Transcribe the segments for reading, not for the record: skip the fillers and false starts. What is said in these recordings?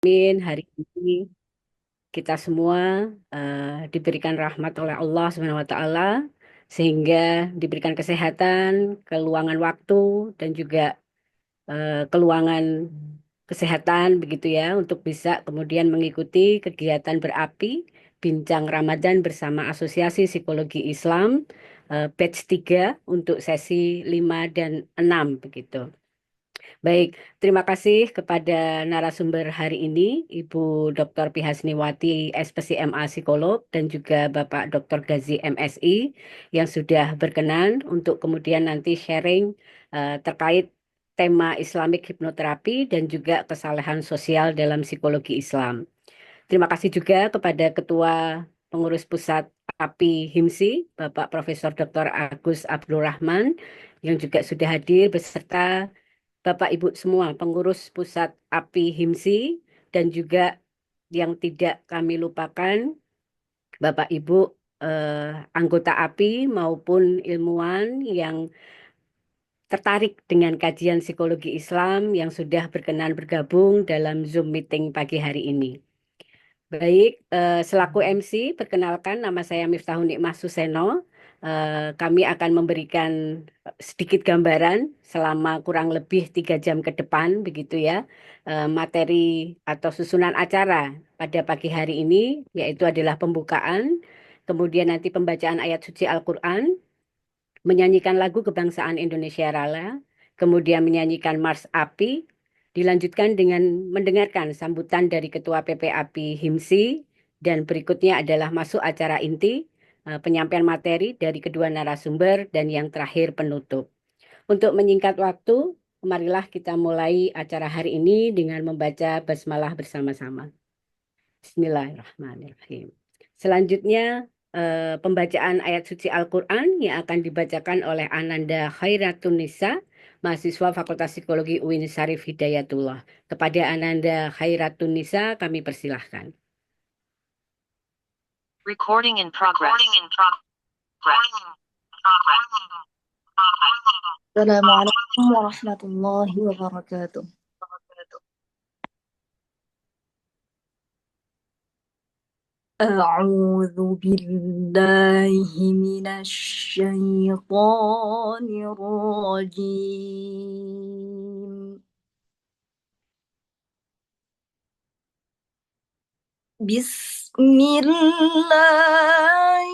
Amin. Hari ini kita semua diberikan rahmat oleh Allah Subhanahu wa taala sehingga diberikan kesehatan, keluangan waktu dan juga keluangan kesehatan begitu ya untuk bisa kemudian mengikuti kegiatan berapi Bincang Ramadan bersama Asosiasi Psikologi Islam batch 3 untuk sesi 5 dan 6 begitu. Baik, terima kasih kepada narasumber hari ini, Ibu Dr. Pihasniwati, SPSI Psikolog, dan juga Bapak Dr. Gazi, MSI, yang sudah berkenan untuk kemudian nanti sharing terkait tema Islamic Hipnoterapi dan juga kesalahan sosial dalam psikologi Islam. Terima kasih juga kepada Ketua Pengurus Pusat API HIMSI, Bapak Profesor Dr. Agus Abdul Rahman, yang juga sudah hadir beserta Bapak Ibu semua pengurus pusat API HIMSI dan juga yang tidak kami lupakan Bapak Ibu anggota API maupun ilmuwan yang tertarik dengan kajian psikologi Islam yang sudah berkenan bergabung dalam Zoom meeting pagi hari ini. Baik, selaku MC, perkenalkan nama saya Miftahun Nikmah Suseno. Kami akan memberikan sedikit gambaran selama kurang lebih 3 jam ke depan, begitu ya, materi atau susunan acara pada pagi hari ini, yaitu adalah pembukaan, kemudian nanti pembacaan ayat suci Al-Quran, menyanyikan lagu kebangsaan Indonesia Raya, kemudian menyanyikan Mars Api, dilanjutkan dengan mendengarkan sambutan dari Ketua PPAPI HIMSI, dan berikutnya adalah masuk acara inti, penyampaian materi dari kedua narasumber, dan yang terakhir penutup. Untuk menyingkat waktu, marilah kita mulai acara hari ini dengan membaca basmalah bersama-sama. Bismillahirrahmanirrahim. Selanjutnya, pembacaan ayat suci Al-Quran yang akan dibacakan oleh Ananda Khairatun Nisa, mahasiswa Fakultas Psikologi UIN Syarif Hidayatullah. Kepada Ananda Khairatun Nisa, kami persilahkan. Recording in progress. Assalamualaikum warahmatullahi wabarakatuh. أعوذ بالله من الشيطان الرجيم. بسم الله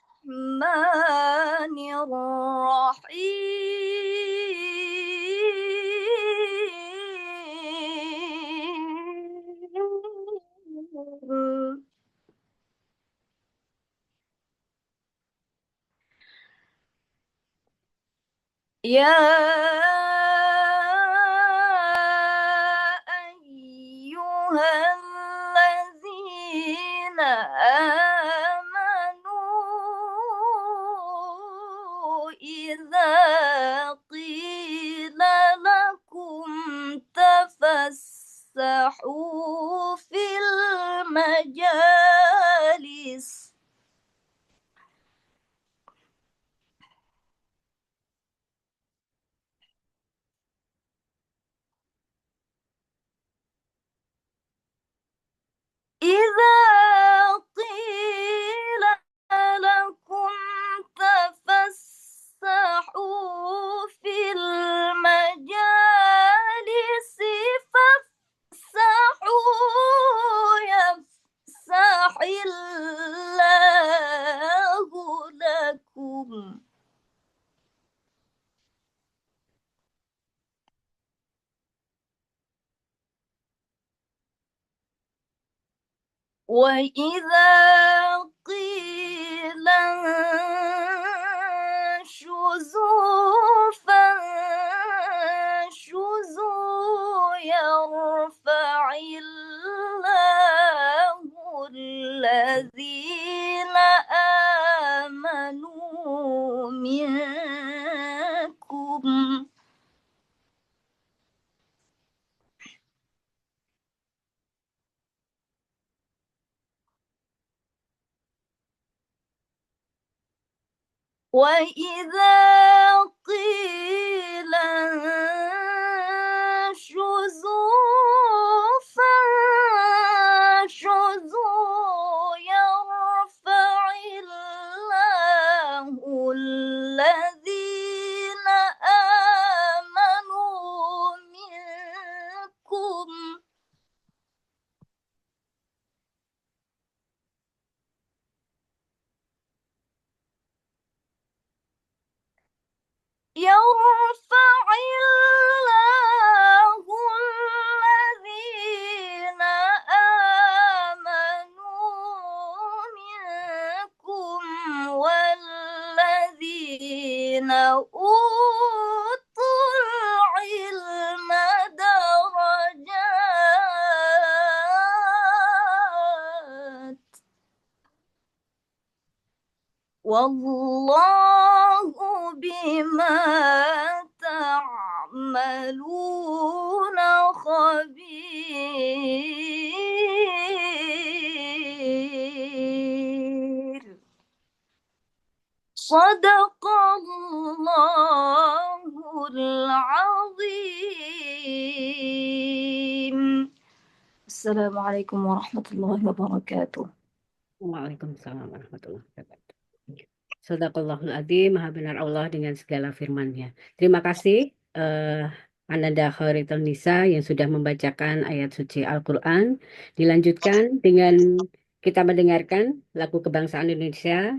الرحمن الرحيم. يا أيها الذين آمنوا إذا قيل لكم تفسحوا في المجالس إذا قيل لكم تفسحوا في المجالس فافسحوا يفسح الله لكم وإذا قيل انشزوا فانشزوا يرفع الله الذين آمنوا منكم وإذا قيل انشزوا يرفع الله الذين آمنوا منكم والذين أوتوا العلم درجات والله بما تعملون خبير صدق الله العظيم. السلام عليكم ورحمة الله وبركاته. Waalaikumsalam warahmatullahi wabarakatuh. Shadaqallahul adzim, maha benar Allah dengan segala firman-Nya. Terima kasih Ananda Khairitul Nisa yang sudah membacakan ayat suci Al-Quran. Dilanjutkan dengan kita mendengarkan lagu kebangsaan Indonesia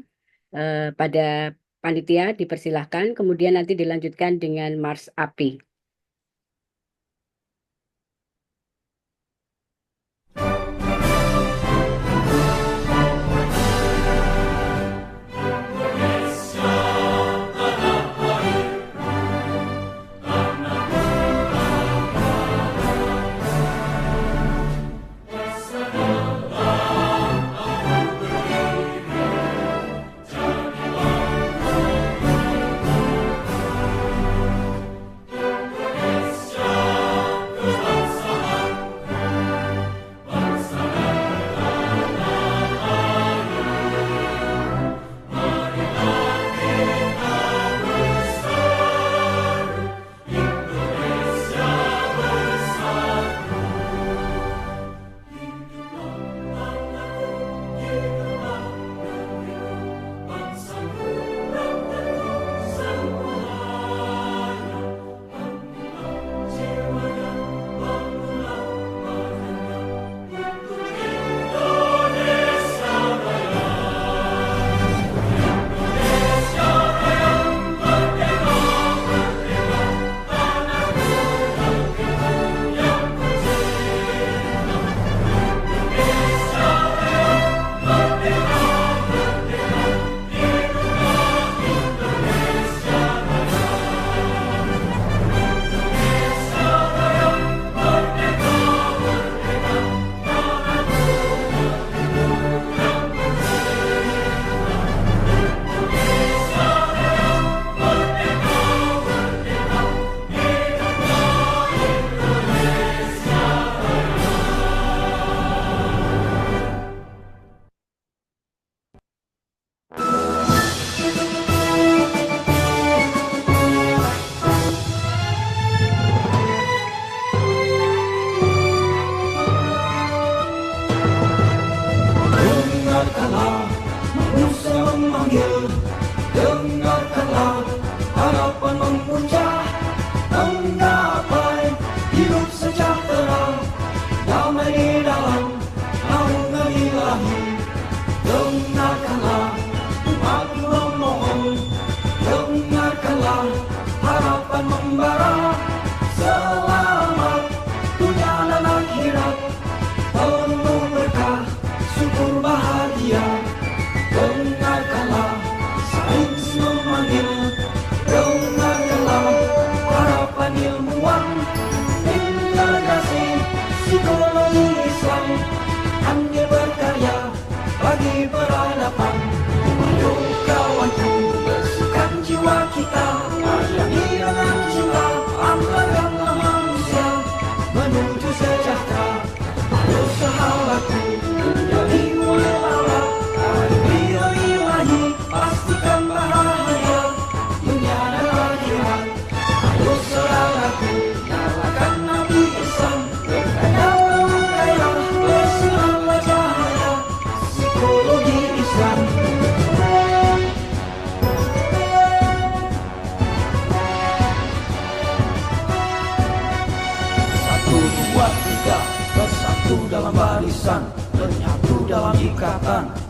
pada panitia dipersilahkan. Kemudian nanti dilanjutkan dengan Mars Api.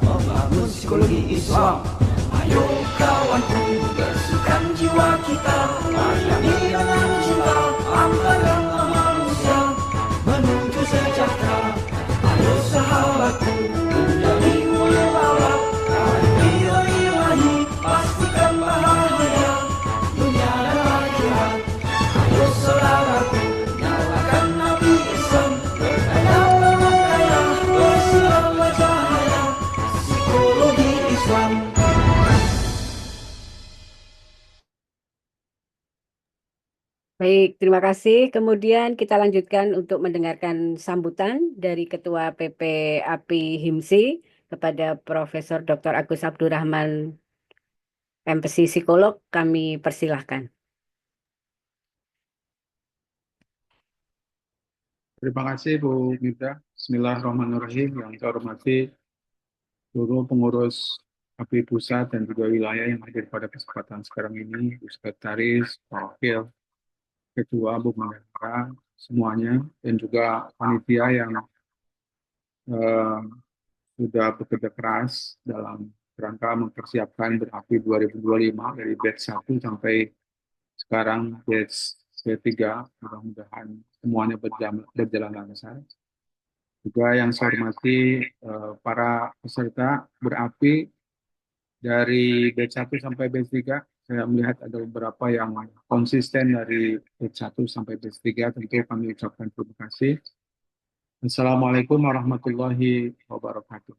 Membangun psikologi Islam. Ayo kawanku, bersihkan jiwa jiwa kita, layani dengan cinta antara manusia menuju sejahtera. Ayo sahabatku, menjadi mulia ilahi, pastikan bahagia dunia dan akhirat. Ayo saudaraku, nyalakan api Islam, berkata kaya bersinar cahaya psikologi Islam. Baik, terima kasih. Kemudian kita lanjutkan untuk mendengarkan sambutan dari Ketua PPAPI HIMSI kepada Profesor Dr. Agus Abdurrahman, MPC Psikolog. Kami persilahkan. Terima kasih Bu Mita. Bismillahirrahmanirrahim. Yang saya hormati seluruh pengurus API Pusat dan juga wilayah yang hadir pada kesempatan sekarang ini, Bu Sekretaris, Pak Wakil, Ketua, Bu Menara, semuanya, dan juga panitia yang eh, sudah bekerja keras dalam rangka mempersiapkan berapi 2025 dari batch 1 sampai sekarang batch ketiga. Mudah-mudahan semuanya berjalan lancar. Juga yang saya hormati para peserta berapi dari batch 1 sampai batch 3. Saya melihat ada beberapa yang konsisten dari batch 1 sampai batch 3. Tentu kami ucapkan terima kasih. Assalamualaikum warahmatullahi wabarakatuh.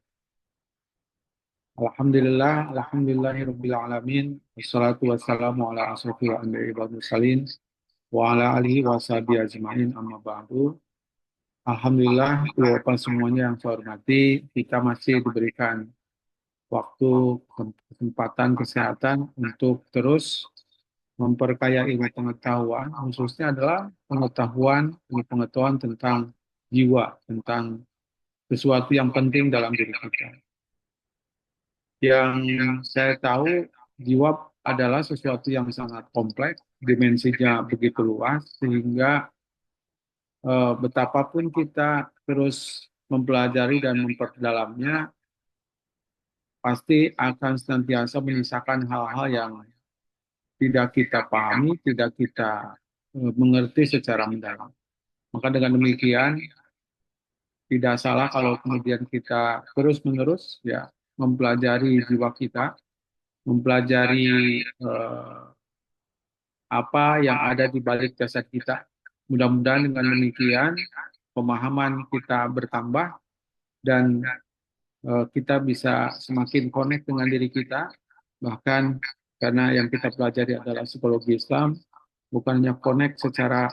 Alhamdulillah, alhamdulillahirabbil alamin. Wassalatu wassalamu ala asrofil anbiya'i wal mursalin wa ala alihi washabihi ajmain, amma ba'du. Alhamdulillah, Bapak semuanya yang saya hormati, kita masih diberikan waktu, kesempatan, kesehatan untuk terus memperkaya ilmu pengetahuan, khususnya adalah ilmu pengetahuan tentang jiwa, tentang sesuatu yang penting dalam diri kita. Yang saya tahu, jiwa adalah sesuatu yang sangat kompleks, dimensinya begitu luas, sehingga betapapun kita terus mempelajari dan memperdalamnya, pasti akan senantiasa menyisakan hal-hal yang tidak kita pahami, tidak kita mengerti secara mendalam. Maka dengan demikian, tidak salah kalau kemudian kita terus-menerus ya mempelajari jiwa kita, mempelajari apa yang ada di balik jasad kita. Mudah-mudahan dengan demikian pemahaman kita bertambah dan kita bisa semakin connect dengan diri kita, bahkan karena yang kita pelajari adalah psikologi Islam, bukan hanya connect secara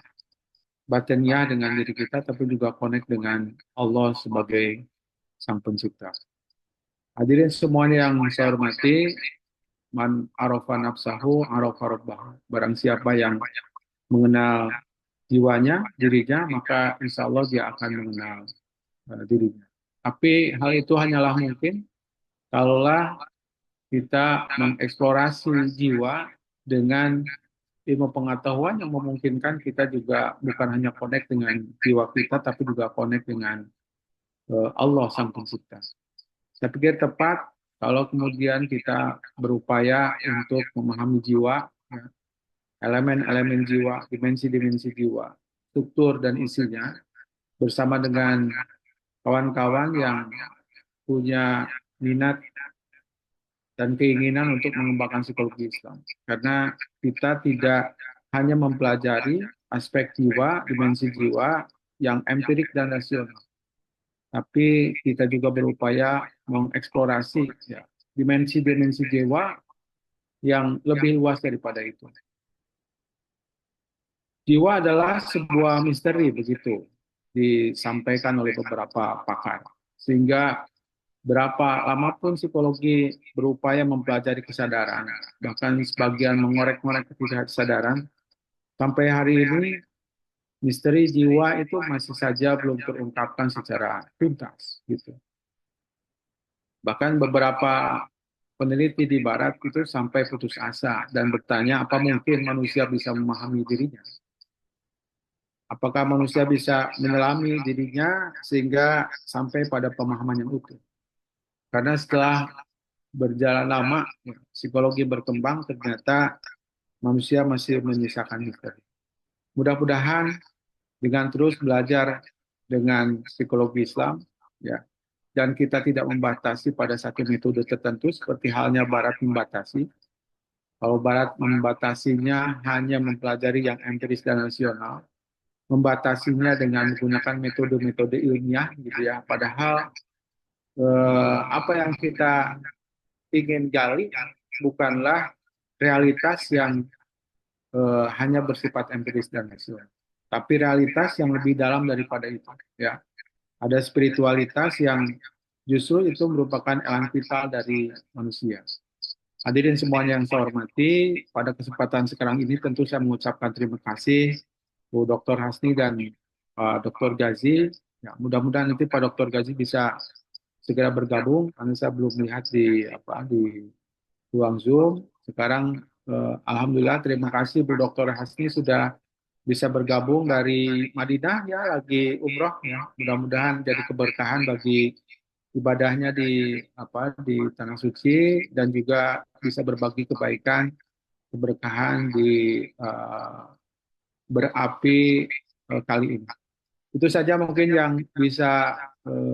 batiniah dengan diri kita, tapi juga connect dengan Allah sebagai Sang Pencipta. Hadirin semuanya yang saya hormati, man arafa nafsahu arafa rabbahu. Barang siapa yang mengenal jiwanya, dirinya, maka insya Allah dia akan mengenal dirinya. Tapi hal itu hanyalah mungkin kalaulah kita mengeksplorasi jiwa dengan ilmu pengetahuan yang memungkinkan kita juga bukan hanya connect dengan jiwa kita, tapi juga connect dengan Allah Sang Pencipta. Saya pikir tepat kalau kemudian kita berupaya untuk memahami jiwa, ya, elemen-elemen jiwa, dimensi-dimensi jiwa, struktur dan isinya, bersama dengan kawan-kawan yang punya minat dan keinginan untuk mengembangkan psikologi Islam. Karena kita tidak hanya mempelajari aspek jiwa, dimensi jiwa yang empirik dan rasional, tapi kita juga berupaya mengeksplorasi ya, dimensi-dimensi jiwa yang lebih luas daripada itu. Jiwa adalah sebuah misteri, begitu disampaikan oleh beberapa pakar. Sehingga berapa lama pun psikologi berupaya mempelajari kesadaran, bahkan sebagian mengorek-ngorek kesadaran, sampai hari ini misteri jiwa itu masih saja belum terungkapkan secara tuntas. Gitu. Bahkan beberapa peneliti di Barat itu sampai putus asa dan bertanya apa mungkin manusia bisa memahami dirinya. Apakah manusia bisa menyelami dirinya sehingga sampai pada pemahaman yang utuh. Karena setelah berjalan lama, psikologi berkembang, ternyata manusia masih menyisakan misteri. Mudah-mudahan dengan terus belajar dengan psikologi Islam, ya, dan kita tidak membatasi pada satu metode tertentu seperti halnya Barat membatasi. Kalau Barat membatasinya hanya mempelajari yang empiris dan rasional, membatasinya dengan menggunakan metode-metode ilmiah, gitu ya. Padahal apa yang kita ingin gali bukanlah realitas yang hanya bersifat empiris dan rasional, tapi realitas yang lebih dalam daripada itu. Ya, ada spiritualitas yang justru itu merupakan elang vital dari manusia. Hadirin semuanya yang saya hormati, pada kesempatan sekarang ini tentu saya mengucapkan terima kasih Bu Dr. Hasni dan Dr. Gazi. Ya, mudah-mudahan nanti Pak Dr. Gazi bisa segera bergabung karena saya belum melihat di ruang Zoom. Sekarang alhamdulillah terima kasih Bu Dr. Hasni sudah bisa bergabung dari Madinah, ya, lagi umroh, ya. Mudah-mudahan jadi keberkahan bagi ibadahnya di tanah suci dan juga bisa berbagi kebaikan keberkahan di berapi kali ini. Itu saja mungkin yang bisa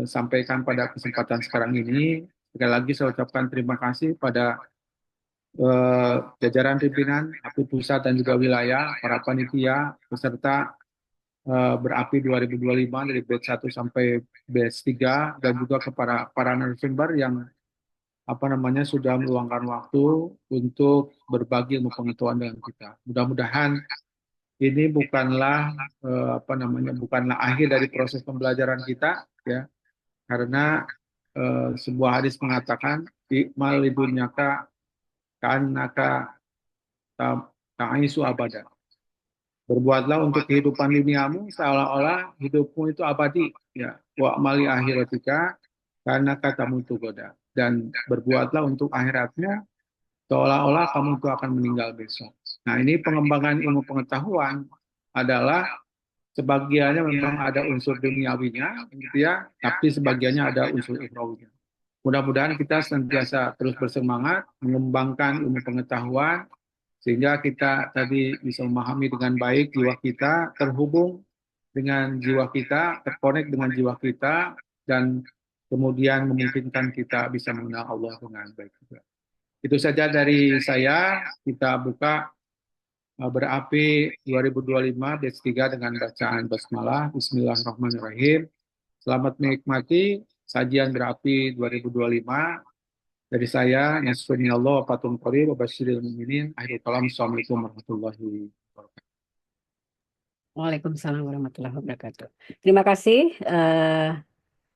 sampaikan pada kesempatan sekarang ini. Sekali lagi saya ucapkan terima kasih pada jajaran pimpinan API Pusat dan juga wilayah, para panitia, peserta berapi 2025 dari batch 1 sampai batch 3, dan juga kepada para narasumber yang sudah meluangkan waktu untuk berbagi ilmu pengetahuan dengan kita. Mudah-mudahan ini bukanlah akhir dari proses pembelajaran kita, ya, karena sebuah hadis mengatakan ikmal lidunyaka kanaka ta'isu abada. Berbuatlah untuk kehidupan duniamu seolah-olah hidupmu itu abadi, ya. Wa amali akhiratika karena katamu itu goda. Dan berbuatlah untuk akhiratmu seolah-olah kamu itu akan meninggal besok. Nah, ini pengembangan ilmu pengetahuan adalah sebagiannya memang ada unsur duniawinya, gitu ya, tapi sebagiannya ada unsur ukhrawinya. Mudah-mudahan kita senantiasa terus bersemangat mengembangkan ilmu pengetahuan sehingga kita tadi bisa memahami dengan baik jiwa kita, terhubung dengan jiwa kita, terkonek dengan jiwa kita, dan kemudian memungkinkan kita bisa mengenal Allah dengan baik juga. Itu saja dari saya. Kita buka berapi 2025 batch 3 dengan bacaan basmalah. Bismillahirrahmanirrahim. Selamat menikmati sajian berapi 2025 dari saya. Nasrunillah wa fatum qarib wa basyiril mu'minin. Akhirul kalam. Assalamualaikum warahmatullahi wabarakatuh. Waalaikumsalam warahmatullahi wabarakatuh. Terima kasih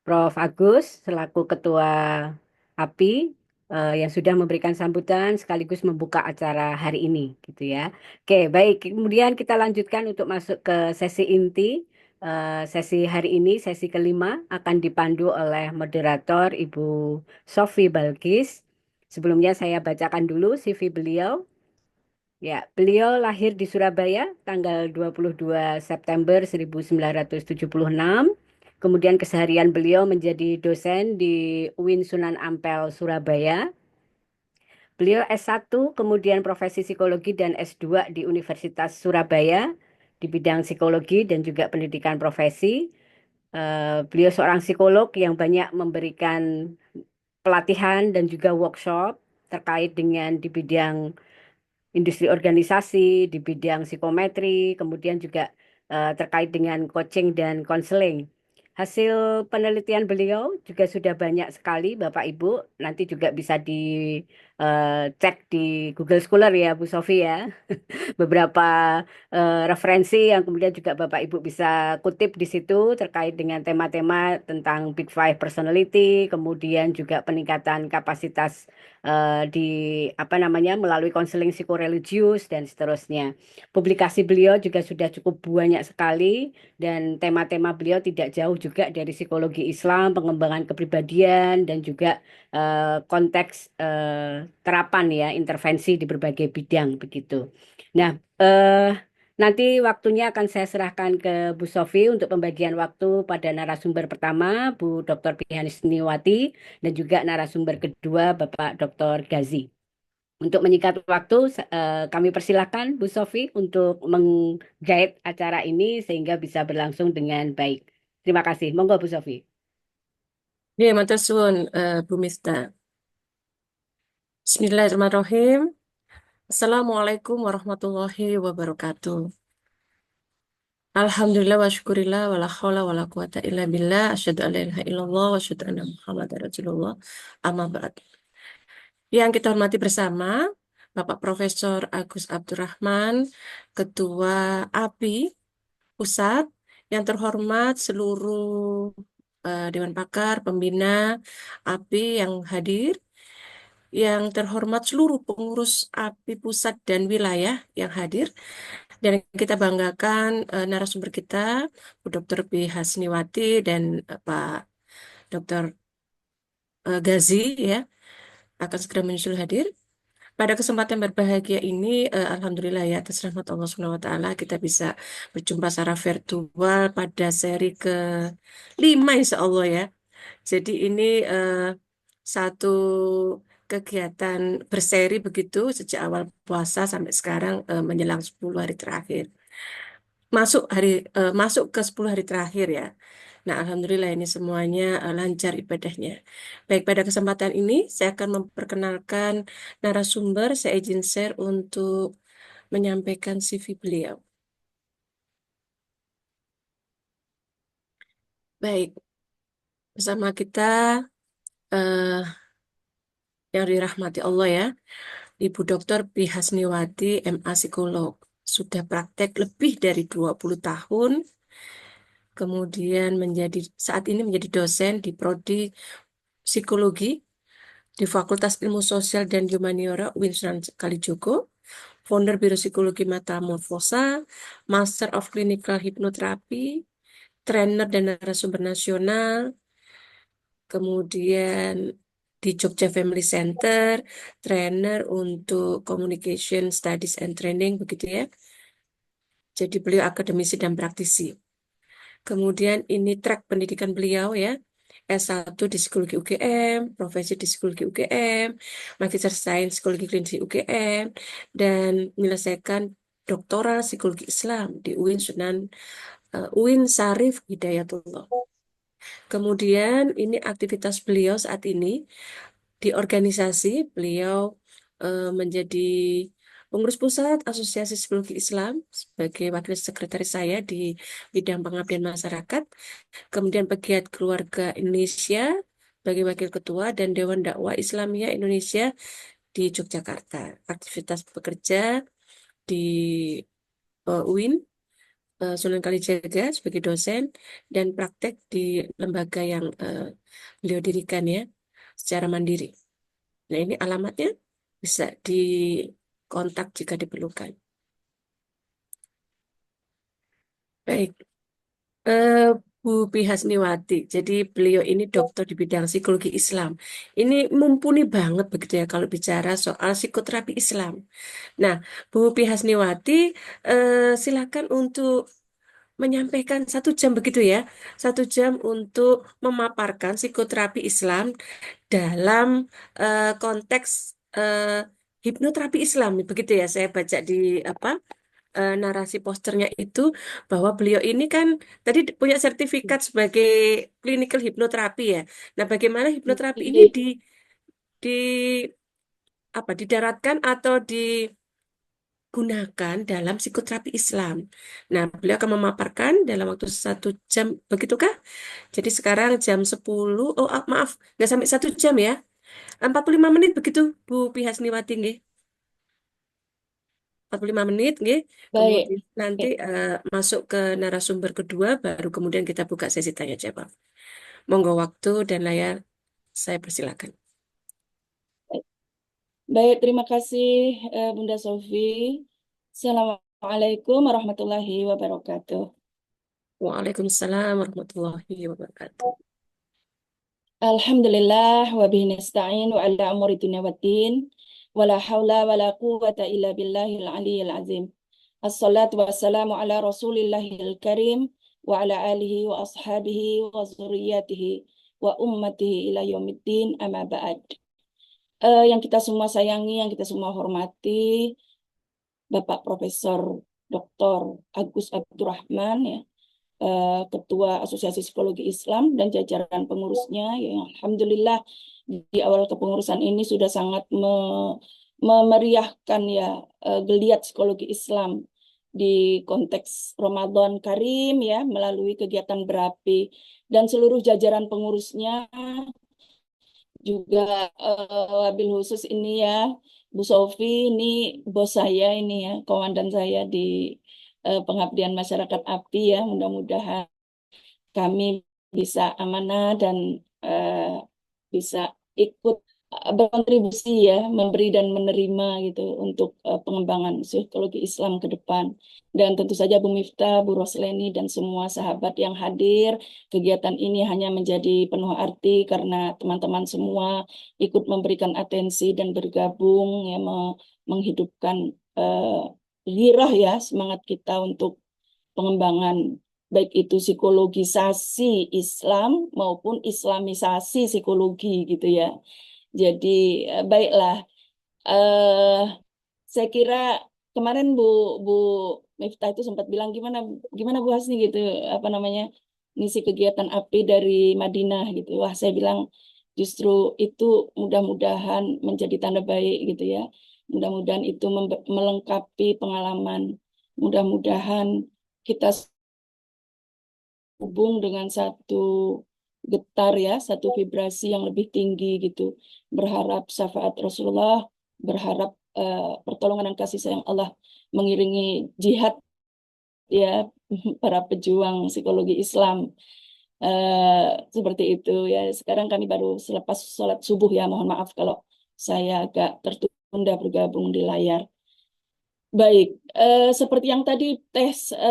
Prof. Agus selaku Ketua API yang sudah memberikan sambutan sekaligus membuka acara hari ini, gitu ya. Oke, baik. Kemudian kita lanjutkan untuk masuk ke sesi inti. Sesi hari ini, sesi kelima, akan dipandu oleh moderator Ibu Sofi Balkis. Sebelumnya saya bacakan dulu CV beliau. Ya, beliau lahir di Surabaya tanggal 22 September 1976. Kemudian keseharian beliau menjadi dosen di UIN Sunan Ampel, Surabaya. Beliau S1, kemudian profesi psikologi dan S2 di Universitas Surabaya di bidang psikologi dan juga pendidikan profesi. Beliau seorang psikolog yang banyak memberikan pelatihan dan juga workshop terkait dengan di bidang industri organisasi, di bidang psikometri, kemudian juga terkait dengan coaching dan konseling. Hasil penelitian beliau juga sudah banyak sekali, Bapak Ibu. Nanti juga bisa dicek di Google Scholar ya, Bu Sofi ya. Beberapa referensi yang kemudian juga Bapak Ibu bisa kutip di situ terkait dengan tema-tema tentang Big Five Personality, kemudian juga peningkatan kapasitas melalui konseling psikoreligius dan seterusnya. Publikasi beliau juga sudah cukup banyak sekali dan tema-tema beliau tidak jauh juga dari psikologi Islam, pengembangan kepribadian dan juga konteks terapan ya intervensi di berbagai bidang begitu. Nah, nanti waktunya akan saya serahkan ke Bu Sofi untuk pembagian waktu pada narasumber pertama, Bu Dr. Pihanisniwati, dan juga narasumber kedua, Bapak Dr. Gazi. Untuk menyingkat waktu, kami persilakan Bu Sofi untuk meng-guide acara ini sehingga bisa berlangsung dengan baik. Terima kasih. Monggo Bu Sofi. Ya, matur suwun, Bu Mista. Bismillahirrahmanirrahim. Assalamualaikum warahmatullahi wabarakatuh. Alhamdulillah wa syukurillah wa la hawla wa la quwata illa billah. Asyhadu an la ilaha illallah wa asyhadu anna Muhammadar Rasulullah. Amma ba'd. Yang kita hormati bersama Bapak Profesor Agus Abdurrahman, Ketua API Pusat, yang terhormat seluruh Dewan Pakar, Pembina API yang hadir, yang terhormat seluruh pengurus API Pusat dan Wilayah yang hadir, dan kita banggakan narasumber kita, Bu Dr. P. Hasniwati dan Pak Dr. Gazi, ya, akan segera menyusul hadir. Pada kesempatan berbahagia ini, Alhamdulillah ya, atas rahmat Allah Subhanahu wa Ta'ala, kita bisa berjumpa secara virtual pada seri ke-5, insya Allah ya. Jadi ini satu kegiatan berseri begitu sejak awal puasa sampai sekarang menjelang 10 hari terakhir. Masuk ke 10 hari terakhir ya. Nah, Alhamdulillah ini semuanya lancar ibadahnya. Baik, pada kesempatan ini saya akan memperkenalkan narasumber. Saya izin share untuk menyampaikan CV beliau. Baik, bersama kita eh, yang dirahmati Allah ya, Ibu Dr. P. Hasniwati, MA Psikolog. Sudah praktek lebih dari 20 tahun, kemudian saat ini menjadi dosen di Prodi Psikologi di Fakultas Ilmu Sosial dan Humaniora UIN Sunan Kalijogo, founder Biro Psikologi Metamorfosa, Master of Clinical Hypnotherapy, trainer dan narasumber nasional, kemudian di Jogja Family Center, trainer untuk Communication Studies and Training, begitu ya. Jadi beliau akademisi dan praktisi. Kemudian ini track pendidikan beliau ya, S1 di Psikologi UGM, Profesi di Psikologi UGM, Magister Sains Psikologi Klinis di UGM, dan menyelesaikan Doktoral Psikologi Islam di UIN Syarif Hidayatullah. Kemudian ini aktivitas beliau saat ini di organisasi, beliau menjadi pengurus pusat Asosiasi Psikologi Islam sebagai wakil sekretaris saya di bidang pengabdian masyarakat, kemudian pegiat keluarga Indonesia sebagai wakil ketua dan Dewan Dakwah Islamiyah Indonesia di Yogyakarta. Aktivitas bekerja di UIN Sunan Kalijaga sebagai dosen dan praktek di lembaga yang beliau dirikan ya secara mandiri. Nah, ini alamatnya bisa dikontak jika diperlukan. Baik, Bu Hasniwati. Jadi beliau ini dokter di bidang psikologi Islam. Ini mumpuni banget begitu ya kalau bicara soal psikoterapi Islam. Nah, Bu Hasniwati, silakan untuk menyampaikan 1 jam begitu ya, 1 jam untuk memaparkan psikoterapi Islam dalam konteks hipnoterapi Islam, begitu ya. Saya baca di narasi posternya itu bahwa beliau ini kan tadi punya sertifikat sebagai clinical hipnoterapi ya. Nah, bagaimana hipnoterapi ini di didaratkan atau digunakan dalam psikoterapi Islam. Nah, beliau akan memaparkan dalam waktu 1 jam, begitukah? Jadi sekarang jam 10, maaf, nggak sampai 1 jam ya. 45 menit begitu, Bu Hasniwati, nggih. 45 menit, nggih. Baik. Kemudian nanti masuk ke narasumber kedua, baru kemudian kita buka sesi tanya jawab. Monggo waktu dan layar saya persilakan. Baik, terima kasih Bunda Sofi. Assalamualaikum warahmatullahi wabarakatuh. Waalaikumsalam warahmatullahi wabarakatuh. Alhamdulillah wa bihi nasta'in wa ala umuri dunya waddin wa la haula wa la quwwata illa billahil aliyyil azim. Assalatu wassalamu ala rasulillahil karim wa ala alihi wa ashabihi wa zurriyatihi wa ummatihi ila yaumiddin amma ba'd. yang kita semua sayangi, yang kita semua hormati, Bapak Profesor Dr. Agus Abdurrahman, ya, Ketua Asosiasi Psikologi Islam dan jajaran pengurusnya, yang alhamdulillah di awal kepengurusan ini sudah sangat memeriahkan ya geliat psikologi Islam di konteks Ramadan Karim ya, melalui kegiatan berapi, dan seluruh jajaran pengurusnya juga, wabil khusus ini ya Bu Sofi, ini bos saya ini ya, komandan saya di pengabdian masyarakat API ya. Mudah-mudahan kami bisa amanah dan bisa ikut berkontribusi ya, memberi dan menerima gitu untuk pengembangan psikologi Islam ke depan. Dan tentu saja Bu Miftah, Bu Rosleni, dan semua sahabat yang hadir, kegiatan ini hanya menjadi penuh arti karena teman-teman semua ikut memberikan atensi dan bergabung ya, menghidupkan gairah ya, semangat kita untuk pengembangan baik itu psikologisasi Islam maupun islamisasi psikologi gitu ya. Jadi baiklah, eh saya kira kemarin Bu Miftah itu sempat bilang gimana gimana Bu Hasni gitu, apa namanya, ngisi kegiatan API dari Madinah gitu. Wah, saya bilang justru itu mudah-mudahan menjadi tanda baik gitu ya. Mudah-mudahan itu melengkapi pengalaman. Mudah-mudahan kita hubung dengan satu getar ya, satu vibrasi yang lebih tinggi gitu. Berharap syafaat Rasulullah, berharap pertolongan dan kasih sayang Allah mengiringi jihad ya, para pejuang psikologi Islam. Seperti itu ya. Sekarang kami baru selepas sholat subuh ya, mohon maaf kalau saya agak tertunda bergabung di layar. Baik, seperti yang tadi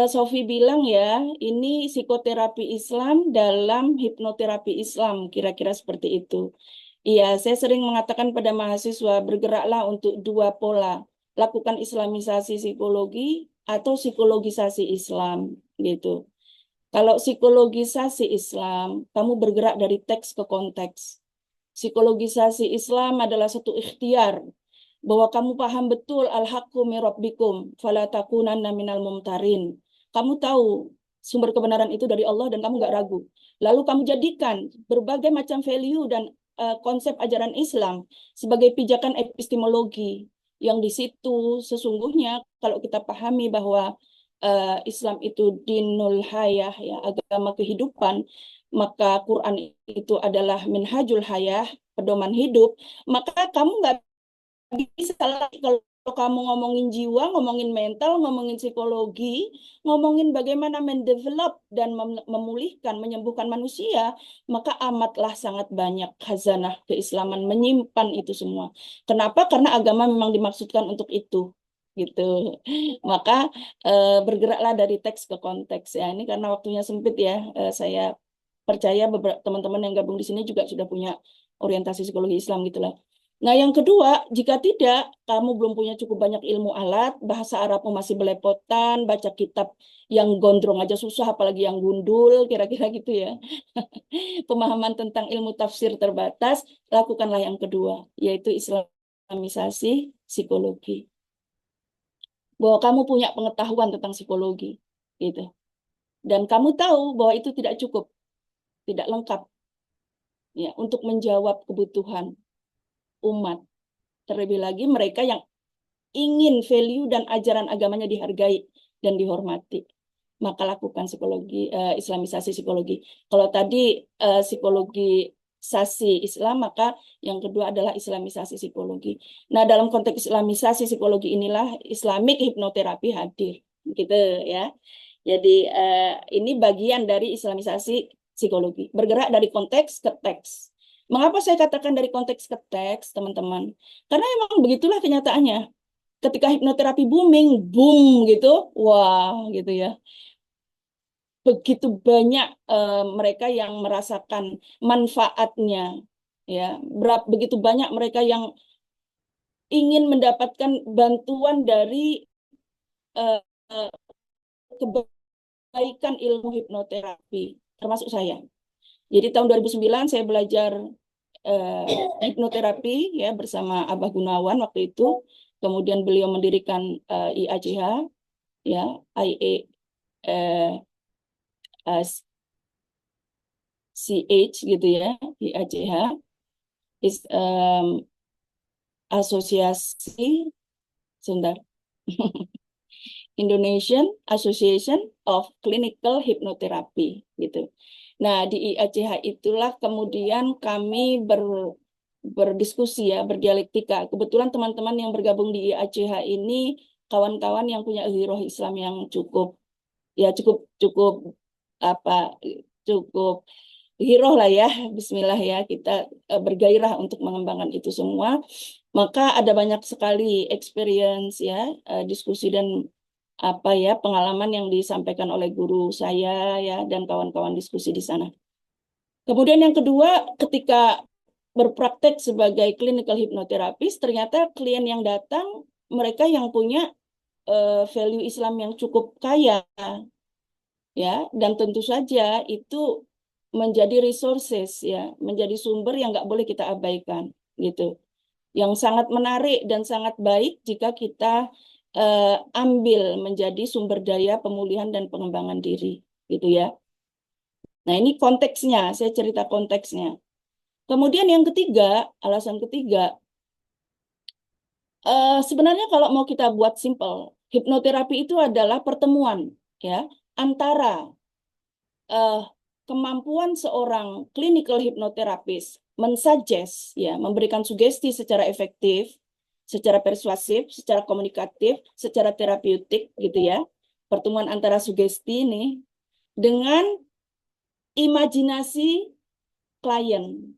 Sofi bilang ya, ini psikoterapi Islam dalam hipnoterapi Islam, kira-kira seperti itu. Iya, saya sering mengatakan pada mahasiswa, bergeraklah untuk dua pola, lakukan islamisasi psikologi atau psikologisasi Islam, gitu. Kalau psikologisasi Islam, kamu bergerak dari teks ke konteks. Psikologisasi Islam adalah satu ikhtiar, bahwa kamu paham betul al-haqqu min rabbikum fala takunanna minal mumtarin. Kamu tahu sumber kebenaran itu dari Allah dan kamu nggak ragu. Lalu kamu jadikan berbagai macam value dan konsep ajaran Islam sebagai pijakan epistemologi, yang di situ sesungguhnya kalau kita pahami bahwa Islam itu dinul hayah ya, agama kehidupan, maka Quran itu adalah minhajul hayah, pedoman hidup, maka kamu nggak bisa lagi kalau kamu ngomongin jiwa, ngomongin mental, ngomongin psikologi, ngomongin bagaimana mendevelop dan memulihkan, menyembuhkan manusia, maka amatlah sangat banyak khazanah keislaman menyimpan itu semua. Kenapa? Karena agama memang dimaksudkan untuk itu, gitu. Maka bergeraklah dari teks ke konteks ya. Ini karena waktunya sempit ya. Saya percaya beberapa teman-teman yang gabung di sini juga sudah punya orientasi psikologi Islam gitu lah. Nah, yang kedua, jika tidak, kamu belum punya cukup banyak ilmu alat, bahasa Arabmu masih belepotan, baca kitab yang gondrong aja susah, apalagi yang gundul, kira-kira gitu ya. Pemahaman tentang ilmu tafsir terbatas, lakukanlah yang kedua, yaitu islamisasi psikologi. Bahwa kamu punya pengetahuan tentang psikologi, gitu. Dan kamu tahu bahwa itu tidak cukup, tidak lengkap, ya, untuk menjawab kebutuhan umat. Terlebih lagi mereka yang ingin value dan ajaran agamanya dihargai dan dihormati. Maka lakukan islamisasi psikologi. Kalau tadi psikologisasi Islam, maka yang kedua adalah islamisasi psikologi. Nah, dalam konteks islamisasi psikologi inilah Islamic hipnoterapi hadir, gitu ya. Jadi ini bagian dari islamisasi psikologi, bergerak dari konteks ke teks. Mengapa saya katakan dari konteks ke teks, teman-teman? Karena emang begitulah kenyataannya. Ketika hipnoterapi booming, boom gitu, wah gitu ya. Begitu banyak mereka yang merasakan manfaatnya, ya. Begitu banyak mereka yang ingin mendapatkan bantuan dari kebaikan ilmu hipnoterapi, termasuk saya. Jadi tahun 2009 saya belajar hipnoterapi ya bersama Abah Gunawan waktu itu. Kemudian beliau mendirikan IACH ya, IA CH gitu ya, IACH is asosiasi sebentar. Indonesian Association of Clinical Hypnotherapy gitu. Nah, di IACH itulah kemudian kami berdiskusi ya, berdialektika. Kebetulan teman-teman yang bergabung di IACH ini kawan-kawan yang punya ghiroh Islam yang cukup cukup apa cukup ghiroh lah ya. Bismillah ya, kita bergairah untuk mengembangkan itu semua. Maka ada banyak sekali experience ya, diskusi dan apa ya pengalaman yang disampaikan oleh guru saya ya dan kawan-kawan diskusi di sana. Kemudian yang kedua, ketika berpraktek sebagai clinical hypnotherapist, ternyata klien yang datang mereka yang punya value Islam yang cukup kaya ya, dan tentu saja itu menjadi resources ya, menjadi sumber yang nggak boleh kita abaikan gitu. Yang sangat menarik dan sangat baik jika kita ambil menjadi sumber daya pemulihan dan pengembangan diri gitu ya. Nah, ini konteksnya, saya cerita konteksnya. Kemudian yang ketiga, alasan ketiga, sebenarnya kalau mau kita buat simple, hipnoterapi itu adalah pertemuan ya antara kemampuan seorang clinical hypnotherapist mensuggest ya, memberikan sugesti secara efektif, secara persuasif, secara komunikatif, secara terapeutik gitu ya. Pertemuan antara sugesti ini dengan imajinasi klien.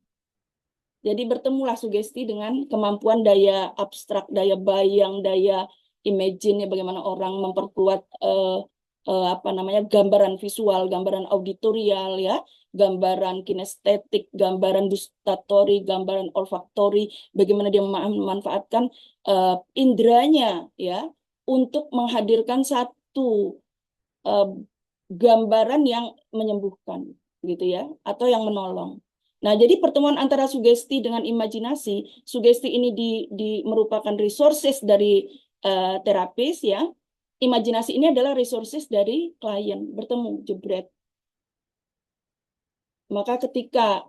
Jadi bertemulah sugesti dengan kemampuan daya abstrak, daya bayang, daya imagine ya, bagaimana orang memperkuat apa namanya gambaran visual, gambaran auditorial ya, gambaran kinestetik, gambaran gustatory, gambaran olfaktori, bagaimana dia memanfaatkan indranya ya untuk menghadirkan satu gambaran yang menyembuhkan gitu ya atau yang menolong. Nah, jadi pertemuan antara sugesti dengan imajinasi, sugesti ini merupakan resources dari terapis ya. Imajinasi ini adalah resources dari klien, bertemu, jebret. Maka ketika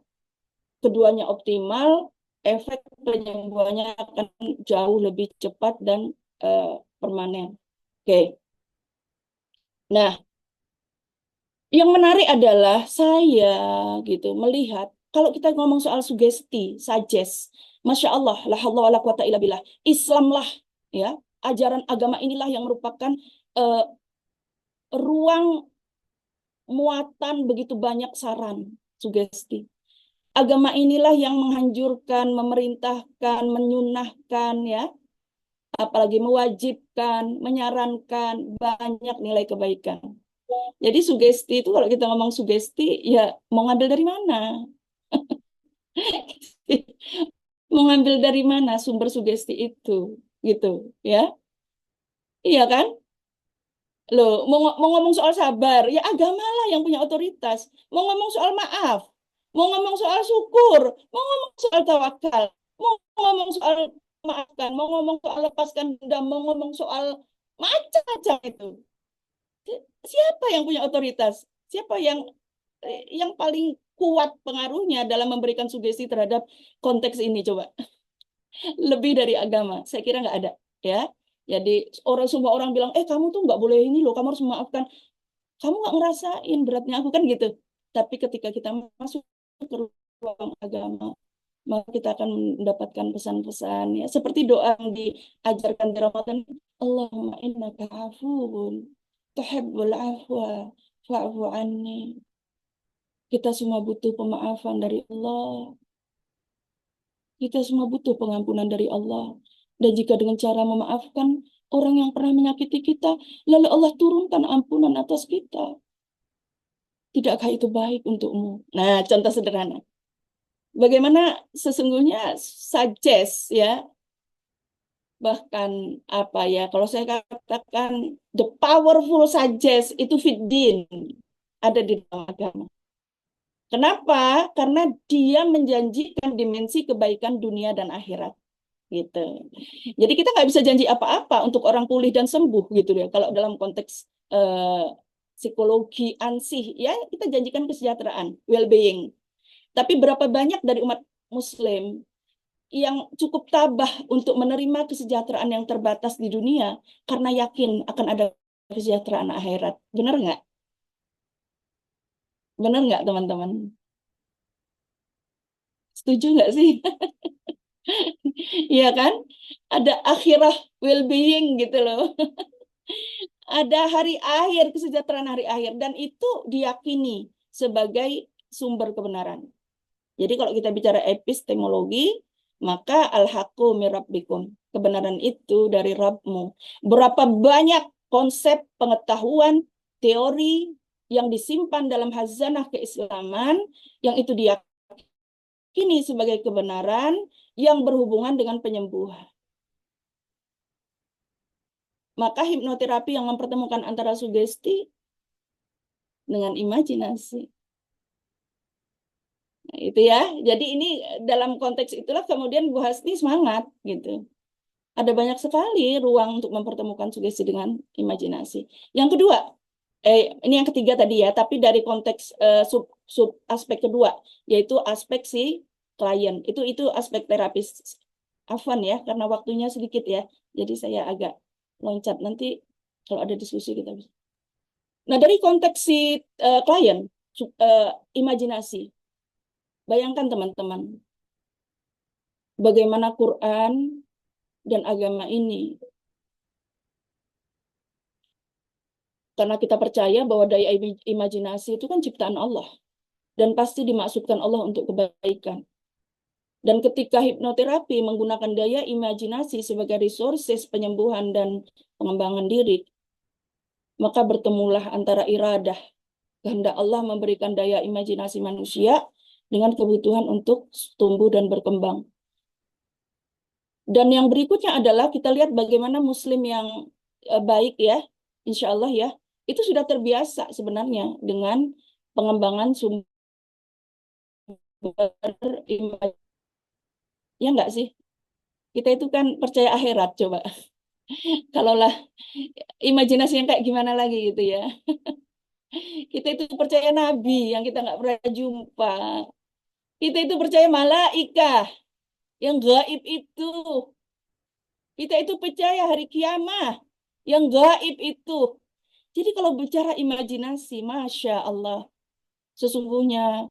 keduanya optimal, efek penyembuhannya akan jauh lebih cepat dan permanen. Oke. Nah, yang menarik adalah saya gitu melihat kalau kita ngomong soal sugesti, suggest, Masya Allah, la haula wala quwata illa billah, Islam lah ya, ajaran agama inilah yang merupakan ruang muatan begitu banyak saran, sugesti. Agama inilah yang menghancurkan, memerintahkan, menyunahkan ya, apalagi mewajibkan, menyarankan banyak nilai kebaikan. Jadi sugesti itu kalau kita ngomong sugesti ya mau ngambil dari mana? Mau ngambil dari mana sumber sugesti itu gitu ya? Iya kan? Loh, mau ngomong soal sabar, ya agama lah yang punya otoritas. Mau ngomong soal maaf, mau ngomong soal syukur, mau ngomong soal tawakal, mau ngomong soal maafkan, mau ngomong soal lepaskan dendam, mau ngomong soal macam-macam itu. Siapa yang punya otoritas? Siapa yang paling kuat pengaruhnya dalam memberikan sugesti terhadap konteks ini coba? Lebih dari agama, saya kira nggak ada ya. Jadi semua orang bilang, kamu tuh nggak boleh ini loh, kamu harus memaafkan. Kamu nggak ngerasain beratnya aku kan gitu. Tapi ketika kita masuk ke ruang agama, maka kita akan mendapatkan pesan-pesan ya seperti doa yang diajarkan di Ramadan. Allahumma innaka afuwun tuhibbul afwa fa'fu anni. Kita semua butuh pemaafan dari Allah. Kita semua butuh pengampunan dari Allah. Dan jika dengan cara memaafkan orang yang pernah menyakiti kita, lalu Allah turunkan ampunan atas kita. Tidakkah itu baik untukmu? Nah, contoh sederhana. Bagaimana sesungguhnya suggest ya, bahkan apa ya, kalau saya katakan the powerful suggest itu fiddin, ada di dalam agama. Kenapa? Karena dia menjanjikan dimensi kebaikan dunia dan akhirat. Gitu. Jadi kita nggak bisa janji apa-apa untuk orang pulih dan sembuh gitu ya. Kalau dalam konteks psikologi ansih ya kita janjikan kesejahteraan, well-being. Tapi berapa banyak dari umat Muslim yang cukup tabah untuk menerima kesejahteraan yang terbatas di dunia karena yakin akan ada kesejahteraan akhirat. Benar nggak? Benar nggak teman-teman? Setuju nggak sih? Iya kan? Ada akhirah well-being gitu loh. Ada hari akhir, kesejahteraan hari akhir. Dan itu diyakini sebagai sumber kebenaran. Jadi kalau kita bicara epistemologi, maka al-haqqu min rabbikum. Kebenaran itu dari Rabbmu. Berapa banyak konsep pengetahuan, teori yang disimpan dalam khazanah keislaman, yang itu diyakini sebagai kebenaran yang berhubungan dengan penyembuhan. Maka hipnoterapi yang mempertemukan antara sugesti dengan imajinasi. Nah, itu ya. Jadi ini dalam konteks itulah kemudian Bu Hasni semangat gitu. Ada banyak sekali ruang untuk mempertemukan sugesti dengan imajinasi. Yang kedua, ini yang ketiga tadi ya, tapi dari konteks sub aspek kedua, yaitu aspek si klien. Itu aspek terapis. Afwan ya, karena waktunya sedikit ya. Jadi saya agak loncat, nanti kalau ada diskusi kita bisa. Nah, dari konteks si klien, imajinasi. Bayangkan teman-teman, bagaimana Quran dan agama ini. Karena kita percaya bahwa daya imajinasi itu kan ciptaan Allah. Dan pasti dimaksudkan Allah untuk kebaikan. Dan ketika hipnoterapi menggunakan daya imajinasi sebagai resources penyembuhan dan pengembangan diri, maka bertemulah antara iradah, kehendak Allah memberikan daya imajinasi manusia dengan kebutuhan untuk tumbuh dan berkembang. Dan yang berikutnya adalah kita lihat bagaimana Muslim yang baik ya, insya Allah ya, itu sudah terbiasa sebenarnya dengan pengembangan sumber imajinasi. Ya enggak sih? Kita itu kan percaya akhirat coba. Kalaulah imajinasi yang kayak gimana lagi gitu ya. Kita itu percaya nabi yang kita nggak pernah jumpa. Kita itu percaya malaikah yang gaib itu. Kita itu percaya hari kiamat yang gaib itu. Jadi kalau bicara imajinasi, Masya Allah, sesungguhnya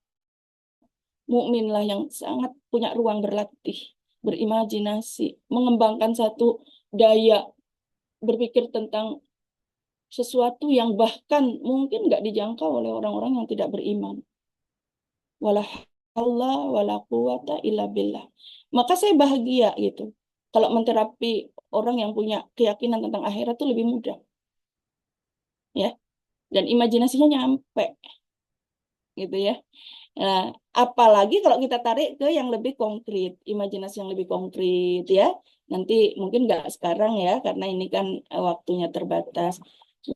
mukminlah yang sangat punya ruang berlatih, berimajinasi, mengembangkan satu daya berpikir tentang sesuatu yang bahkan mungkin nggak dijangkau oleh orang-orang yang tidak beriman. Wala haula wala quwata illa billah. Maka saya bahagia gitu. Kalau menterapi orang yang punya keyakinan tentang akhirat itu lebih mudah. Ya. Dan imajinasinya nyampe. Gitu ya. Nah, apalagi kalau kita tarik ke yang lebih konkret, imajinasi yang lebih konkret ya. Nanti mungkin nggak sekarang ya, karena ini kan waktunya terbatas.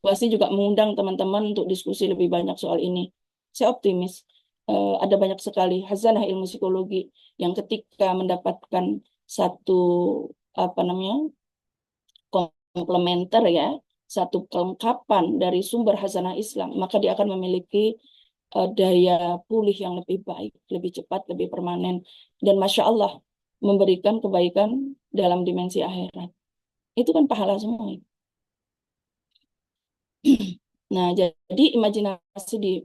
Pasti juga mengundang teman-teman untuk diskusi lebih banyak soal ini. Saya optimis. Ada banyak sekali khazanah ilmu psikologi yang ketika mendapatkan satu komplementer ya, satu kelengkapan dari sumber khazanah Islam, maka dia akan memiliki daya pulih yang lebih baik, lebih cepat, lebih permanen, dan Masya Allah memberikan kebaikan dalam dimensi akhirat. Itu kan pahala semua. Nah, jadi imajinasi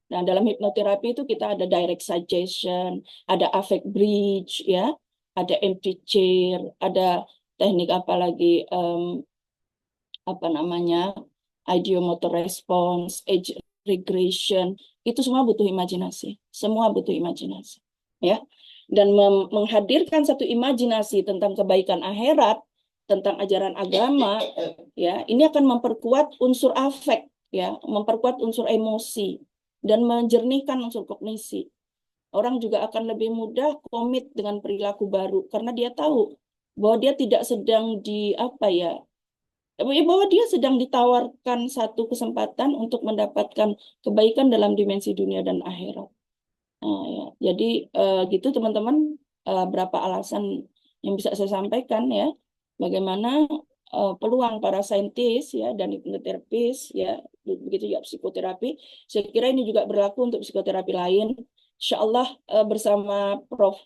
nah, dalam hipnoterapi itu kita ada direct suggestion, ada affect bridge, ya, ada empty chair, ada teknik apa lagi, ideomotor response, age regression, itu semua butuh imajinasi, semua butuh imajinasi, ya. Dan menghadirkan satu imajinasi tentang kebaikan akhirat, tentang ajaran agama, ya, ini akan memperkuat unsur afek, ya, memperkuat unsur emosi dan menjernihkan unsur kognisi. Orang juga akan lebih mudah komit dengan perilaku baru karena dia tahu bahwa dia tidak sedang bahwa dia sedang ditawarkan satu kesempatan untuk mendapatkan kebaikan dalam dimensi dunia dan akhirat. Nah, ya. Jadi gitu teman-teman, berapa alasan yang bisa saya sampaikan ya, bagaimana peluang para saintis ya dan hipnoterapis ya, begitu juga psikoterapi. Saya kira ini juga berlaku untuk psikoterapi lain. Insya Allah bersama Prof.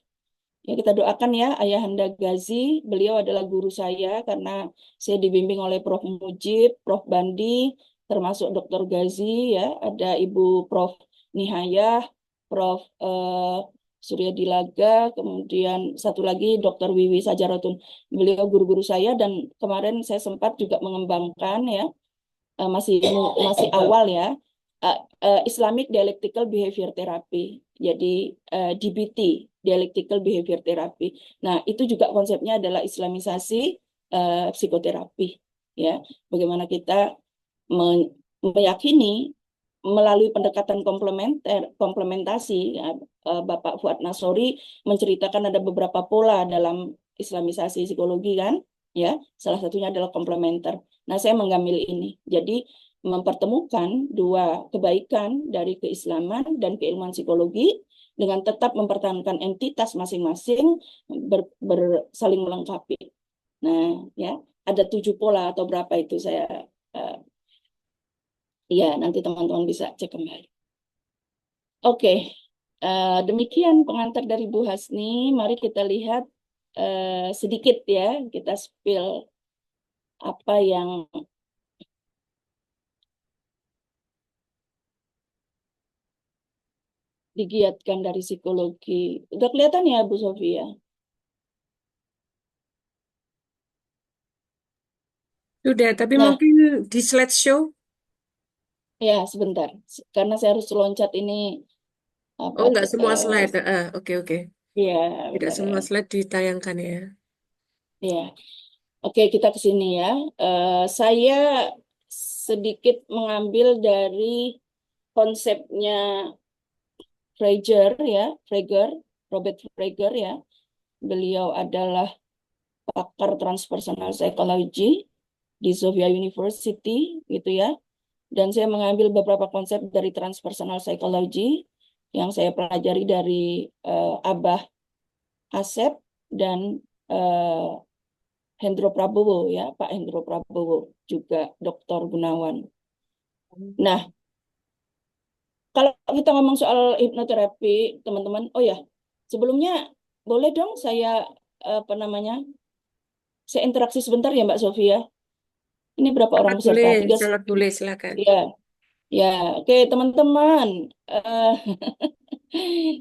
Ya, kita doakan ya Ayahanda Gazi, beliau adalah guru saya karena saya dibimbing oleh Prof. Mujib, Prof. Bandi, termasuk Dr. Gazi ya, ada Ibu Prof. Nihayah, Prof. Surya Dilaga, kemudian satu lagi Dr. Wiwi Sajaratun. Beliau guru-guru saya dan kemarin saya sempat juga mengembangkan ya, masih awal ya, Islamic Dialectical Behavior Therapy. Jadi DBT, Dialectical Behavior Therapy. Nah, itu juga konsepnya adalah Islamisasi psikoterapi ya. Bagaimana kita meyakini melalui pendekatan komplementasi ya, Bapak Fuad Nasori menceritakan ada beberapa pola dalam Islamisasi psikologi kan ya, salah satunya adalah komplementer. Nah, saya mengambil ini. Jadi mempertemukan dua kebaikan dari keislaman dan keilmuan psikologi dengan tetap mempertahankan entitas masing-masing saling melengkapi. Nah, ya ada 7 pola atau berapa itu saya ya nanti teman-teman bisa cek kembali. Oke, demikian pengantar dari Bu Hasni. Mari kita lihat sedikit ya, kita spill apa yang digiatkan dari psikologi. Udah kelihatan ya Bu Sofia? Sudah, tapi Nah, mungkin di slideshow. ya sebentar, karena saya harus loncat ini apa Oh, nggak semua slide. Oke, oke. ya Tidak bentar ya. semua slide ditayangkan ya. Ya, oke kita ke sini ya. Saya sedikit mengambil dari konsepnya Robert Frager ya. Beliau adalah pakar transpersonal psychology di Sofia University gitu ya. Dan saya mengambil beberapa konsep dari transpersonal psychology yang saya pelajari dari Abah Asep dan Hendro Prabowo ya, Pak Hendro Prabowo juga Dr. Gunawan. Nah, kalau kita ngomong soal hipnoterapi, teman-teman, oh ya, sebelumnya boleh dong saya apa namanya? Saya interaksi sebentar ya Mbak Sofia. Ini berapa orang peserta? Sangat boleh, silakan. Ya, ya, oke teman-teman. Eh,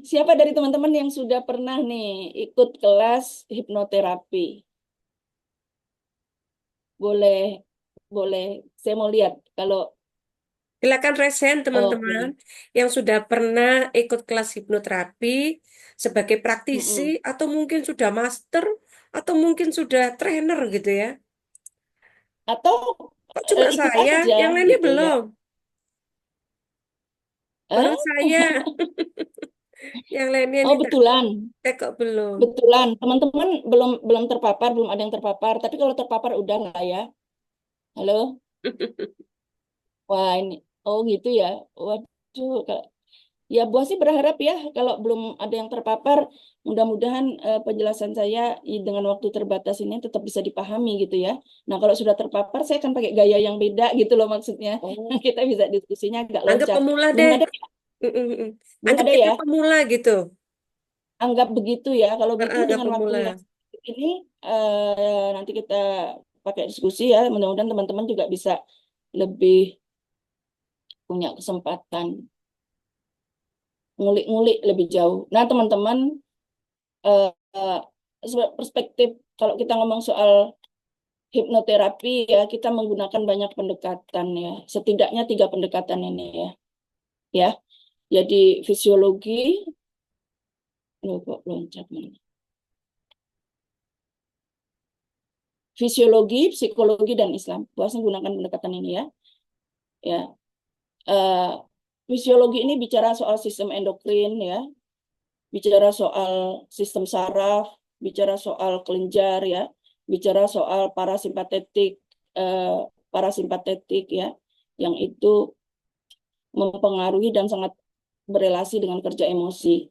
siapa dari teman-teman yang sudah pernah nih ikut kelas hipnoterapi? Boleh, boleh. Saya mau lihat kalau Silakan resen teman-teman oke. yang sudah pernah ikut kelas hipnoterapi sebagai praktisi Mm-mm. atau mungkin sudah master atau mungkin sudah trainer gitu ya. Atau Kok cuma ikut saya, aja yang lainnya gitu ya. belum. Baru Hah? saya, yang lainnya Oh ini tak, betulan, kok belum. betulan. Teman-teman belum belum terpapar, belum ada yang terpapar. Tapi kalau terpapar udah lah ya. Halo? Wah ini, oh gitu ya. Waduh, ya Bu sih berharap ya kalau belum ada yang terpapar, mudah-mudahan penjelasan saya dengan waktu terbatas ini tetap bisa dipahami gitu ya. Nah kalau sudah terpapar, saya akan pakai gaya yang beda gitu loh maksudnya. Oh, Kita bisa diskusinya agak anggap loncat. pemula Belum deh. ada, belum Anggap ada kita ya. pemula gitu. Anggap begitu ya. Kalau gitu Anggap dengan waktu pemula. yang sedikit ini nanti kita pakai diskusi ya. Mudah-mudahan teman-teman juga bisa lebih punya kesempatan ngulik-ngulik lebih jauh. Nah, teman-teman, eh, eh, perspektif kalau kita ngomong soal hipnoterapi ya, kita menggunakan banyak pendekatan ya. Setidaknya 3 pendekatan ini ya. Ya, jadi fisiologi, loh, kok loncat mana? Fisiologi, psikologi dan Islam. Bahasanya gunakan pendekatan ini ya. Ya, fisiologi ini bicara soal sistem endokrin ya, bicara soal sistem saraf, bicara soal kelenjar ya, bicara soal parasimpatetik ya, yang itu mempengaruhi dan sangat berelasi dengan kerja emosi.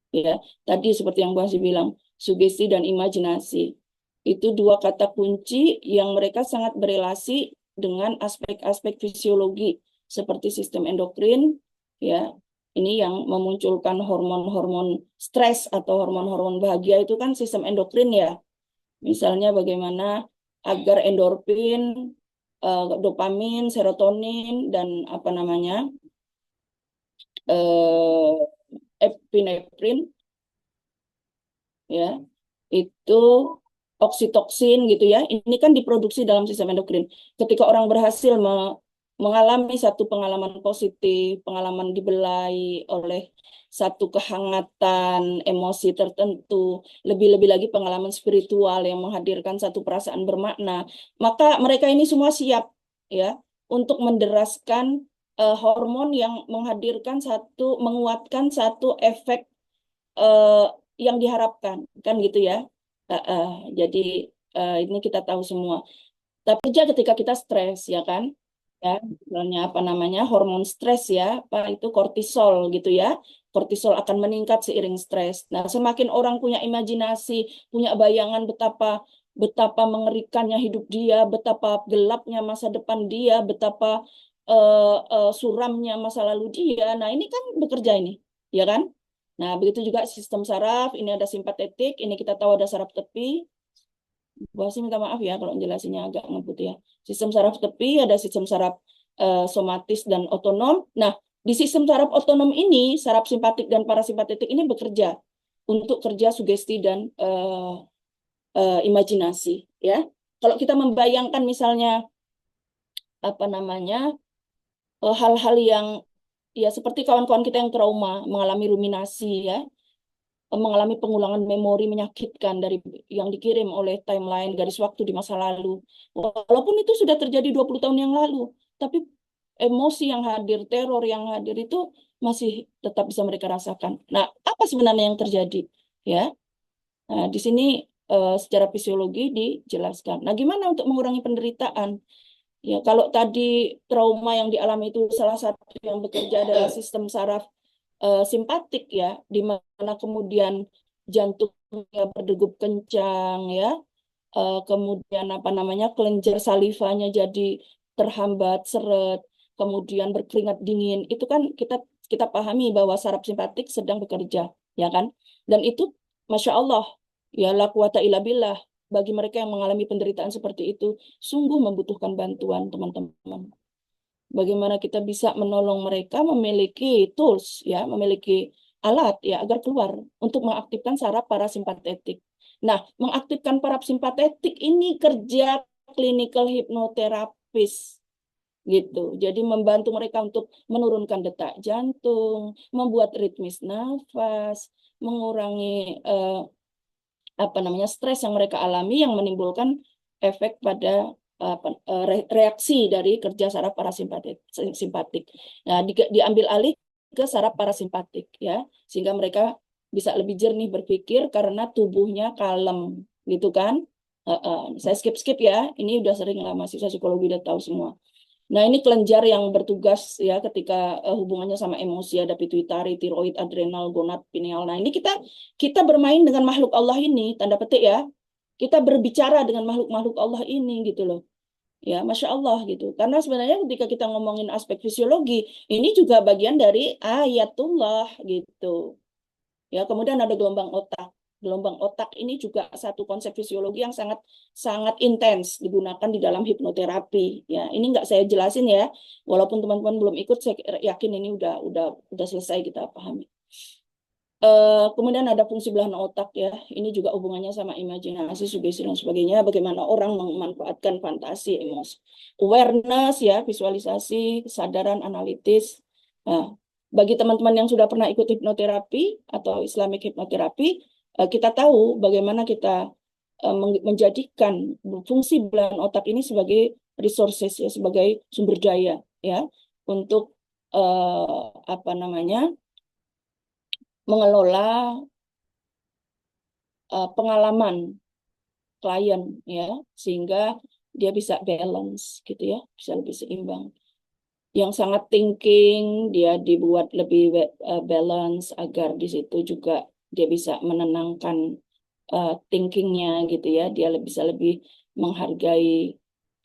Ya, tadi seperti yang Bu Hasyi bilang, sugesti dan imajinasi. Itu dua kata kunci yang mereka sangat berelasi dengan aspek-aspek fisiologi seperti sistem endokrin, ya. Ini yang memunculkan hormon-hormon stres atau hormon-hormon bahagia itu kan sistem endokrin ya. Misalnya bagaimana agar endorfin, dopamin, serotonin dan apa namanya? Epinefrin ya itu oksitoksin gitu ya. Ini kan diproduksi dalam sistem endokrin. Ketika orang berhasil mengalami satu pengalaman positif, pengalaman dibelai oleh satu kehangatan emosi tertentu, lebih-lebih lagi pengalaman spiritual yang menghadirkan satu perasaan bermakna, maka mereka ini semua siap ya untuk menderaskan hormon yang menghadirkan menguatkan satu efek eh, yang diharapkan kan gitu ya. Jadi ini kita tahu semua. Tapi aja ketika kita stres ya kan, ya misalnya apa namanya hormon stres ya, apa itu kortisol gitu ya. Kortisol akan meningkat seiring stres. Nah, semakin orang punya imajinasi, punya bayangan betapa betapa mengerikannya hidup dia, betapa gelapnya masa depan dia, betapa suramnya masa lalu dia. Nah, ini kan bekerja ini, ya kan? Nah, begitu juga sistem saraf, ini ada simpatetik, ini kita tahu ada saraf tepi. Bu Hasyi minta maaf ya kalau jelasinnya agak ngebut ya. Sistem saraf tepi, ada sistem saraf somatis dan otonom. Nah, di sistem saraf otonom ini, saraf simpatik dan parasimpatetik ini bekerja untuk kerja sugesti dan imajinasi. Ya, kalau kita membayangkan misalnya apa namanya hal-hal yang ya seperti kawan-kawan kita yang trauma mengalami ruminasi ya, mengalami pengulangan memori menyakitkan dari yang dikirim oleh timeline garis waktu di masa lalu. Walaupun itu sudah terjadi 20 tahun yang lalu, tapi emosi yang hadir, teror yang hadir itu masih tetap bisa mereka rasakan. Nah, apa sebenarnya yang terjadi? Ya, nah, di sini secara fisiologi dijelaskan. Nah, gimana untuk mengurangi penderitaan? Ya, kalau tadi trauma yang dialami itu salah satu yang bekerja adalah sistem saraf simpatik ya, di mana kemudian jantungnya berdegup kencang ya, kemudian apa namanya kelenjar salivanya jadi terhambat seret, kemudian berkeringat dingin. Itu kan kita kita pahami bahwa saraf simpatik sedang bekerja, ya kan? Dan itu, masya Allah, ya la quwata illa billah. Bagi mereka yang mengalami penderitaan seperti itu, sungguh membutuhkan bantuan teman-teman. Bagaimana kita bisa menolong mereka memiliki tools ya, memiliki alat ya agar keluar untuk mengaktifkan saraf parasimpatetik. Nah, mengaktifkan parasimpatetik ini kerja clinical hypnotherapist gitu. Jadi membantu mereka untuk menurunkan detak jantung, membuat ritmis nafas, mengurangi apa namanya stres yang mereka alami yang menimbulkan efek pada reaksi dari kerja saraf parasimpatik simpatik. Nah, diambil alih ke saraf parasimpatik ya, sehingga mereka bisa lebih jernih berpikir karena tubuhnya kalem gitu kan. Saya skip ya, ini udah sering lah mahasiswa psikologi udah tahu semua. Nah, ini kelenjar yang bertugas ya ketika hubungannya sama emosi, ada pituitari, tiroid, adrenal, gonad, pineal. Nah, ini kita bermain dengan makhluk Allah ini, tanda petik ya. Kita berbicara dengan makhluk-makhluk Allah ini gitu loh. Ya, Masya Allah gitu. Karena sebenarnya ketika kita ngomongin aspek fisiologi, ini juga bagian dari ayatullah gitu. Ya, kemudian ada gelombang otak. Gelombang otak ini juga satu konsep fisiologi yang sangat sangat intens digunakan di dalam hipnoterapi. Ya, ini nggak saya jelasin ya. Walaupun teman-teman belum ikut, saya yakin ini udah selesai kita pahami. Kemudian ada fungsi belahan otak ya. Ini juga hubungannya sama imajinasi, sugesti dan sebagainya. Bagaimana orang memanfaatkan fantasi, emosi, awareness ya, visualisasi, kesadaran analitis. Nah, bagi teman-teman yang sudah pernah ikut hipnoterapi atau Islamic hipnoterapi, kita tahu bagaimana kita menjadikan fungsi belahan otak ini sebagai resources ya, sebagai sumber daya ya untuk apa namanya mengelola pengalaman klien ya, sehingga dia bisa balance gitu ya, bisa lebih seimbang. yang sangat thinking, dia dibuat lebih balance agar di situ juga dia bisa menenangkan thinkingnya gitu ya. Dia bisa lebih menghargai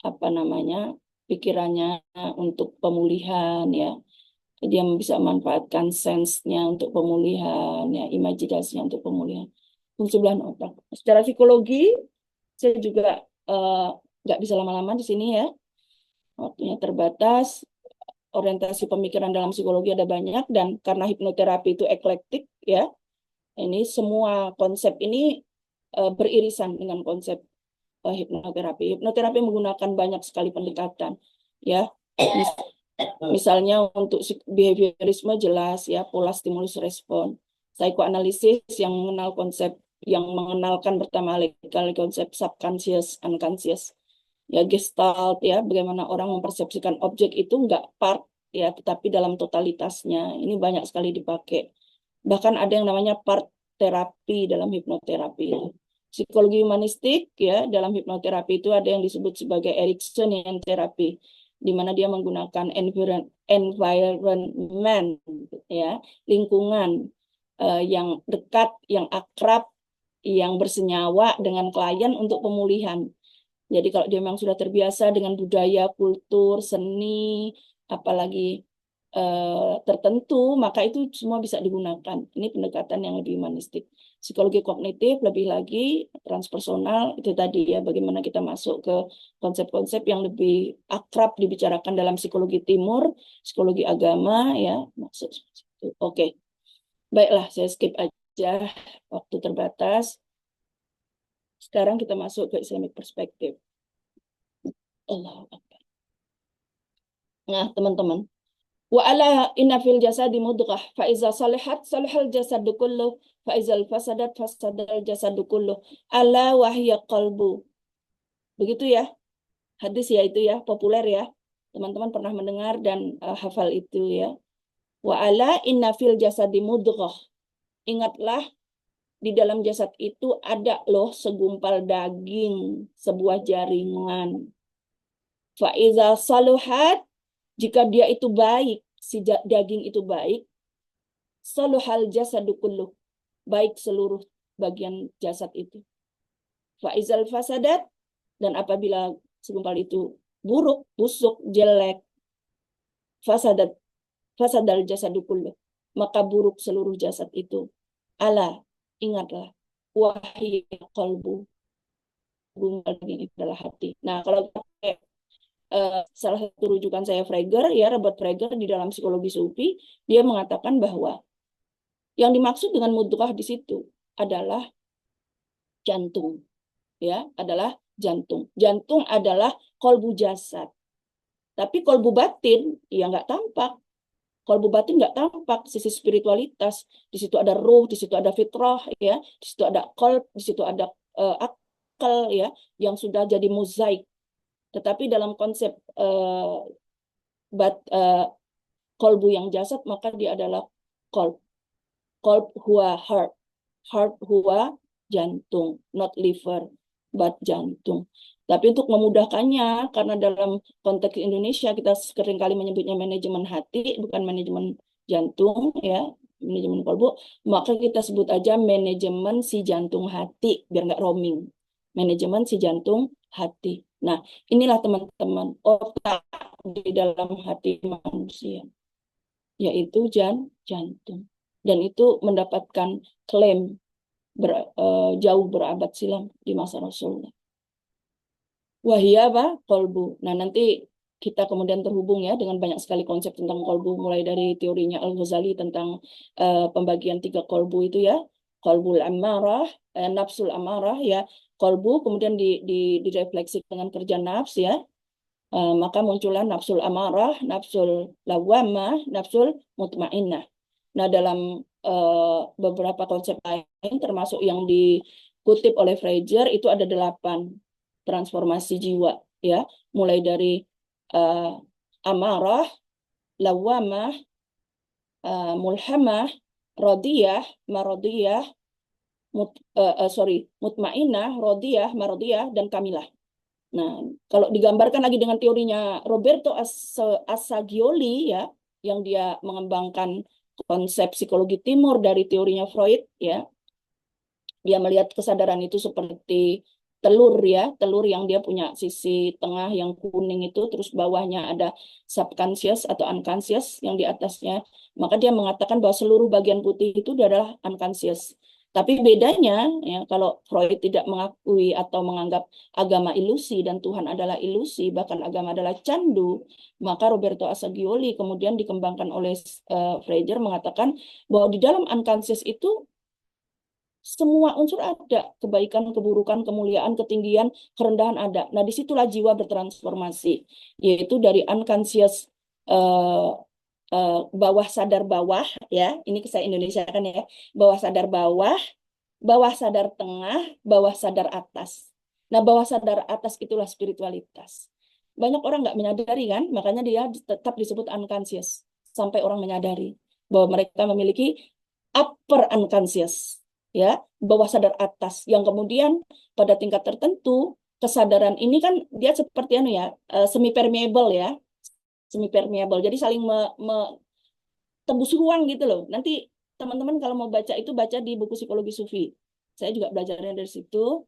apa namanya pikirannya untuk pemulihan ya. Dia bisa memanfaatkan sense-nya untuk pemulihan ya, imajinasinya untuk pemulihan. Fungsi belahan otak. Secara psikologi saya juga nggak bisa lama-lama di sini ya. Waktunya terbatas. Orientasi pemikiran dalam psikologi ada banyak, dan karena hipnoterapi itu eklektik ya, ini semua konsep ini beririsan dengan konsep hipnoterapi. Hipnoterapi menggunakan banyak sekali pendekatan ya. Misalnya untuk behaviorisme jelas ya, pola stimulus respon. Psikoanalisis yang mengenalkan pertama kali konsep subconscious, unconscious. Ya, Gestalt ya, bagaimana orang mempersepsikan objek itu enggak part ya, tetapi dalam totalitasnya. Ini banyak sekali dipakai. Bahkan ada yang namanya part terapi dalam hipnoterapi. Psikologi humanistik ya, dalam hipnoterapi itu ada yang disebut sebagai Ericksonian terapi, di mana dia menggunakan environment ya, lingkungan yang dekat, yang akrab, yang bersenyawa dengan klien untuk pemulihan. Jadi kalau dia memang sudah terbiasa dengan budaya, kultur, seni, apalagi tertentu, maka itu semua bisa digunakan. Ini pendekatan yang lebih humanistik. Psikologi kognitif lebih lagi transpersonal, itu tadi ya, bagaimana kita masuk ke konsep-konsep yang lebih akrab dibicarakan dalam psikologi timur, psikologi agama ya, maksud itu. Oke. Baiklah, saya skip aja, waktu terbatas. Sekarang kita masuk ke Islamic perspective. Allahu Akbar. Nah, teman-teman. Wa ala inna fil jasadi mudghah fa iza salihat salihal jasadu kullu fa izal fasadat fasadal jasadu kullu ala wahya qalbu. Begitu ya. Hadis ya itu ya, populer ya. Teman-teman pernah mendengar dan hafal itu ya. Wa ala inna fil jasadi mudghah. Ingatlah, di dalam jasad itu ada loh segumpal daging, sebuah jaringan. Faizal saluhat, jika dia itu baik, si daging itu baik, saluhal jasadu kulluh, baik seluruh bagian jasad itu. Faizal fasadat, dan apabila segumpal itu buruk, busuk, jelek, fasadal jasadu kulluh, maka buruk seluruh jasad itu. Ala, ingatlah, wahai qalbu, daging itu adalah hati. Nah, kalau salah satu rujukan saya Frege ya, Robert Frege di dalam psikologi sufi, dia mengatakan bahwa yang dimaksud dengan mudghah di situ adalah jantung, ya, adalah jantung. Jantung adalah kolbu jasad. Tapi kolbu batin ya nggak tampak. Kolbu batin nggak tampak, sisi spiritualitas. Di situ ada ruh, di situ ada fitrah, ya, di situ ada qalb, di situ ada akal, ya, yang sudah jadi mozaik. Tetapi dalam konsep kolbu yang jasad, maka dia adalah kolb. Kolb huwa heart. Heart huwa jantung, not liver, but jantung. Tapi untuk memudahkannya, karena dalam konteks Indonesia kita seringkali menyebutnya manajemen hati, bukan manajemen jantung, ya, manajemen kolbu, maka kita sebut aja manajemen si jantung hati, biar nggak roaming. Manajemen si jantung hati. Nah, inilah teman-teman otak di dalam hati manusia, yaitu jantung. Dan itu mendapatkan klaim jauh berabad silam di masa Rasulullah. Wahia apa? Kolbu. Nah, nanti kita kemudian terhubung ya dengan banyak sekali konsep tentang kolbu, mulai dari teorinya Al-Ghazali tentang pembagian 3 kolbu itu ya. Kolbul amarah, nafsul amarah ya. Kolbu kemudian direfleksi dengan kerja nafs ya. Maka muncullah nafsul amarah, nafsul lawamah, nafsul mutmainnah. Nah, dalam beberapa konsep lain termasuk yang dikutip oleh Frege itu ada 8 transformasi jiwa ya, mulai dari amarah, lawamah, mulhamah, radiyah, maradiyah, mutmainah, radiyah, maradiyah, dan kamilah. Nah, kalau digambarkan lagi dengan teorinya Roberto Assagioli ya, yang dia mengembangkan konsep psikologi timur dari teorinya Freud ya, dia melihat kesadaran itu seperti telur ya, telur yang dia punya sisi tengah yang kuning itu, terus bawahnya ada subconscious atau unconscious yang di atasnya. Maka dia mengatakan bahwa seluruh bagian putih itu adalah unconscious. Tapi bedanya ya, kalau Freud tidak mengakui atau menganggap agama ilusi dan Tuhan adalah ilusi, bahkan agama adalah candu, maka Roberto Assagioli kemudian dikembangkan oleh Frege mengatakan bahwa di dalam unconscious itu semua unsur ada, kebaikan, keburukan, kemuliaan, ketinggian, kerendahan ada. Nah, disitulah jiwa bertransformasi, yaitu dari unconscious eh, bawah sadar bawah, ya, ini saya Indonesia kan ya, bawah sadar bawah sadar tengah, bawah sadar atas. Nah, bawah sadar atas itulah spiritualitas. Banyak orang nggak menyadari kan, makanya dia tetap disebut unconscious sampai orang menyadari bahwa mereka memiliki upper unconscious, ya, bawah sadar atas, yang kemudian pada tingkat tertentu kesadaran ini kan dia seperti ya, semi permeable ya, semi permeable. Jadi saling tembus ruang gitu loh. Nanti teman-teman kalau mau baca itu baca di buku psikologi sufi. Saya juga belajarnya dari situ.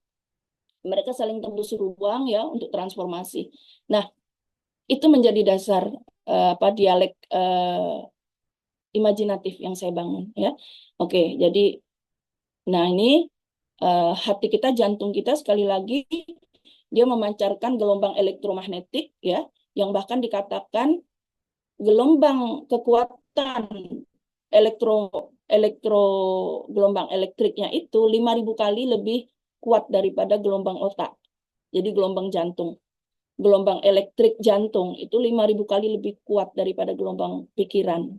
Mereka saling tembus ruang ya untuk transformasi. Nah, itu menjadi dasar dialek imajinatif yang saya bangun ya. Oke, jadi nah ini hati kita, jantung kita sekali lagi dia memancarkan gelombang elektromagnetik ya, yang bahkan dikatakan gelombang kekuatan elektro gelombang elektriknya itu 5.000 kali lebih kuat daripada gelombang otak. Jadi gelombang jantung. Gelombang elektrik jantung itu 5.000 kali lebih kuat daripada gelombang pikiran.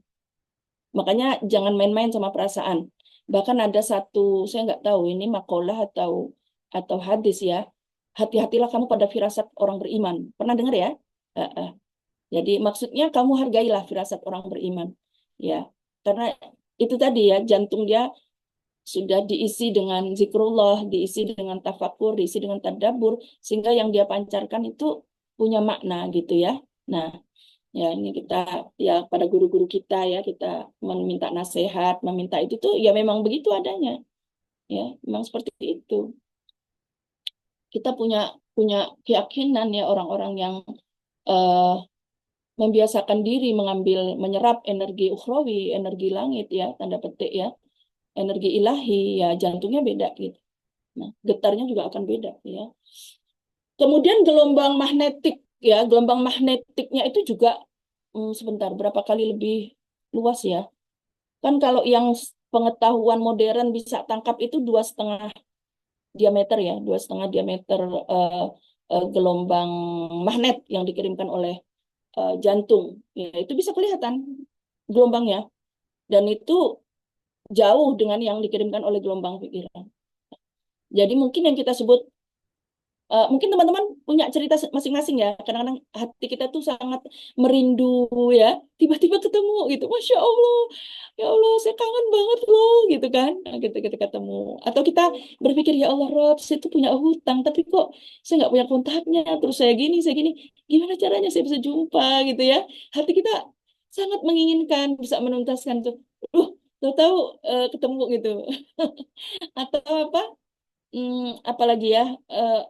Makanya jangan main-main sama perasaan. Bahkan ada satu, saya nggak tahu ini makalah atau hadis ya. Hati-hatilah kamu pada firasat orang beriman. Pernah dengar ya? Jadi maksudnya kamu hargailah firasat orang beriman. Ya, karena itu tadi ya, jantung dia sudah diisi dengan zikrullah, diisi dengan tafakur, diisi dengan tadabbur, sehingga yang dia pancarkan itu punya makna gitu ya. Nah, ya ini kita ya pada guru-guru kita ya, kita meminta nasihat, meminta itu tuh ya memang begitu adanya. Ya, memang seperti itu. Kita punya keyakinan ya, orang-orang yang membiasakan diri menyerap energi ukhrawi, energi langit ya, tanda petik ya, energi ilahi ya, jantungnya beda gitu. Nah, getarnya juga akan beda ya. Kemudian gelombang magnetik ya, gelombang magnetiknya itu juga sebentar berapa kali lebih luas ya. Kan kalau yang pengetahuan modern bisa tangkap itu 2,5 diameter ya, 2,5 diameter gelombang magnet yang dikirimkan oleh jantung, ya itu bisa kelihatan gelombangnya, dan itu jauh dengan yang dikirimkan oleh gelombang pikiran. Jadi mungkin yang kita sebut, mungkin teman-teman punya cerita masing-masing ya. Kadang-kadang hati kita tuh sangat merindu ya, tiba-tiba ketemu gitu, Masya Allah, ya Allah, saya kangen banget loh gitu kan. Nah, kita ketemu. Atau kita berpikir, ya Allah Rob, saya tuh punya hutang, tapi kok saya nggak punya kontaknya. Terus saya gini, gimana caranya saya bisa jumpa gitu ya. Hati kita sangat menginginkan bisa menuntaskan tuh. Tahu-tahu ketemu gitu. Atau apa? Apalagi ya,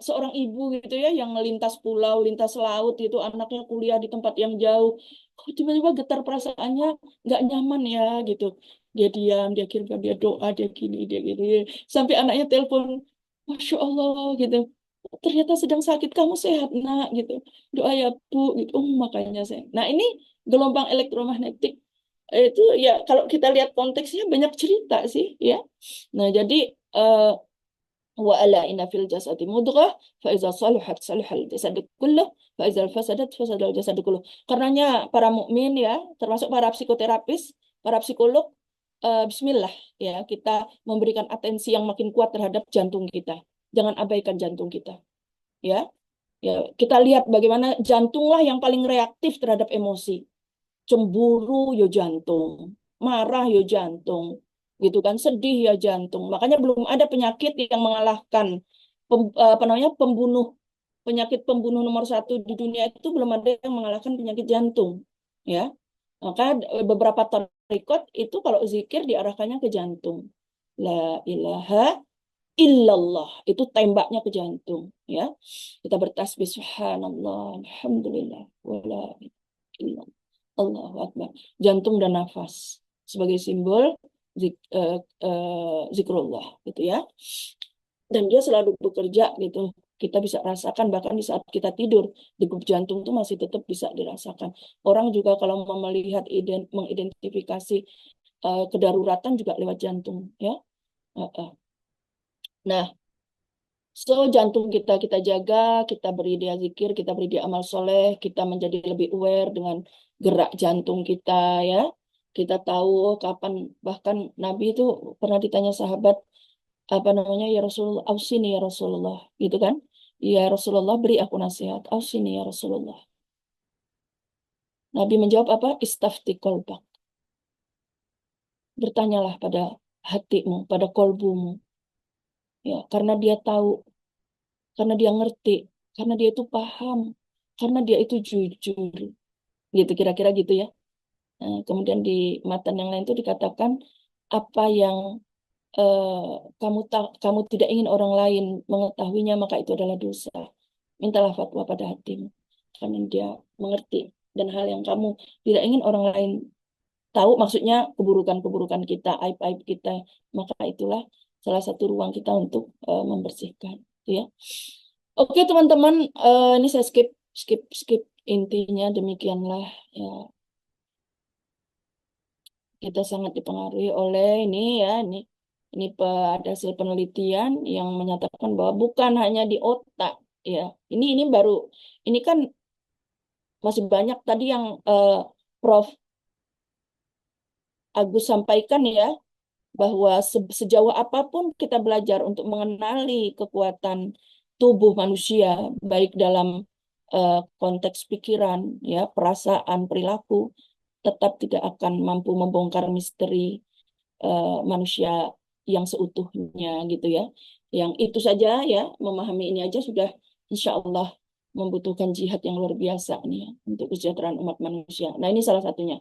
seorang ibu gitu ya yang melintas pulau, lintas laut gitu, anaknya kuliah di tempat yang jauh, kok tiba-tiba getar perasaannya nggak nyaman ya gitu. Dia diam, dia kirimkan, dia doa, dia gini, dia gini, sampai anaknya telepon, Masya Allah gitu. Ternyata sedang sakit, kamu sehat nak gitu. Doa ya Bu gitu. Makanya saya. Nah ini gelombang elektromagnetik itu ya kalau kita lihat konteksnya banyak cerita sih ya. Nah jadi wa ala inna fil jasadi mudghah fa iza saluhat salihal jasad kulluh fa iza fasadat fasadal jasad kulluh. Karenanya para mukmin ya, termasuk para psikoterapis, para psikolog, bismillah ya, kita memberikan atensi yang makin kuat terhadap jantung kita. Jangan abaikan jantung kita. Ya. Ya, kita lihat bagaimana jantunglah yang paling reaktif terhadap emosi. Cemburu ya jantung, marah ya jantung, gitu kan, sedih ya jantung. Makanya belum ada penyakit yang mengalahkan pembunuh penyakit pembunuh nomor 1 di dunia itu belum ada yang mengalahkan penyakit jantung, ya. Maka beberapa tarekat itu kalau zikir diarahkannya ke jantung. La ilaha illallah, itu tembaknya ke jantung, ya. Kita bertasbih subhanallah, alhamdulillah, wala ilaha illallah, Allahu akbar. Jantung dan nafas sebagai simbol zikrullah, gitu ya. Dan dia selalu bekerja gitu. Kita bisa rasakan bahkan di saat kita tidur, degup jantung itu masih tetap bisa dirasakan. Orang juga kalau mau melihat mengidentifikasi kedaruratan juga lewat jantung, ya. Nah, so jantung kita jaga, kita beri dia zikir, kita beri dia amal soleh, kita menjadi lebih aware dengan gerak jantung kita, ya. Kita tahu kapan, bahkan Nabi itu pernah ditanya sahabat, apa namanya, ya Rasulullah, ausini ya Rasulullah, gitu kan? Ya Rasulullah, beri aku nasihat, ausini ya Rasulullah. Nabi menjawab apa? Istafti kolbak. Bertanyalah pada hatimu, pada kolbumu. Ya, karena dia tahu, karena dia ngerti, karena dia itu paham, karena dia itu jujur. Gitu, kira-kira gitu ya. Nah, kemudian di matan yang lain itu dikatakan, apa yang kamu tidak ingin orang lain mengetahuinya, maka itu adalah dosa. Mintalah fatwa pada hatimu, karena dia mengerti. Dan hal yang kamu tidak ingin orang lain tahu, maksudnya keburukan-keburukan kita, aib-aib kita, maka itulah salah satu ruang kita untuk membersihkan, ya. Oke teman-teman, ini saya skip intinya demikianlah, ya. Kita sangat dipengaruhi oleh ini, ya, ini ada hasil penelitian yang menyatakan bahwa bukan hanya di otak, ya. Ini baru, ini kan masih banyak tadi yang Prof. Agus sampaikan, ya, bahwa sejauh apapun kita belajar untuk mengenali kekuatan tubuh manusia, baik dalam konteks pikiran, ya, perasaan, perilaku, tetap tidak akan mampu membongkar misteri manusia yang seutuhnya, gitu ya. Yang itu saja, ya, memahami ini aja sudah insya Allah membutuhkan jihad yang luar biasa nih, ya, untuk kesejahteraan umat manusia. Nah, ini salah satunya,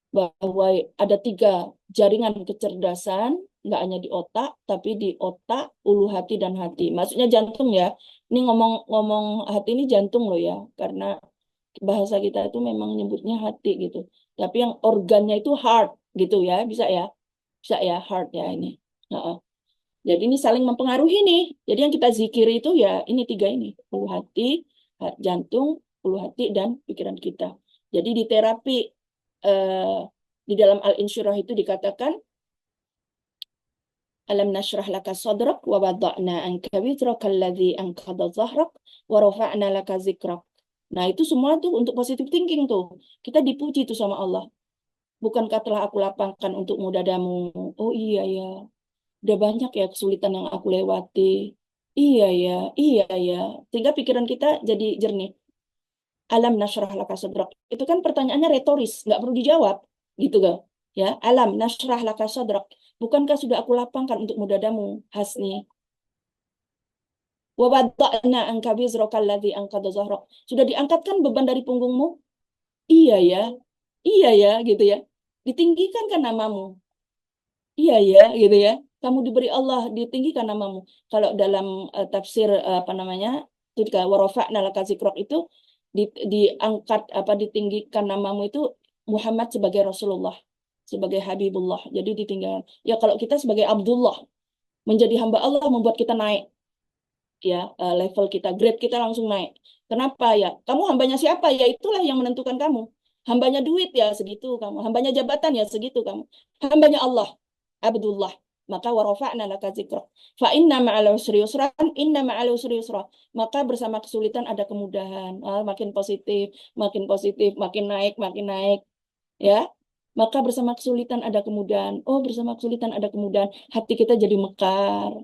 bahwa ada 3 jaringan kecerdasan, nggak hanya di otak, tapi di otak, ulu hati, dan hati. Maksudnya jantung, ya. Ini ngomong hati ini jantung loh, ya, karena bahasa kita itu memang nyebutnya hati gitu. Tapi yang organnya itu heart gitu, ya, bisa ya heart, ya, ini. Jadi ini saling mempengaruhi nih. Jadi yang kita zikiri itu ya ini 3 ini, ulu hati, jantung, ulu hati, dan pikiran kita. Jadi di terapi di dalam Al-Insyirah itu dikatakan, alam nashrah laka sadrak wa wada'na anka wizrak alladhi anqadha dhahrak wa rafa'na laka zikrak. Nah, itu semua tuh untuk positive thinking tuh. Kita dipuji tuh sama Allah. Bukankah telah aku lapangkan untukmu dadamu? Oh iya ya. Udah banyak ya kesulitan yang aku lewati. Iya ya, iya ya. Sehingga pikiran kita jadi jernih. Alam nashrah laka sadrak. Itu kan pertanyaannya retoris, nggak perlu dijawab, gitu kan? Ya, alam nashrah laka sadrak. Bukankah sudah aku lapangkan untukmu dadamu, Hasni? Wa wada'na anka wizraka alladhi anqadha dhahrak. Sudah diangkatkan beban dari punggungmu? Iya ya. Iya ya, gitu ya. Ditinggikan kan namamu. Iya ya, gitu ya. Kamu diberi Allah, ditinggikan namamu. Kalau dalam tafsir apa namanya? Itu di warafa'na laka zikrak itu diangkat apa ditinggikan namamu itu Muhammad sebagai Rasulullah, sebagai Habibullah. Jadi ditinggalkan. Ya kalau kita sebagai Abdullah, menjadi hamba Allah membuat kita naik. Ya, level kita, grade kita langsung naik. Kenapa ya? Kamu hambanya siapa? Ya itulah yang menentukan kamu. Hambanya duit ya segitu kamu. Hambanya jabatan ya segitu kamu. Hambanya Allah, Abdullah. Maka warafa'na laka zikrak. Fa inna ma'al usri yusran, inna ma'al usri yusra. Maka bersama kesulitan ada kemudahan. Makin positif, makin naik, makin naik. Ya. Maka bersama kesulitan ada kemudahan. Oh, bersama kesulitan ada kemudahan. Hati kita jadi mekar.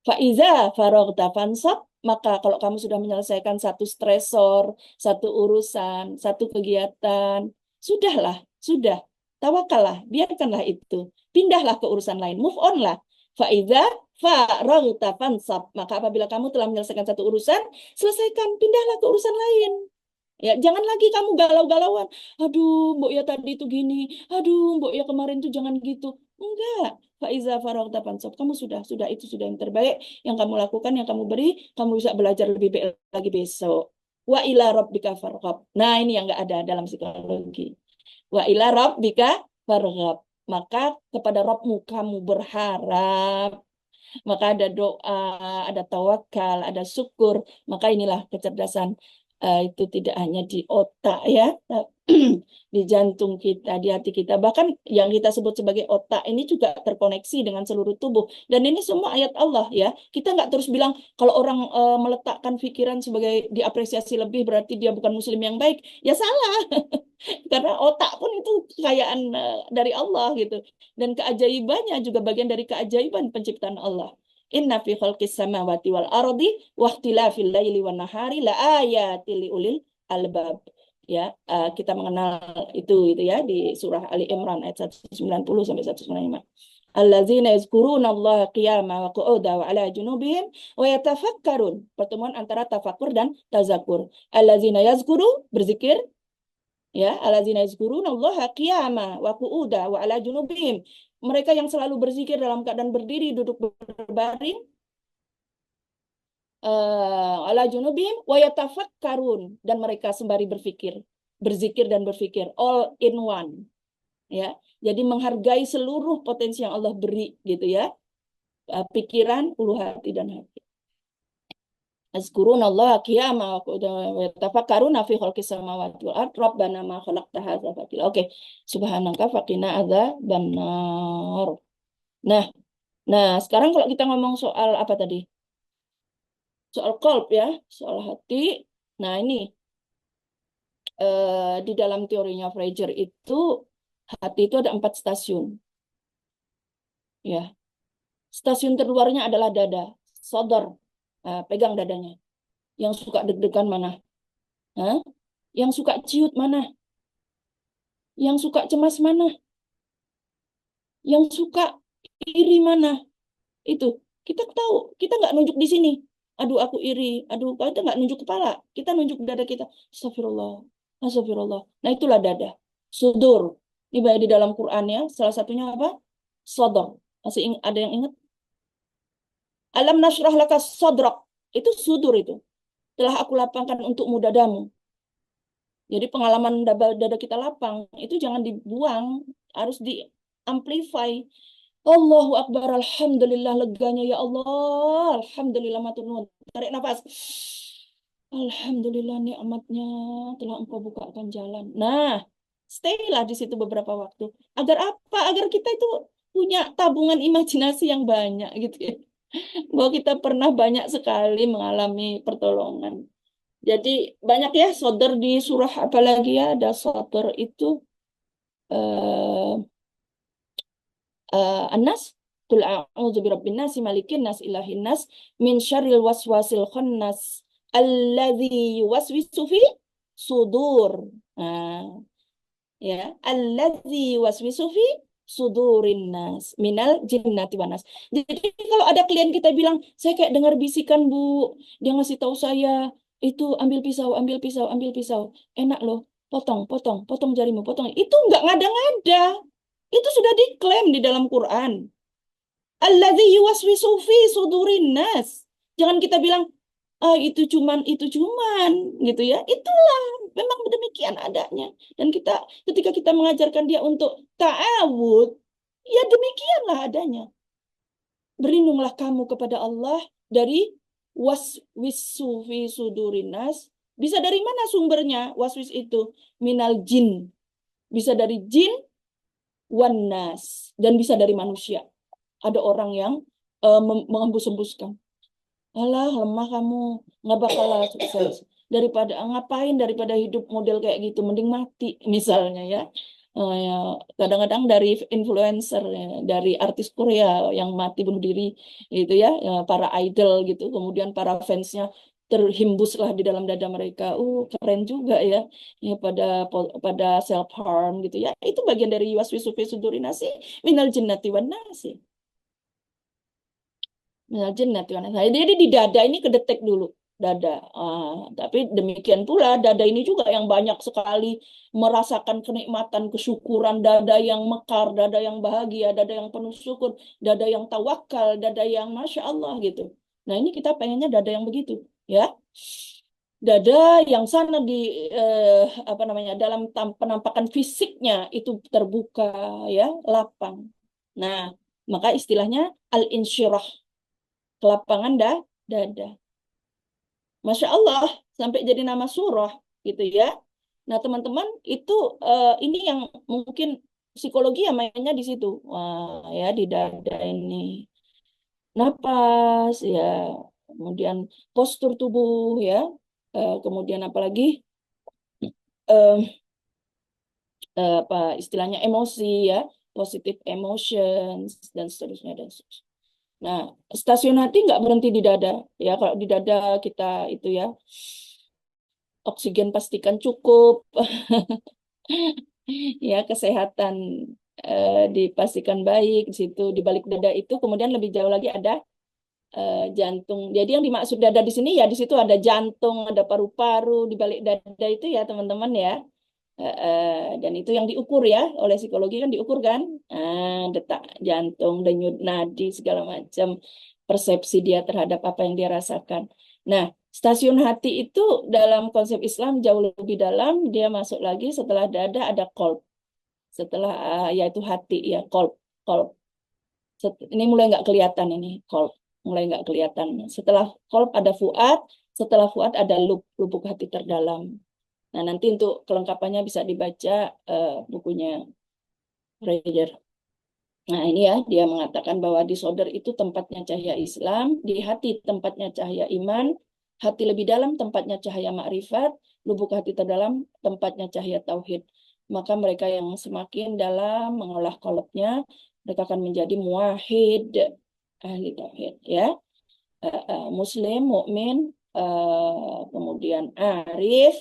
Faiza faragta fansab, maka kalau kamu sudah menyelesaikan satu stresor, satu urusan, satu kegiatan, sudah, tawakallah, biarkanlah itu, pindahlah ke urusan lain, move on lah. Faiza faraghta fansab. Maka apabila kamu telah menyelesaikan satu urusan, selesaikan, pindahlah ke urusan lain. Ya, jangan lagi kamu galau-galauan. Aduh, Mbok ya tadi itu gini. Aduh, Mbok ya kemarin tuh jangan gitu. Enggak. Faiza faraghta fansab. Kamu sudah itu sudah yang terbaik yang kamu lakukan, yang kamu beri, kamu bisa belajar lebih baik lagi besok. Wa ila rabbika farghab. Nah, ini yang enggak ada dalam psikologi. Wa ila rabbika farghab. Maka kepada Rabbmu kamu berharap. Maka ada doa, ada tawakal, ada syukur. Maka inilah kecerdasan. Itu tidak hanya di otak ya, di jantung kita, di hati kita. Bahkan yang kita sebut sebagai otak ini juga terkoneksi dengan seluruh tubuh. Dan ini semua ayat Allah ya. Kita nggak terus bilang kalau orang meletakkan pikiran sebagai diapresiasi lebih berarti dia bukan muslim yang baik. Ya salah. Karena otak pun itu kekayaan dari Allah gitu. Dan keajaibannya juga bagian dari keajaiban penciptaan Allah. Inna fi khalqis samawati wal ardi wa ikhtilafil laili wan nahari la ayatil liulil albab. Ya, kita mengenal itu ya di surah Ali Imran ayat 190 sampai 195. Allazina yazkuruna Allah qiyama wa qu'uda wa ala junubihim wa yatafakkarun. Pertemuan antara tafakur dan tazakur. Allazina yazkuru berzikir ya, allazina yazkuruna Allah qiyama wa qu'uda wa ala junubihim. Mereka yang selalu berzikir dalam keadaan berdiri, duduk berbaring, ala junubihim wa yatafakkarun, dan mereka sembari berfikir, berzikir dan berfikir, all in one. Ya, jadi menghargai seluruh potensi yang Allah beri gitu ya. Pikiran, ulu hati dan hati. Azkurunallaha qiyaman wa yatafakkaruna fi khalqis samawati wal ardh rabbana ma khalaqta hadza batila. Oke, subhanaka faqina adzabannar. Nah, sekarang kalau kita ngomong soal apa tadi? Soal qalb ya, soal hati. Nah, ini di dalam teorinya Frege itu hati itu ada 4 stasiun. Ya. Stasiun terluarnya adalah dada, sadar. Pegang dadanya. Yang suka deg-degan mana? Hah? Yang suka ciut mana? Yang suka cemas mana? Yang suka iri mana? Itu kita tahu. Kita nggak nunjuk di sini. Aduh, aku iri. Aduh, kita nggak nunjuk kepala. Kita nunjuk dada kita. Astagfirullah. Astagfirullah. Nah, itulah dada. Sudur. Ini banyak di dalam Quran ya. Salah satunya apa? Sadar. Masih ada yang ingat? Alam nashrah laka sadrak. Itu sudur itu. Telah aku lapangkan untukmu dadamu. Jadi pengalaman dada kita lapang itu jangan dibuang, harus di-amplify. Allahu Akbar, alhamdulillah, leganya ya Allah. Alhamdulillah, matur nuwun. Tarik nafas. Alhamdulillah, nikmatnya telah engkau bukakan jalan. Nah, stay-lah di situ beberapa waktu. Agar apa? Agar kita itu punya tabungan imajinasi yang banyak gitu ya. Bahwa kita pernah banyak sekali mengalami pertolongan. Jadi banyak ya sodar di surah apalagi ya, ada sodar itu An-Nas, qul a'udzu birabbin nas malikin nas ilahin nas min syarril waswasil khannas alladzi yuwaswisu fi sudur. Nah, ya, alladzi yuwaswisu fi sudurin nas minal jinnati wan nas. Jadi kalau ada klien kita bilang, saya kayak dengar bisikan Bu, dia ngasih tahu saya itu ambil pisau, ambil pisau, ambil pisau. Enak loh, potong, potong, potong jarimu, potong. Itu nggak ngada-ngada. Itu sudah diklaim di dalam Quran. Alladzi yuwaswisu fi sudurin nas. Jangan kita bilang, itu cuman gitu ya. Itulah memang demikian adanya. Dan ketika kita mengajarkan dia untuk ta'awud, ya demikianlah adanya. Berlindunglah kamu kepada Allah dari waswisu fi sudurin nas. Bisa dari mana sumbernya waswis itu? Minal jin. Bisa dari jin wan nas, dan bisa dari manusia. Ada orang yang mengembus-embuskan. Alah, lemah kamu, nggak bakal sukses. Daripada hidup model kayak gitu, mending mati misalnya ya. Kadang-kadang dari influencer, dari artis Korea yang mati bunuh diri, gitu ya, para idol gitu, kemudian para fansnya terhimbuslah di dalam dada mereka. Keren juga ya, pada self harm gitu ya. Itu bagian dari waswisu fi sudurin nasi minal jinnati wan nasi. Minal jinnati wan nas. Jadi di dada ini kedetek dulu dada. Tapi demikian pula dada ini juga yang banyak sekali merasakan kenikmatan, kesyukuran, dada yang mekar, dada yang bahagia, dada yang penuh syukur, dada yang tawakal, dada yang masya Allah gitu. Nah ini kita pengennya dada yang begitu, ya. Dada yang sana di apa namanya dalam penampakan fisiknya itu terbuka, ya, lapang. Nah, maka istilahnya al-insyirah, kelapangan dada. Masya Allah, sampai jadi nama surah gitu ya. Nah, teman-teman, itu ini yang mungkin psikologi yang mainnya di situ. Wah, ya di dada ini. Napas ya, kemudian postur tubuh ya. Kemudian apalagi eh, apa istilahnya emosi ya, positive emotions dan seterusnya dan seterusnya. Nah, stasiun hati nggak berhenti di dada. Ya, kalau di dada kita itu ya, oksigen pastikan cukup. Ya, kesehatan dipastikan baik. Di situ, di balik dada itu, kemudian lebih jauh lagi ada jantung. Jadi yang dimaksud dada di sini ya, di situ ada jantung, ada paru-paru. Di balik dada itu ya, teman-teman ya. Dan itu yang diukur ya, oleh psikologi kan diukur kan, detak jantung, denyut nadi, segala macam persepsi dia terhadap apa yang dia rasakan. Nah, stasiun hati itu dalam konsep Islam jauh lebih dalam, dia masuk lagi setelah dada ada qalb, setelah yaitu hati ya, qalb, qalb. Ini mulai nggak kelihatan ini qalb, mulai nggak kelihatan. Setelah qalb ada fuad, setelah fuad ada lubuk hati terdalam. Nah, nanti untuk kelengkapannya bisa dibaca bukunya Roger. Nah, ini ya, dia mengatakan bahwa di sodar itu tempatnya cahaya Islam, di hati tempatnya cahaya iman, hati lebih dalam tempatnya cahaya makrifat, lubuk hati terdalam tempatnya cahaya tauhid. Maka mereka yang semakin dalam mengolah kolabnya, mereka akan menjadi muwahhid, ahli tauhid ya. Muslim, mukmin, kemudian arif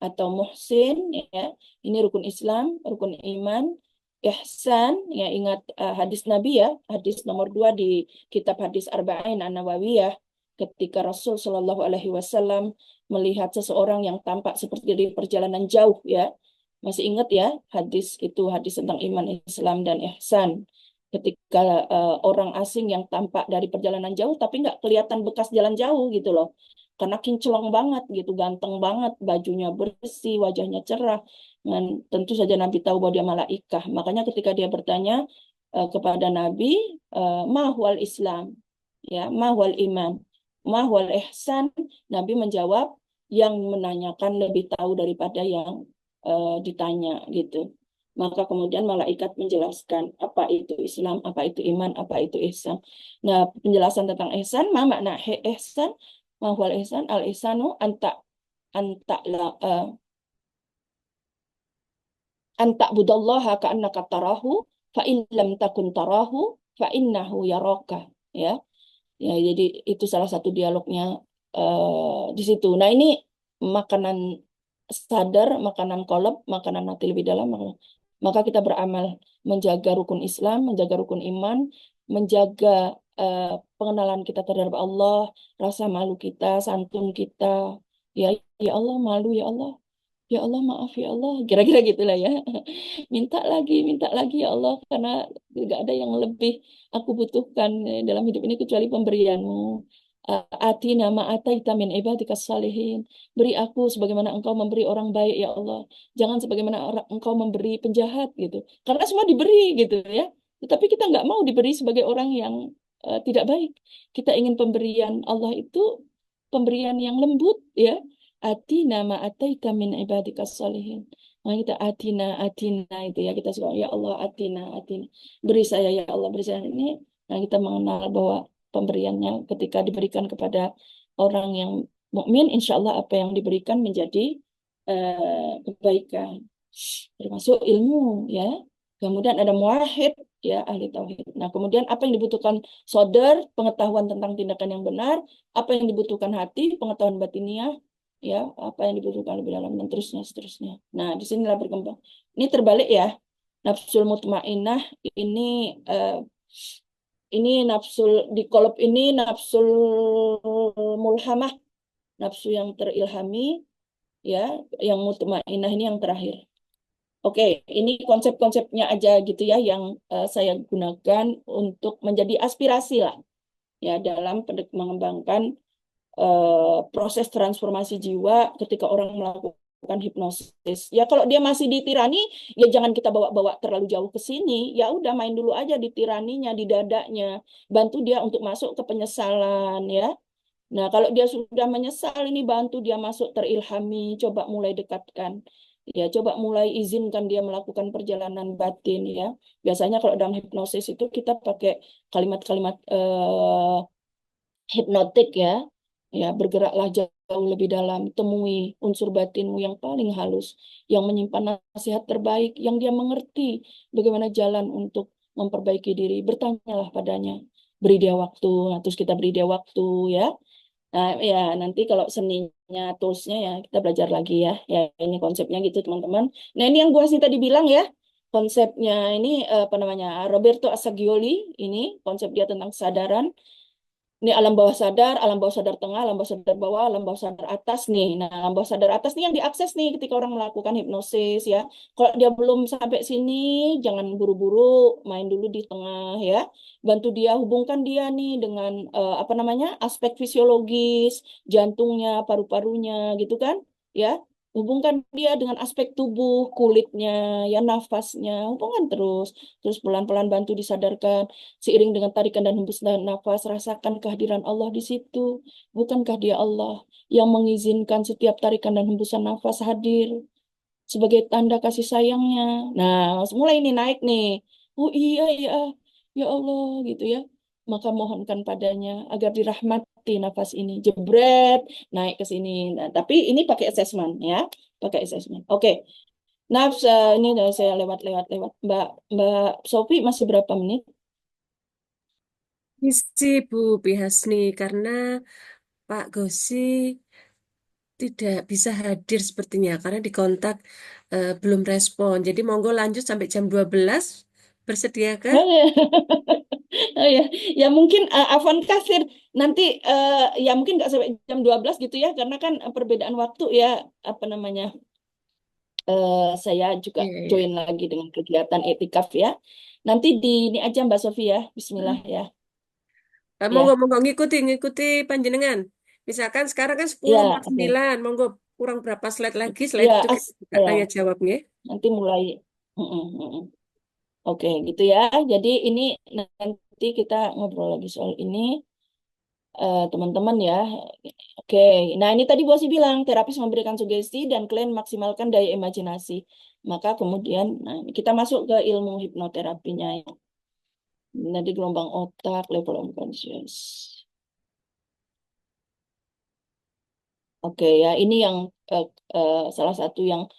atau muhsin ya. Ini rukun Islam, rukun iman, ihsan ya, ingat hadis Nabi ya, hadis nomor 2 di kitab hadis Arba'in An-Nawawiyah, ketika Rasul Shallallahu Alaihi Wasallam melihat seseorang yang tampak seperti di perjalanan jauh ya. Masih ingat ya, hadis itu hadis tentang iman, Islam dan ihsan. Ketika orang asing yang tampak dari perjalanan jauh tapi nggak kelihatan bekas jalan jauh gitu loh, karena kinclong banget gitu, ganteng banget, bajunya bersih, wajahnya cerah. Dan tentu saja Nabi tahu bahwa dia malaikah. Makanya ketika dia bertanya kepada Nabi, mahwal Islam, ya, mahwal iman, mahwal ihsan, Nabi menjawab, yang menanyakan lebih tahu daripada yang ditanya gitu. Maka kemudian malaikat menjelaskan apa itu Islam, apa itu iman, apa itu ihsan. Nah, penjelasan tentang ihsan, ma makna ihsan, mahwal ihsan, al ihsanu anta la anta budallaha ka'annaka tarahu fa in lam takun tarahu fa innahu yaraka ya. Ya, jadi itu salah satu dialognya di situ. Nah, ini makanan sadar, makanan kolab, makanan hati lebih dalam. Maka kita beramal menjaga rukun Islam, menjaga rukun iman, menjaga pengenalan kita terhadap Allah, rasa malu kita, santun kita. Ya, ya Allah malu ya Allah. Ya Allah maaf ya Allah. Kira-kira gitulah ya. Minta lagi ya Allah, karena tidak ada yang lebih aku butuhkan dalam hidup ini kecuali pemberianmu. Atina ma'ataita min ibadikas salihin. Beri aku sebagaimana engkau memberi orang baik ya Allah. Jangan sebagaimana engkau memberi penjahat gitu. Karena semua diberi gitu ya. Tetapi kita nggak mau diberi sebagai orang yang tidak baik. Kita ingin pemberian Allah itu pemberian yang lembut ya. Atina ma'ataita min ibadikas salihin. Nah, kita atina itu ya, kita suka ya Allah atina. Beri saya ya Allah, beri saya ini. Nah, kita mengenal bahwa pemberiannya ketika diberikan kepada orang yang mukmin, insya Allah apa yang diberikan menjadi kebaikan, termasuk ilmu ya. Kemudian ada muwahhid ya, ahli tauhid. Nah, kemudian apa yang dibutuhkan sodar, pengetahuan tentang tindakan yang benar, apa yang dibutuhkan hati, pengetahuan batiniah ya, apa yang dibutuhkan lebih dalam dan seterusnya. Nah, disinilah berkembang. Ini terbalik ya. Nafsul mutmainnah ini ini nafsul di kolab ini nafsul mulhamah, nafsu yang terilhami, ya, yang mutmainnah ini yang terakhir. Oke, ini konsep-konsepnya aja gitu ya yang saya gunakan untuk menjadi aspirasi lah ya dalam mengembangkan proses transformasi jiwa ketika orang melakukan hipnosis. Ya kalau dia masih ditirani, ya jangan kita bawa-bawa terlalu jauh ke sini. Ya udah main dulu aja di tiraninya, di dadanya. Bantu dia untuk masuk ke penyesalan ya. Nah, kalau dia sudah menyesal ini bantu dia masuk terilhami, coba mulai dekatkan. Ya, coba mulai izinkan dia melakukan perjalanan batin ya. Biasanya kalau dalam hipnosis itu kita pakai kalimat-kalimat hipnotik ya. Ya, bergeraklah jauh lebih dalam, temui unsur batinmu yang paling halus, yang menyimpan nasihat terbaik, yang dia mengerti bagaimana jalan untuk memperbaiki diri. Bertanyalah padanya, beri dia waktu. Nah, terus kita beri dia waktu ya. Nah, ya nanti kalau seninya, toolsnya ya kita belajar lagi ya. Ya ini konsepnya gitu teman-teman. Nah ini yang Bu Hasni tadi bilang ya, konsepnya ini apa namanya Roberto Assagioli ini konsep dia tentang kesadaran. Ini alam bawah sadar tengah, alam bawah sadar bawah, alam bawah sadar atas nih. Nah, alam bawah sadar atas nih yang diakses nih ketika orang melakukan hipnosis ya. Kalau dia belum sampai sini, jangan buru-buru, main dulu di tengah ya. Bantu dia, hubungkan dia nih dengan apa namanya aspek fisiologis, jantungnya, paru-parunya, gitu kan? Ya, hubungkan dia dengan aspek tubuh, kulitnya, ya nafasnya, hubungan terus. Terus pelan-pelan bantu disadarkan. Seiring dengan tarikan dan hembusan nafas, rasakan kehadiran Allah di situ. Bukankah Dia Allah yang mengizinkan setiap tarikan dan hembusan nafas hadir sebagai tanda kasih sayangnya? Nah, mulai ini naik nih. Oh iya ya, ya Allah gitu ya. Maka mohonkan padanya agar dirahmati nafas ini. Jebret, naik ke sini. Nah, tapi ini pakai assessment ya. Pakai assessment. Oke. Nafs, ini udah saya lewat-lewat. Mbak Mbak Sofi masih berapa menit? Isi Bu Bihasni karena Pak Gosi tidak bisa hadir sepertinya karena dikontak belum respon. Jadi monggo lanjut sampai jam 12. Bersediakah? Oh ya, oh ya, ya mungkin Afwan Kasir nanti ya mungkin nggak sampai jam 12 gitu ya, karena kan perbedaan waktu ya apa namanya saya juga Iya, iya. join lagi dengan kegiatan etikaf ya. Nanti di ini aja Mbak Sofi ya, Bismillah ya, Monggo, ya, monggo ngikuti panjenengan. Misalkan sekarang kan ya, oke, 10:49, monggo kurang berapa slide lagi, slide ya, itu kita buka ya, tanya jawabnya. nanti mulai, Mm-mm, mm-mm. Oke gitu ya. Jadi ini nanti kita ngobrol lagi soal ini. Teman-teman ya. Oke, nah ini tadi Bu Asy bilang terapis memberikan sugesti dan klien maksimalkan daya imajinasi. Maka kemudian nah, kita masuk ke ilmu hipnoterapinya ya. Nanti gelombang otak, level unconscious. Oke ya, ini yang salah satu yang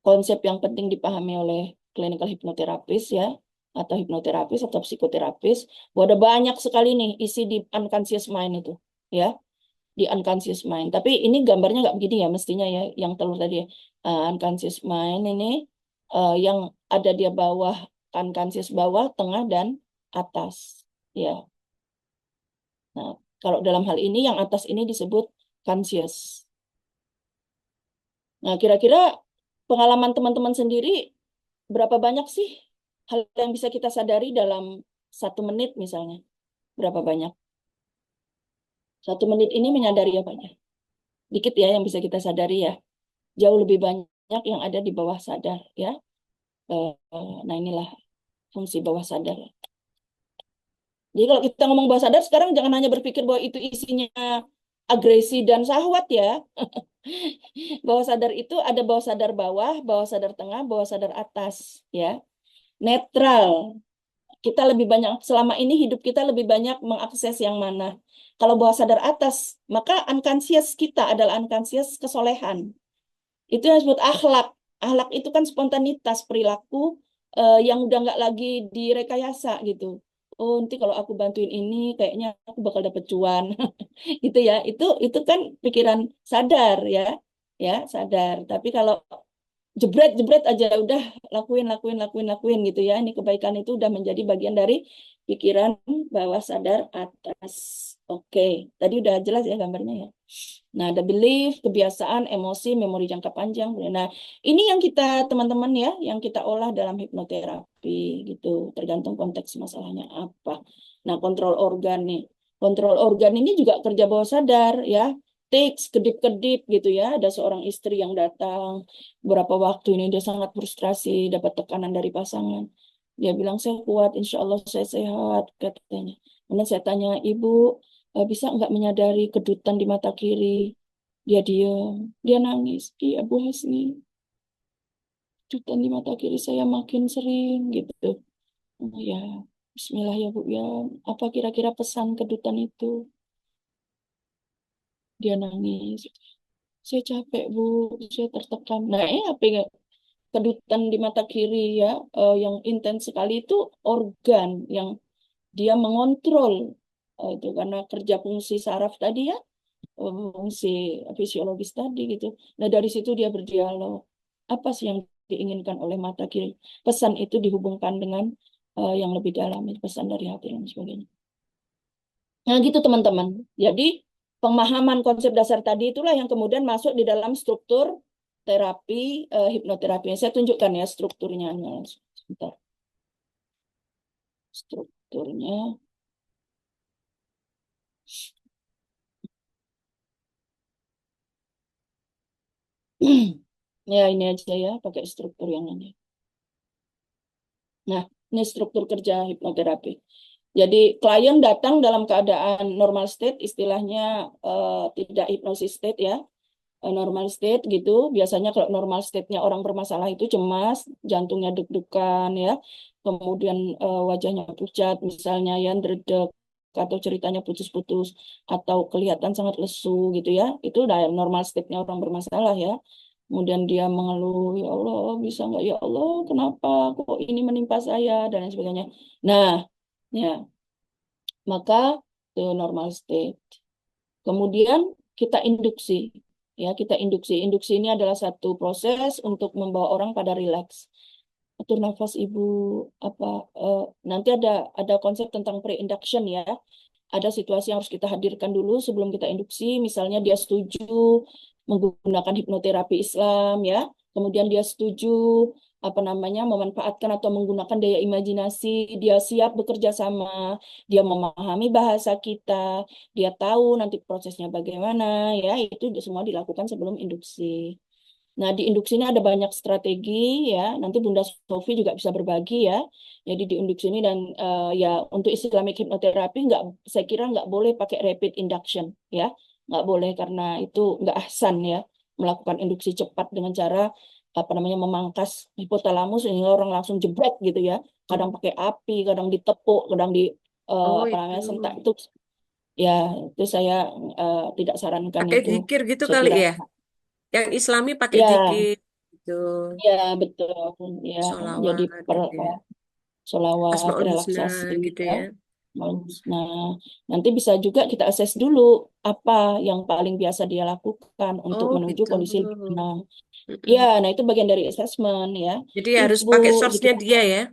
konsep yang penting dipahami oleh clinical hipnoterapis ya, atau hipnoterapis atau psikoterapis. Bahwa ada banyak sekali nih isi di unconscious mind itu ya. Di unconscious mind. Tapi ini gambarnya nggak begini ya mestinya ya, yang telur tadi ya. Unconscious mind ini yang ada di bawah, unconscious bawah, tengah, dan atas. Ya. Nah, kalau dalam hal ini yang atas ini disebut conscious. Nah, kira-kira pengalaman teman-teman sendiri berapa banyak sih hal yang bisa kita sadari dalam 1 menit misalnya? Berapa banyak? 1 menit ini menyadari apa aja? Dikit ya yang bisa kita sadari ya. Jauh lebih banyak yang ada di bawah sadar ya. Nah inilah fungsi bawah sadar. Jadi kalau kita ngomong bawah sadar sekarang jangan hanya berpikir bahwa itu isinya agresi dan syahwat ya. Bawah sadar itu ada bawah sadar bawah, bawah sadar tengah, bawah sadar atas ya. Netral. Kita lebih banyak selama ini hidup kita lebih banyak mengakses yang mana? Kalau bawah sadar atas, maka unconscious kita adalah unconscious kesolehan. Itu yang disebut akhlak. Akhlak itu kan spontanitas perilaku yang udah nggak lagi direkayasa gitu. Oh, nanti kalau aku bantuin ini, kayaknya aku bakal dapet cuan, gitu ya. Itu kan pikiran sadar ya, ya sadar. Tapi kalau jebret aja udah lakuin gitu ya. Ini kebaikan itu udah menjadi bagian dari pikiran bawah sadar atas. Oke, tadi udah jelas ya gambarnya ya. Nah, ada belief, kebiasaan, emosi, memori jangka panjang. Nah, ini yang kita teman-teman ya, yang kita olah dalam hipnoterapi gitu, tergantung konteks masalahnya apa. Nah, kontrol organ nih. Kontrol organ ini juga kerja bawah sadar ya. Tics, kedip-kedip gitu ya. Ada seorang istri yang datang beberapa waktu ini dia sangat frustrasi, dapat tekanan dari pasangan. Dia bilang, saya kuat, insya Allah saya sehat, katanya. Kemudian saya tanya, Ibu, bisa nggak menyadari kedutan di mata kiri? Dia diam, dia nangis. Iya, Bu Hasni, kedutan di mata kiri saya makin sering, gitu. Oh, ya, Bismillah ya Bu, ya. Apa kira-kira pesan kedutan itu? Dia nangis. Saya capek, Bu, saya tertekan. Nah, apa ya? Kedutan di mata kiri ya, yang intens sekali itu organ yang dia mengontrol itu karena kerja fungsi saraf tadi ya, fungsi fisiologis tadi gitu. Nah dari situ dia berdialog. Apa sih yang diinginkan oleh mata kiri? Pesan itu dihubungkan dengan yang lebih dalam, pesan dari hati dan sebagainya. Nah gitu teman-teman. Jadi pemahaman konsep dasar tadi itulah yang kemudian masuk di dalam struktur terapi hipnoterapi. Saya tunjukkan ya strukturnya. Nah, sebentar. Strukturnya. Ya ini aja ya pakai struktur yang ini. Nah, ini struktur kerja hipnoterapi. Jadi klien datang dalam keadaan normal state, istilahnya tidak hipnosis state ya, normal state gitu. Biasanya kalau normal state-nya orang bermasalah itu cemas, jantungnya deg-degan ya, kemudian wajahnya pucat misalnya ya, dredeg atau ceritanya putus-putus atau kelihatan sangat lesu gitu ya. Itu udah normal state-nya orang bermasalah ya. Kemudian dia mengeluh, ya Allah, bisa nggak ya Allah, kenapa kok ini menimpa saya dan lain sebagainya. Nah, ya, maka itu normal state. Kemudian kita induksi. Ya, kita induksi. Induksi ini adalah satu proses untuk membawa orang pada rileks. Atur nafas Ibu apa nanti ada konsep tentang pre-induction ya. Ada situasi yang harus kita hadirkan dulu sebelum kita induksi. Misalnya dia setuju menggunakan hipnoterapi Islam ya. Kemudian dia setuju apa namanya memanfaatkan atau menggunakan daya imajinasi, dia siap bekerja sama, dia memahami bahasa kita, dia tahu nanti prosesnya bagaimana ya, itu semua dilakukan sebelum induksi. Nah, di induksi ini ada banyak strategi ya. Nanti Bunda Sofi juga bisa berbagi ya. Jadi di induksi ini dan ya untuk Islamic hypnotherapy saya kira nggak boleh pakai rapid induction ya. Nggak boleh karena itu nggak ahsan ya melakukan induksi cepat dengan cara apa namanya memangkas hipotalamus sehingga orang langsung jebrek gitu ya. Kadang pakai api, kadang ditepuk, kadang di Oh apa namanya itu. sentak itu ya itu saya tidak sarankan Pakai itu. zikir gitu Saya kali kira ya. Yang Islami pakai ya. zikir gitu. Ya, betul. Ya, jadi Sholawat gitu ya. sholawat, Asmaul Husna relaksasi, gitu ya. ya. Nah, nanti bisa juga kita akses dulu apa yang paling biasa dia lakukan untuk Oh menuju gitu. kondisi lebih tenang. Ya, Mm-mm. nah itu bagian dari assessment ya. Jadi harus Ibu, pakai gitu. source-nya dia ya.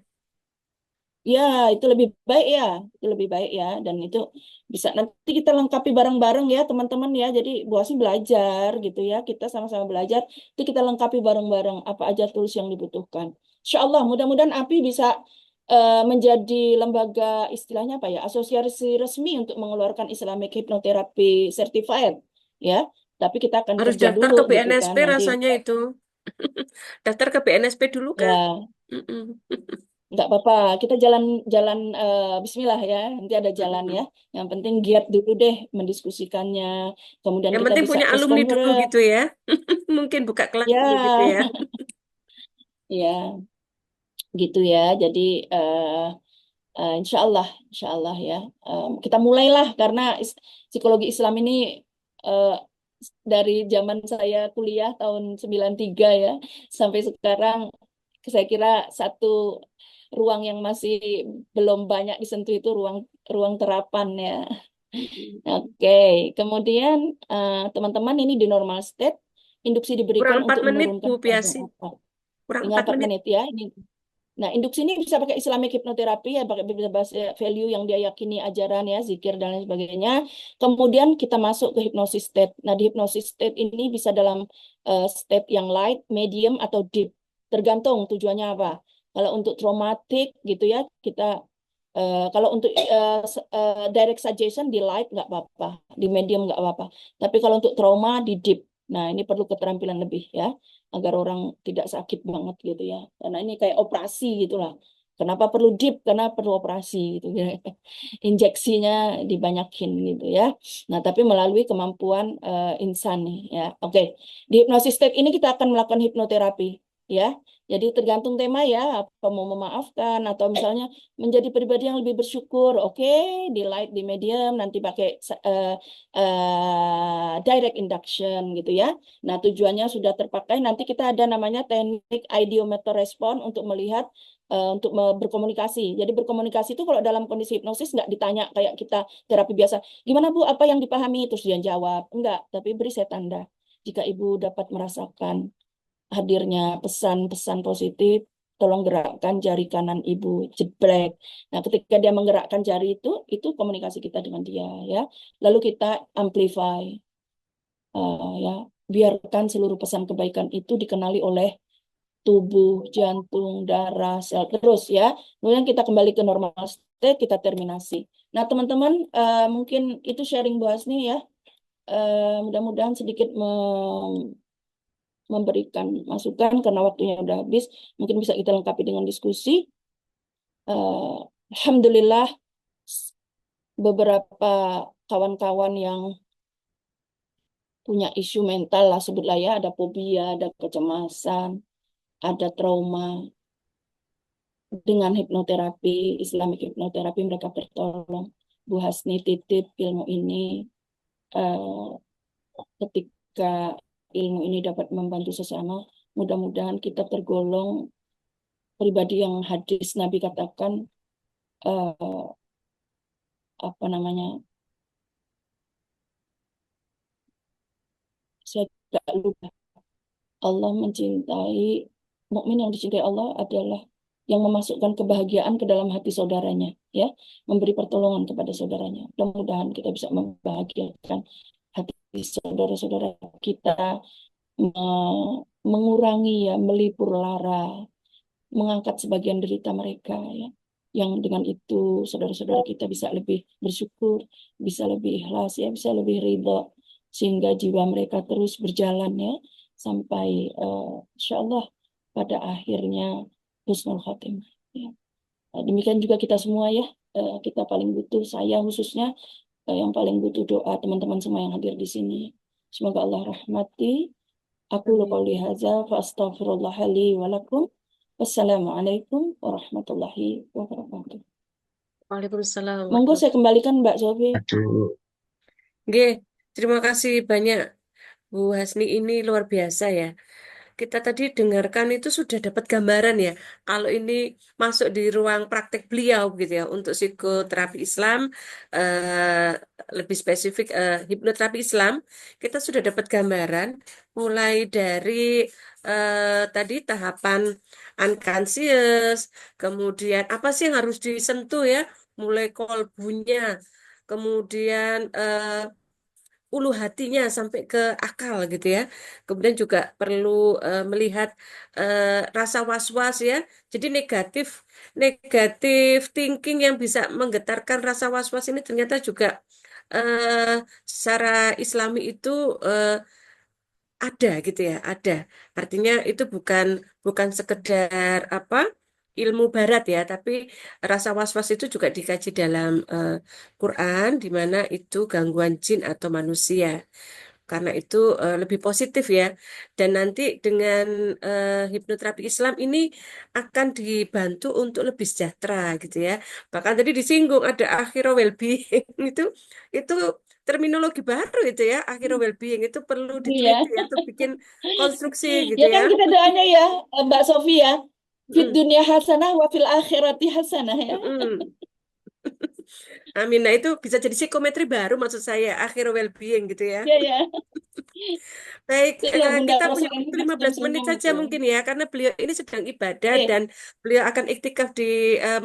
Ya, itu lebih baik ya. Itu lebih baik ya. Dan itu bisa nanti kita lengkapi bareng-bareng ya, teman-teman ya. Jadi Bu Asy belajar gitu ya. Kita sama-sama belajar. Itu kita lengkapi bareng-bareng apa aja tools yang dibutuhkan. Insya Allah, mudah-mudahan API bisa menjadi lembaga istilahnya apa ya, asosiasi resmi untuk mengeluarkan Islamic Hypnotherapy Certified ya. Tapi kita akan Harus kerja daftar dulu ke gitu kan BNSP nanti. rasanya itu. Daftar ke BNSP dulu kah? Ya, Mm-mm. nggak apa-apa, kita jalan-jalan Bismillah ya, nanti ada jalan ya. Mm-mm. Yang penting giat dulu deh mendiskusikannya. Kemudian Yang kita penting bisa punya case alumni dulu conference. gitu ya. Mungkin buka kelas dulu gitu ya. Ya, ya, gitu ya. Jadi insya Allah ya. Kita mulailah karena psikologi Islam ini eh, dari zaman saya kuliah tahun 93 ya sampai sekarang saya kira satu ruang yang masih belum banyak disentuh itu ruang ruang terapan ya. Mm-mm. Oke, kemudian teman-teman ini di normal state, induksi Kurang diberikan 4 untuk menit Bu menurunkan kadar Piasi. otak. Kurang Tinggal 4 4 menit. menit ya. Nah, induksi ini bisa pakai Islamic hipnoterapi ya, pakai value yang dia yakini, ajaran ya, zikir dan lain sebagainya. Kemudian kita masuk ke hypnosis state. Nah, di hypnosis state ini bisa dalam state yang light, medium, atau deep. Tergantung tujuannya apa. Kalau untuk traumatik gitu ya, kita kalau untuk direct suggestion di light nggak apa-apa, di medium nggak apa-apa. Tapi kalau untuk trauma di deep. Nah, ini perlu keterampilan lebih ya, agar orang tidak sakit banget gitu ya. Karena ini kayak operasi gitulah. Kenapa perlu deep? Karena perlu operasi gitu ya. Injeksinya dibanyakin gitu ya. Nah, tapi melalui kemampuan insan nih ya. Oke. Di hypnosis state ini kita akan melakukan hipnoterapi ya. Jadi tergantung tema ya, apa mau memaafkan atau misalnya menjadi pribadi yang lebih bersyukur. Oke, di light, di medium, nanti pakai direct induction gitu ya. Nah, tujuannya sudah terpakai. Nanti kita ada namanya teknik ideomotor respon untuk melihat, untuk berkomunikasi. Jadi berkomunikasi itu kalau dalam kondisi hipnosis nggak ditanya kayak kita terapi biasa. Gimana Bu, apa yang dipahami? Terus dia jawab. Enggak, tapi beri saya tanda. Jika Ibu dapat merasakan hadirnya pesan-pesan positif, tolong gerakkan jari kanan Ibu, jebrek. Nah, ketika dia menggerakkan jari itu komunikasi kita dengan dia ya. Lalu kita amplify. Ya, biarkan seluruh pesan kebaikan itu dikenali oleh tubuh, jantung, darah, sel terus ya. Kemudian kita kembali ke normal state, kita terminasi. Nah, teman-teman, mungkin itu sharing Bu Hasni ya. Mudah-mudahan sedikit memberikan masukan karena waktunya udah habis. Mungkin bisa kita lengkapi dengan diskusi. Alhamdulillah, beberapa kawan-kawan yang punya isu mental lah sebutlah ya, ada fobia, ada kecemasan, ada trauma. Dengan hipnoterapi, Islamic hipnoterapi mereka tertolong. Bu Hasni titip ilmu ini, eh, ketika ilmu ini dapat membantu sesama, mudah-mudahan kita tergolong pribadi yang hadis Nabi katakan, apa namanya, saya tidak lupa. Allah mencintai, mukmin yang dicintai Allah adalah yang memasukkan kebahagiaan ke dalam hati saudaranya, ya, memberi pertolongan kepada saudaranya. Mudah-mudahan kita bisa membahagiakan hati saudara-saudara kita, mengurangi ya, melipur lara, mengangkat sebagian derita mereka, ya, yang dengan itu saudara-saudara kita bisa lebih bersyukur, bisa lebih ikhlas, ya, bisa lebih ridho, sehingga jiwa mereka terus berjalan ya sampai insya Allah pada akhirnya husnul khotimah. Ya. Demikian juga kita semua ya, kita paling butuh, saya khususnya yang paling butuh doa teman-teman semua yang hadir di sini. Semoga Allah rahmati. Aku qouli hadza fa astaghfirullah li wa lakum. Wassalamualaikum warahmatullahi wabarakatuh. Waalaikumsalam Monggo warahmatullahi saya kembalikan Mbak Sofi. Aduh. Nggih, terima kasih banyak Bu Hasni, ini luar biasa ya. Kita tadi dengarkan itu sudah dapat gambaran ya. Kalau ini masuk di ruang praktek beliau gitu ya untuk psikoterapi Islam, eh, lebih spesifik hipnoterapi Islam, kita sudah dapat gambaran mulai dari tadi tahapan unconscious, kemudian apa sih yang harus disentuh ya, mulai kolbunya, kemudian ulu hatinya sampai ke akal gitu ya. Kemudian juga perlu melihat rasa was-was ya. Jadi negatif negatif thinking yang bisa menggetarkan rasa was-was ini ternyata juga secara Islami itu eh, ada gitu ya, ada. Artinya itu bukan bukan sekedar apa ilmu barat ya, tapi rasa was-was itu juga dikaji dalam Quran, di mana itu gangguan jin atau manusia. Karena itu lebih positif ya. Dan nanti dengan hipnoterapi Islam ini akan dibantu untuk lebih sejahtera gitu ya. Bahkan tadi disinggung ada akhiro well-being itu terminologi baru itu ya. Akhiro well-being itu perlu Iya. diteliti ya untuk bikin konstruksi gitu Ya ya. kan kita doanya ya Mbak Sofi ya. Fid Mm, dunya hasanah wa fil akhirati hasanah ya. mm, mm. Amin. Nah, itu bisa jadi psikometri baru maksud saya, akhir well-being gitu ya. Iya, ya. Baik, Itu loh Bunda kita punya rasakan waktu juga 15 menit senyum-senyum saja itu. mungkin ya, karena beliau ini sedang ibadah Oke, dan beliau akan iktikaf di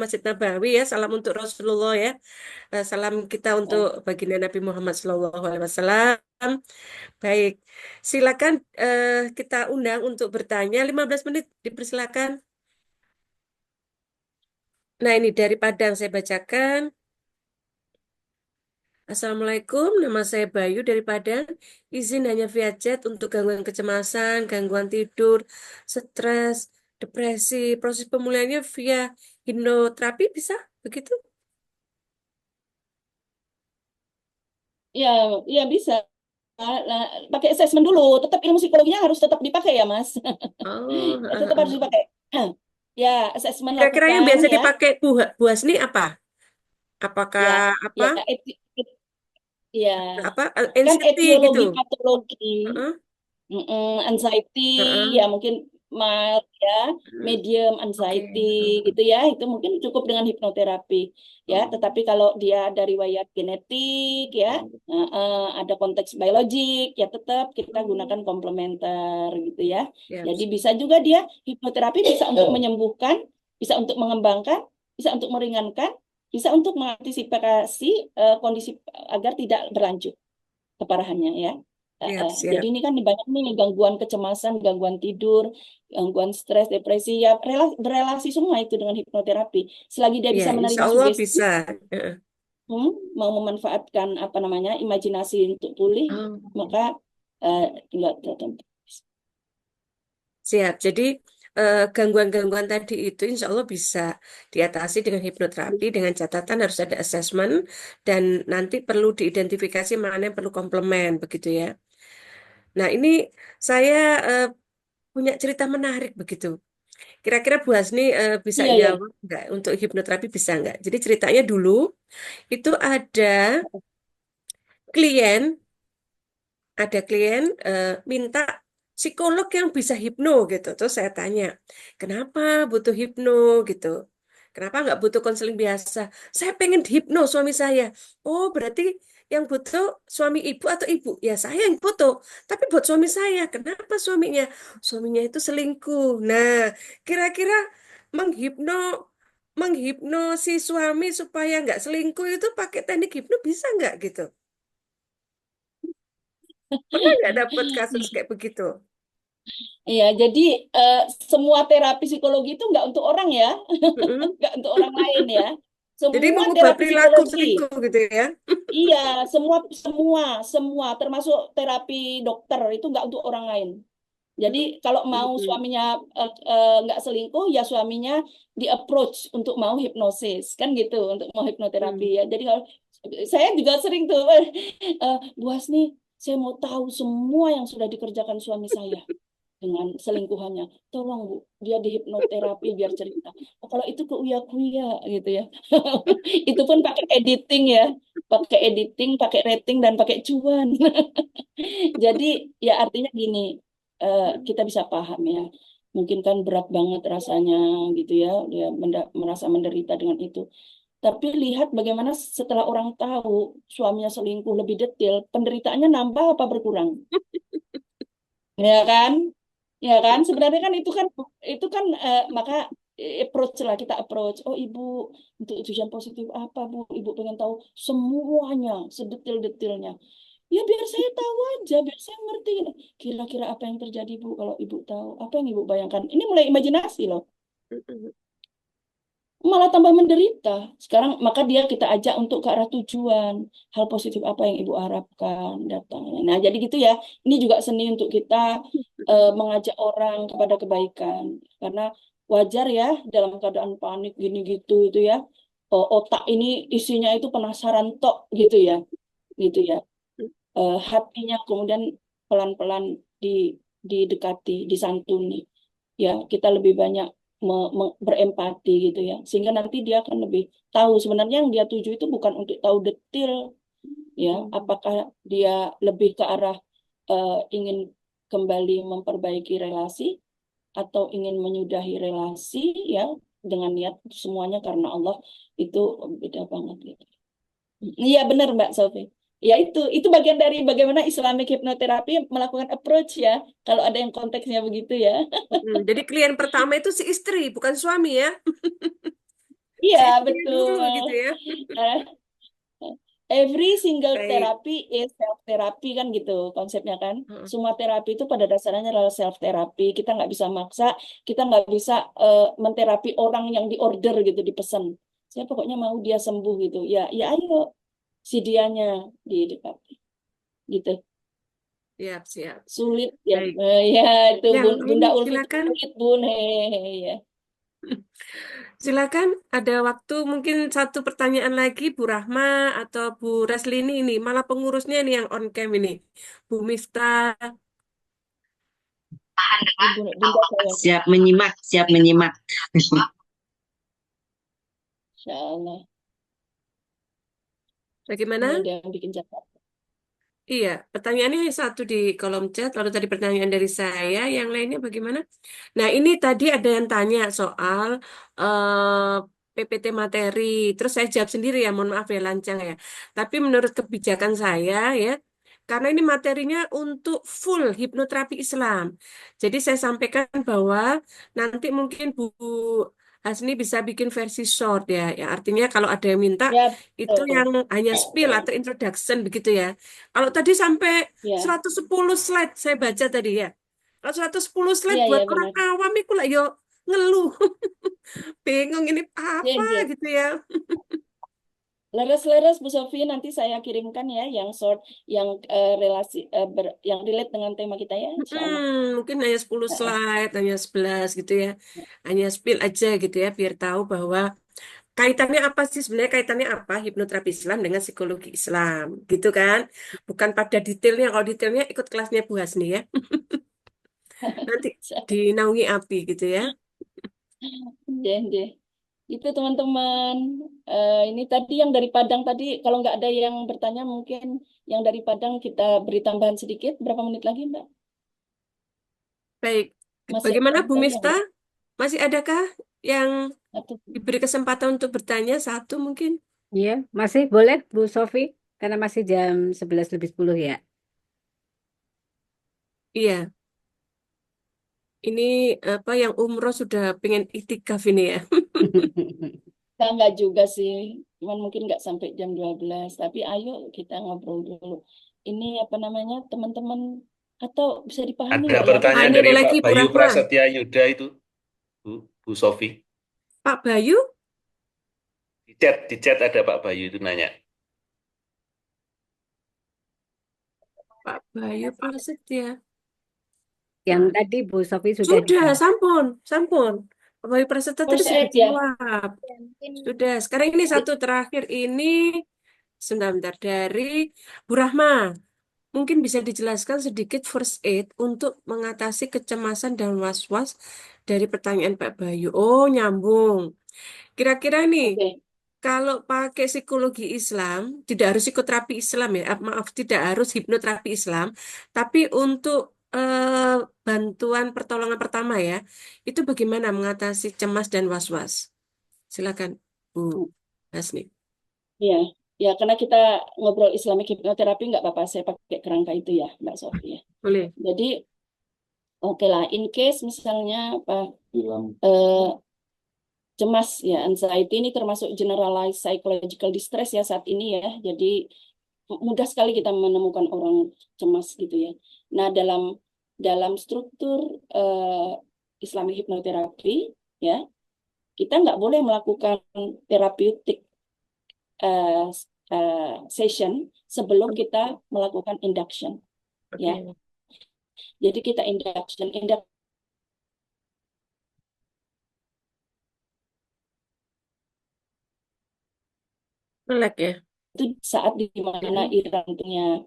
Masjid Nabawi ya. Salam untuk Rasulullah ya. Salam kita untuk ya. baginda Nabi Muhammad SAW. Baik, silakan kita undang untuk bertanya. 15 menit dipersilakan. Nah, ini dari Padang saya bacakan. Assalamualaikum, nama saya Bayu dari Padang. Izin hanya via chat untuk gangguan kecemasan, gangguan tidur, stres, depresi. Proses pemulihannya via hipnoterapi bisa? Begitu? Ya, ya bisa. Nah, pakai assessment dulu. Tetap ilmu psikologinya harus tetap dipakai ya, Mas. Oh, Tetap harus dipakai. Ya, assessment kira-kira yang lakukan biasa ya. dipakai Bu Hasni apa? Apakah Ya, apa? ya, ya. Apa? Kan NCT gitu? etiologi patologi. Heeh, Anxiety ya heeh. mungkin mild ya, medium Oke. anxiety gitu ya, itu mungkin cukup dengan hipnoterapi ya. Oh, Tetapi kalau dia ada riwayat genetik ya, ada konteks biologik ya, tetap kita gunakan komplementer gitu ya. siap, Jadi siap. bisa juga dia hipnoterapi bisa untuk menyembuhkan, bisa untuk mengembangkan, bisa untuk meringankan, bisa untuk mengantisipasi kondisi agar tidak berlanjut keparahannya ya. Siap, Jadi siap. ini kan banyak nih gangguan kecemasan, gangguan tidur, gangguan stres, depresi ya berelasi semua itu dengan hipnoterapi. Selagi dia Ya, bisa insya menerima Allah sugesti, bisa. Heeh. hmm, mau memanfaatkan apa namanya imajinasi untuk pulih, Oh, maka tinggal tertentu. siap. Jadi gangguan-gangguan tadi itu insya Allah bisa diatasi dengan hipnoterapi dengan catatan harus ada assessment dan nanti perlu diidentifikasi mana yang perlu komplement begitu ya. Nah ini saya eh, punya cerita menarik begitu. Kira-kira Bu Hasni bisa Iya ya. jawab nggak untuk hipnoterapi bisa nggak? Jadi ceritanya dulu itu klien ada klien minta psikolog yang bisa hipno gitu. Terus saya tanya, kenapa butuh hipno gitu? Kenapa nggak butuh konseling biasa? Saya pengen hipno suami saya. Oh, berarti yang butuh suami ibu atau ibu? Ya saya yang butuh. Tapi buat suami saya, kenapa suaminya? Suaminya itu selingkuh. Nah, kira-kira menghipno menghipno si suami supaya nggak selingkuh itu pakai teknik hipno bisa nggak gitu? Pernah nggak dapet kasus kayak begitu? Iya, jadi eh, semua terapi psikologi itu nggak untuk orang ya, Mm-mm. nggak untuk orang lain ya. Jadi Semua mengubah terapi perilaku psikologi. selingkuh gitu ya. Iya, semua semua semua termasuk terapi dokter itu nggak untuk orang lain. Jadi kalau mau Mm-mm. suaminya nggak selingkuh, ya suaminya di approach untuk mau hipnosis kan gitu, untuk mau hipnoterapi Mm. ya. Jadi kalau saya juga sering tuh, Bu Hasni, saya mau tahu semua yang sudah dikerjakan suami saya dengan selingkuhannya. Tolong Bu, dia di hipnoterapi biar cerita. Oh, kalau itu ke uya-kuya gitu ya. Itu pun pakai editing ya, pakai editing, pakai rating dan pakai cuan. Jadi ya artinya gini, kita bisa paham ya. Mungkin kan berat banget rasanya gitu ya, dia merasa menderita dengan itu. Tapi lihat bagaimana setelah orang tahu suaminya selingkuh lebih detail, penderitaannya nambah apa berkurang? Ya kan? Ya kan? Sebenarnya kan itu kan maka approach lah kita approach. Oh Ibu untuk tujuan positif apa Bu? Ibu pengen tahu semuanya, sedetail-detailnya. Ya biar saya tahu aja, biar saya ngerti. Kira-kira apa yang terjadi Bu kalau Ibu tahu? Apa yang Ibu bayangkan? Ini mulai imajinasi loh. Mm-mm. Malah tambah menderita. Sekarang maka dia kita ajak untuk ke arah tujuan. Hal positif apa yang Ibu harapkan datangnya. Nah, jadi gitu ya. Ini juga seni untuk kita mengajak orang kepada kebaikan. Karena wajar ya dalam keadaan panik gini gitu itu ya. Otak ini isinya itu penasaran tok gitu ya. Gitu ya. Hatinya kemudian pelan-pelan di didekati, disantuni. Ya, kita lebih banyak berempati gitu ya. Sehingga nanti dia akan lebih tahu sebenarnya yang dia tuju itu bukan untuk tahu detail ya, apakah dia lebih ke arah ingin kembali memperbaiki relasi atau ingin menyudahi relasi ya dengan niat semuanya karena Allah itu beda banget gitu. Iya benar Mbak Sofi. Ya itu bagian dari bagaimana Islamic hypnotherapy melakukan approach ya. Kalau ada yang konteksnya begitu ya. Jadi klien pertama itu si istri, bukan suami ya. Iya Si istrinya dulu betul. gitu ya. Eh, Every single Baik. therapy is self therapy kan gitu konsepnya kan. Heeh. Semua terapi itu pada dasarnya adalah self therapy. Kita nggak bisa maksa, kita nggak bisa menterapi orang yang diorder gitu dipesan. Saya pokoknya mau dia sembuh gitu. Ya ya ayo si dianya didekati gitu. Siap, siap. Sulit ya. Baik. Ya itu Yang Bunda lain Ulfi itu silakan. sulit Bun. Hehehe, ya. Silakan, ada waktu mungkin satu pertanyaan lagi Bu Rahma atau Bu Raslini ini. Malah pengurusnya ini yang on cam ini. Bu Miftah. Bunda saya. Siap menyimak, siap menyimak. Insya Allah. Bagaimana? Ini ada yang bikin catat. Iya, pertanyaannya hanya satu di kolom chat, lalu tadi pertanyaan dari saya, yang lainnya bagaimana? Nah, ini tadi ada yang tanya soal PPT materi, terus saya jawab sendiri ya, mohon maaf ya, lancang ya. Tapi menurut kebijakan saya ya, karena ini materinya untuk full hipnoterapi Islam. Jadi saya sampaikan bahwa nanti mungkin Bu Hasni bisa bikin versi short ya, yang artinya kalau ada yang minta Ya itu betul. yang hanya spill atau introduction begitu ya. Kalau tadi sampai Ya 110 slide saya baca tadi ya. Kalau 110 slide iya buat iya orang benar. awam itu lah yo ngeluh. Bingung ini Ya, apa ya. gitu ya. Leres-leres Bu Sofi nanti saya kirimkan ya yang short yang yang relate dengan tema kita ya Insya Allah. Mungkin hanya 10 Heeh. slide, hanya 11 gitu ya. Hanya spill aja gitu ya biar tahu bahwa kaitannya apa sih sebenarnya kaitannya apa hipnoterapi Islam dengan psikologi Islam gitu kan. Bukan pada detailnya, kalau detailnya ikut kelasnya Bu Hasni ya. Nanti dinaungi api gitu ya. Deh, deh. Itu teman-teman. Ini tadi yang dari Padang tadi, kalau nggak ada yang bertanya mungkin yang dari Padang kita beri tambahan sedikit. Berapa menit lagi, Mbak? Baik, Masih bagaimana ada Bu tadi yang Miftah? Masih adakah yang satu. diberi kesempatan untuk bertanya? Satu mungkin? Iya, masih boleh Bu Sofi, karena masih jam 11 lebih 10 ya. Iya, ini apa yang umroh sudah pengen itikaf ini ya. Nggak juga sih, cuman mungkin nggak sampai jam 12. Tapi ayo kita ngobrol dulu. Ini apa namanya, teman-teman, atau bisa dipahami Ada nggak ya? Ah, pertanyaan ini dari ada Pak lagi Bu Bayu Rahma. Prasetya Yuda itu, Bu Sofi. Pak Bayu? Di chat ada Pak Bayu itu nanya. Pak Bayu Prasetya. Yang tadi Bu Sofi sudah Sudah, sampun, sampun. Pak Bayu Prasetya tadi First sudah aid ya. jawab. Sudah, sekarang ini satu terakhir ini, sebentar dari Bu Rahma. Mungkin bisa dijelaskan sedikit first aid untuk mengatasi kecemasan dan was-was dari pertanyaan Pak Bayu. Oh, nyambung. Kira-kira nih, Oke. kalau pakai psikologi Islam, tidak harus psikoterapi Islam ya, maaf, tidak harus hipnoterapi Islam, tapi untuk bantuan pertolongan pertama ya, itu bagaimana mengatasi cemas dan was-was? Silakan, Bu Hasni. Ya, ya karena kita ngobrol Islamic hypnotherapy nggak apa-apa. Saya pakai kerangka itu ya, Mbak Sofi ya. Boleh. Jadi, oke lah. In case misalnya apa eh, cemas ya, anxiety ini termasuk generalized psychological distress ya saat ini ya. Jadi mudah sekali kita menemukan orang cemas gitu ya. Nah, dalam struktur Islamic hypnotherapy ya, kita nggak boleh melakukan therapeutic eh, session sebelum kita melakukan induction ya. Oke. Jadi kita induction Melek ya. itu saat di mana irama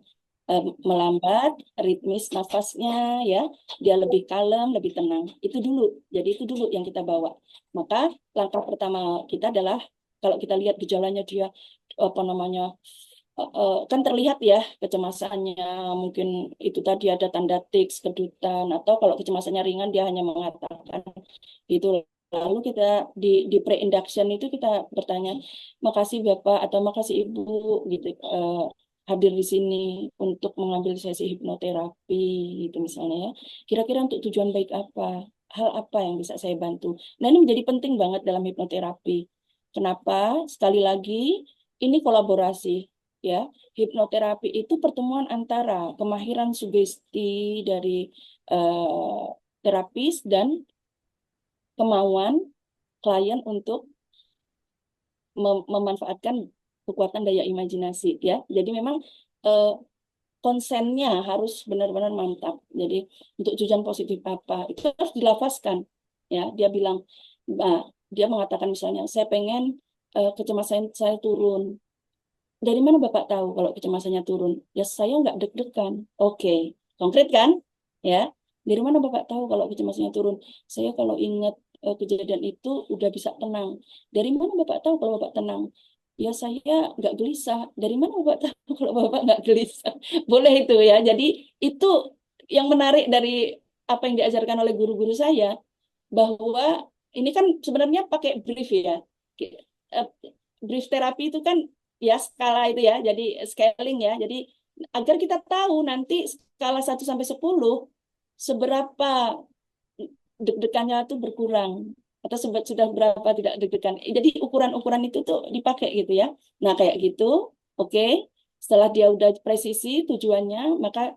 melambat, ritmis nafasnya ya, dia lebih kalem, lebih tenang. Itu dulu. Jadi itu dulu yang kita bawa. Maka langkah pertama kita adalah kalau kita lihat gejalanya dia apa namanya kan terlihat ya kecemasannya, mungkin itu tadi ada tanda tics, kedutan, atau kalau kecemasannya ringan dia hanya mengatakan itu Lalu kita di pre-induction itu kita bertanya, makasih Bapak atau makasih Ibu gitu hadir di sini untuk mengambil sesi hipnoterapi gitu misalnya ya. Kira-kira untuk tujuan baik apa? Hal apa yang bisa saya bantu? Nah, ini menjadi penting banget dalam hipnoterapi. Kenapa? Sekali lagi, ini kolaborasi ya. Hipnoterapi itu pertemuan antara kemahiran sugesti dari terapis dan kemauan klien untuk memanfaatkan kekuatan daya imajinasi ya. Jadi memang konsennya harus benar-benar mantap. Jadi untuk tujuan positif apa itu harus dilafazkan ya. Dia bilang, dia mengatakan misalnya, saya pengen kecemasan saya turun. Dari mana Bapak tahu kalau kecemasannya turun? Ya saya nggak deg-degan. Oke, konkret kan? Ya. Dari mana Bapak tahu kalau kecemasannya turun? Saya kalau ingat kejadian itu udah bisa tenang. Dari mana Bapak tahu kalau Bapak tenang? Ya saya nggak gelisah. Dari mana Bapak tahu kalau Bapak nggak gelisah? Boleh itu ya. Jadi itu yang menarik dari apa yang diajarkan oleh guru-guru saya, bahwa ini kan sebenarnya pakai brief ya. Brief terapi itu kan ya skala itu ya, jadi scaling ya. Jadi agar kita tahu nanti skala 1 sampai 10 seberapa deg-degannya itu berkurang atau sudah berapa tidak deg-degan. Jadi ukuran-ukuran itu tuh dipakai gitu ya. Nah, kayak gitu. Oke. Setelah dia udah presisi tujuannya, maka